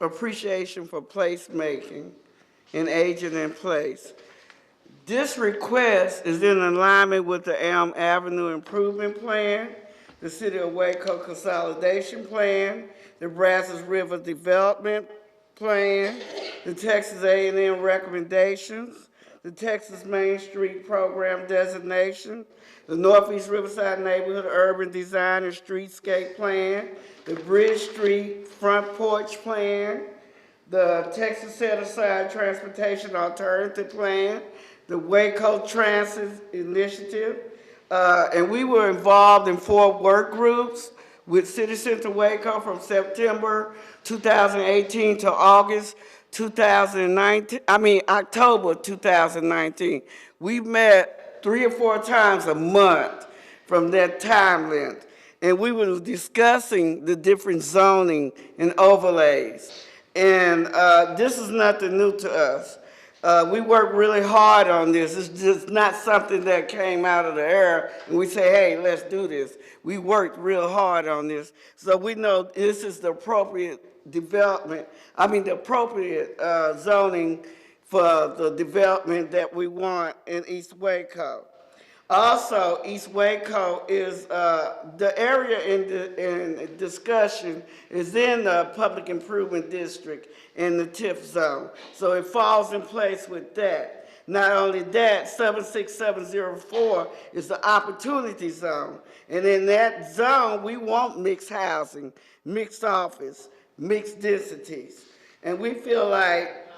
appreciation for placemaking and aging in place. This request is in alignment with the Elm Avenue Improvement Plan, the City of Waco Consolidation Plan, the Brazos River Development Plan, the Texas A&M recommendations, the Texas Main Street Program designation, the Northeast Riverside Neighborhood Urban Design and Streetscape Plan, the Bridge Street Front Porch Plan, the Texas Set Aside Transportation Alternative Plan, the Waco Transit Initiative, and we were involved in 4 work groups with City Center Waco from September 2018 to October 2019. We met 3 or 4 times a month from that time length, and we were discussing the different zoning and overlays. And this is nothing new to us. We worked really hard on this. It's just not something that came out of the air and we say, hey, let's do this. We worked real hard on this. So we know this is the appropriate the appropriate zoning for the development that we want in East Waco. Also, East Waco is, the area in discussion is in the Public Improvement District in the TIF zone. So it falls in place with that. Not only that, 76704 is the Opportunity Zone. And in that zone, we want mixed housing, mixed office, mixed densities. And we feel like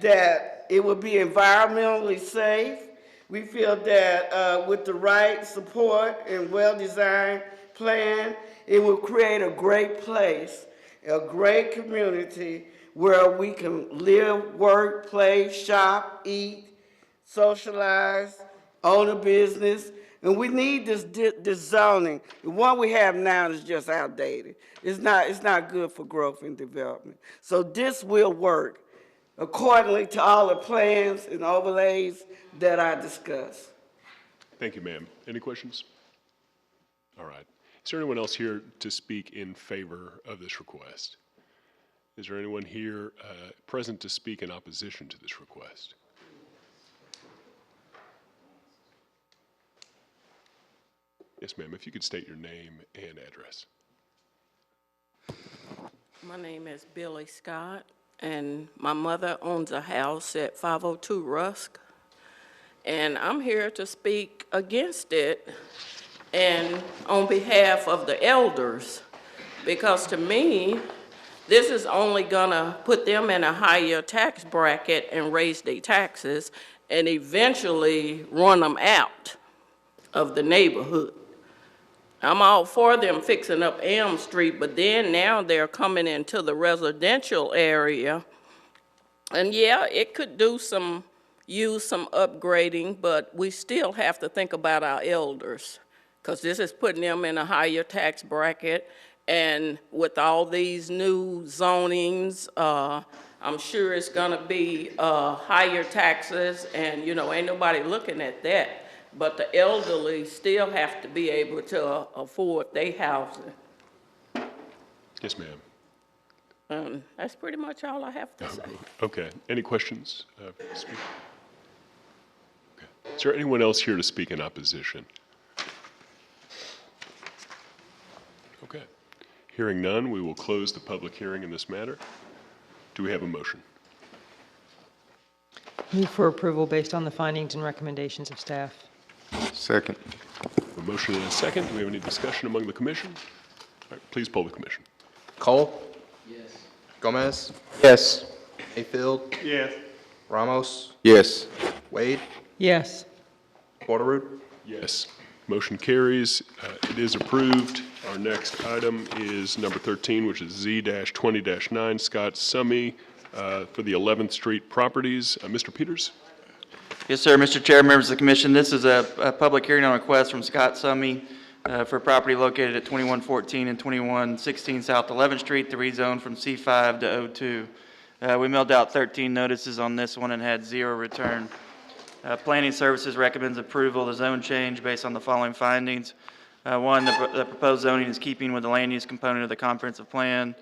that it would be environmentally safe. We feel that with the right support and well-designed plan, it will create a great place, a great community where we can live, work, play, shop, eat, socialize, own a business. And we need this zoning. The one we have now is just outdated. It's not good for growth and development. So this will work accordingly to all the plans and overlays that I discussed. Thank you, ma'am. Any questions? All right. Is there anyone else here to speak in favor of this request? Is there anyone here present to speak in opposition to this request? Yes, ma'am. If you could state your name and address. My name is Billy Scott, and my mother owns a house at 502 Rusk. And I'm here to speak against it and on behalf of the elders, because to me, this is only gonna put them in a higher tax bracket and raise their taxes and eventually run them out of the neighborhood. I'm all for them fixing up Elm Street, but then now they're coming into the residential area. And yeah, it could use some upgrading, but we still have to think about our elders, because this is putting them in a higher tax bracket. And with all these new zonings, I'm sure it's gonna be higher taxes, and ain't nobody looking at that. But the elderly still have to be able to afford their housing. Yes, ma'am. That's pretty much all I have to say. Okay. Any questions? Okay. Is there anyone else here to speak in opposition? Okay. Hearing none, we will close the public hearing in this matter. Do we have a motion? Move for approval based on the findings and recommendations of staff. Second. A motion and a second. Do we have any discussion among the commission? All right, please poll the commission. Cole? Yes. Gomez? Yes. Mayfield? Yes. Ramos? Yes. Wade? Yes. Porterud? Yes. Motion carries. It is approved. Our next item is number 13, which is Z-20-9, Scott Summy, for the 11th Street properties. Mr. Peters? Yes, sir. Mr. Chair, members of the commission, this is a public hearing on request from Scott Summy for property located at 2114 and 2116 South 11th Street to rezone from C5 to O2. We mailed out 13 notices on this one and had 0 return. Planning Services recommends approval of the zone change based on the following findings. 1, the proposed zoning is keeping with the land use component of the comprehensive plan.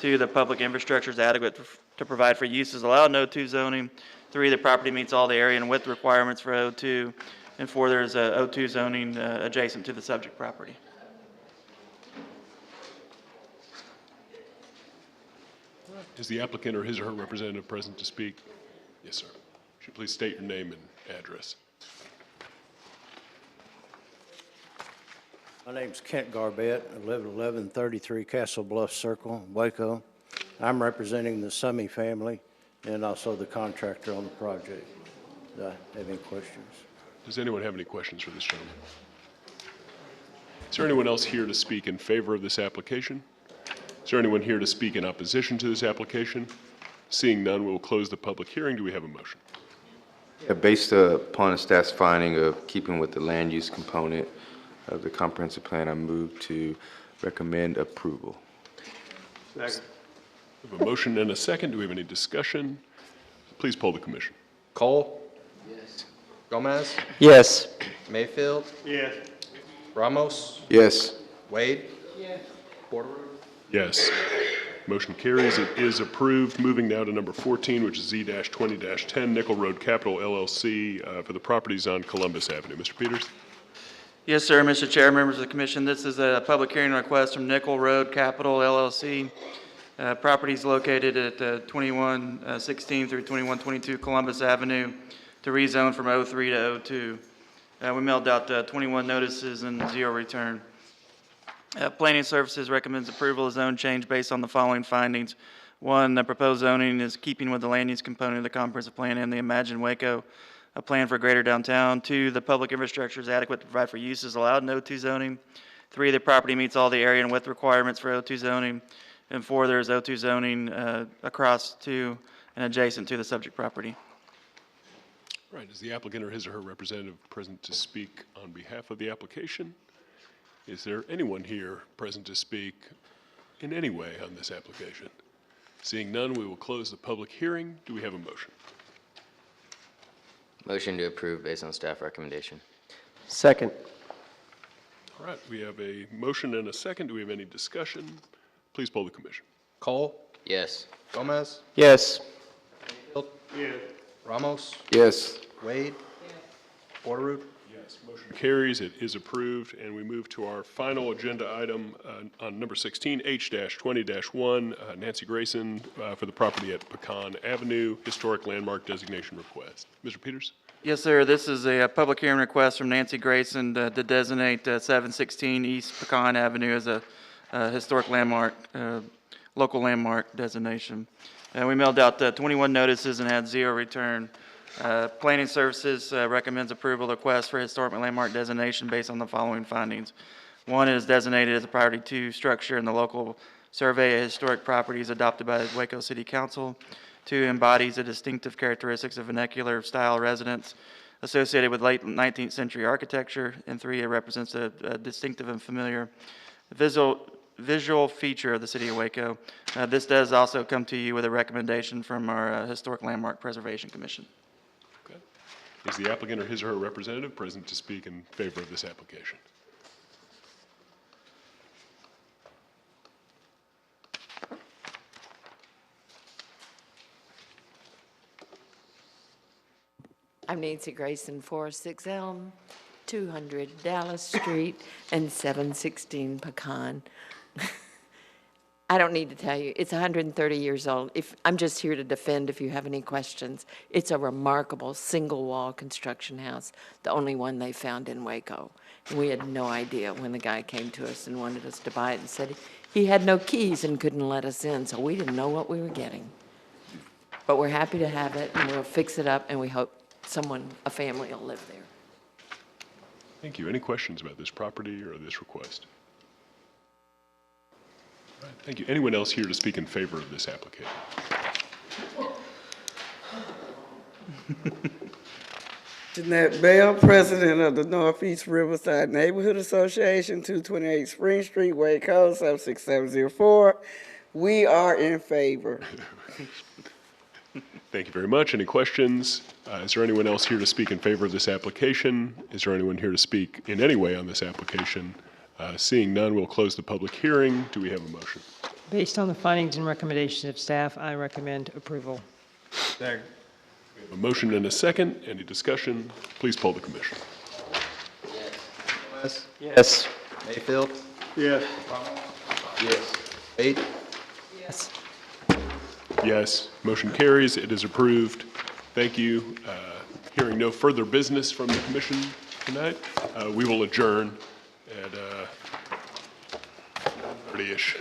2, the public infrastructure is adequate to provide for uses allowed in O2 zoning. 3, the property meets all the area and width requirements for O2. And 4, there is a O2 zoning adjacent to the subject property. Is the applicant or his or her representative present to speak? Yes, sir. Should you please state your name and address? My name's Kent Garbett. I live at 1133 Castle Bluff Circle, Waco. I'm representing the Summy family and also the contractor on the project. Do I have any questions? Does anyone have any questions for this gentleman? Is there anyone else here to speak in favor of this application? Is there anyone here to speak in opposition to this application? Seeing none, we will close the public hearing. Do we have a motion? Yeah, based upon the staff's finding of keeping with the land use component of the comprehensive plan, I move to recommend approval. Second. We have a motion and a second. Do we have any discussion? Please poll the commission. Cole? Yes. Gomez? Yes. Mayfield? Yes. Ramos? Yes. Wade? Yes. Porterud? Yes. Motion carries. It is approved. Moving now to number 14, which is Z-20-10 Nickel Road Capital LLC for the properties on Columbus Avenue. Mr. Peters? Yes, sir. Mr. Chair, members of the commission, this is a public hearing request from Nickel Road Capital LLC. Properties located at 2116 through 2122 Columbus Avenue to rezone from O3 to O2. We mailed out 21 notices and 0 return. Planning Services recommends approval of zone change based on the following findings. 1, the proposed zoning is keeping with the land use component of the comprehensive plan and the Imagine Waco, a plan for greater downtown. 2, the public infrastructure is adequate to provide for uses allowed in O2 zoning. 3, the property meets all the area and width requirements for O2 zoning. And 4, there is O2 zoning across to and adjacent to the subject property. Right. Is the applicant or his or her representative present to speak on behalf of the application? Is there anyone here present to speak in any way on this application? Seeing none, we will close the public hearing. Do we have a motion? Motion to approve based on staff recommendation. Second. All right. We have a motion and a second. Do we have any discussion? Please poll the commission. Cole? Yes. Gomez? Yes. Mayfield? Yes. Ramos? Yes. Wade? Yes. Porterud? Yes. Motion carries. It is approved. And we move to our final agenda item on number 16, H-20-1, Nancy Grayson for the property at Pecan Avenue, historic landmark designation request. Mr. Peters? Yes, sir. This is a public hearing request from Nancy Grayson to designate 716 East Pecan Avenue as a historic landmark, local landmark designation. We mailed out 21 notices and had 0 return. Planning Services recommends approval of the request for historic landmark designation based on the following findings. 1, it is designated as a priority 2 structure in the local survey of historic properties adopted by the Waco City Council. 2, embodies the distinctive characteristics of vernacular style residence associated with late 19th century architecture. And 3, it represents a distinctive and familiar visual feature of the city of Waco. This does also come to you with a recommendation from our Historic Landmark Preservation Commission. Okay. Is the applicant or his or her representative present to speak in favor of this application? I'm Nancy Grayson, 406 Elm, 200 Dallas Street, and 716 Pecan. I don't need to tell you, it's 130 years old. I'm just here to defend if you have any questions. It's a remarkable single-wall construction house, the only one they found in Waco. And we had no idea when the guy came to us and wanted us to buy it and said he had no keys and couldn't let us in, so we didn't know what we were getting. But we're happy to have it, and we'll fix it up, and we hope a family will live there. Thank you. Any questions about this property or this request? All right, thank you. Anyone else here to speak in favor of this application? Jeanette Bell, President of the Northeast Riverside Neighborhood Association, 228 Spring Street, Waco, 76704. We are in favor. Thank you very much. Any questions? Is there anyone else here to speak in favor of this application? Is there anyone here to speak in any way on this application? Seeing none, we'll close the public hearing. Do we have a motion? Based on the findings and recommendations of staff, I recommend approval. Second. We have a motion and a second. Any discussion? Please poll the commission. Yes. Yes. Mayfield? Yes. Yes. Eight? Yes. Yes. Motion carries. It is approved. Thank you. Hearing no further business from the commission tonight, we will adjourn at 30-ish.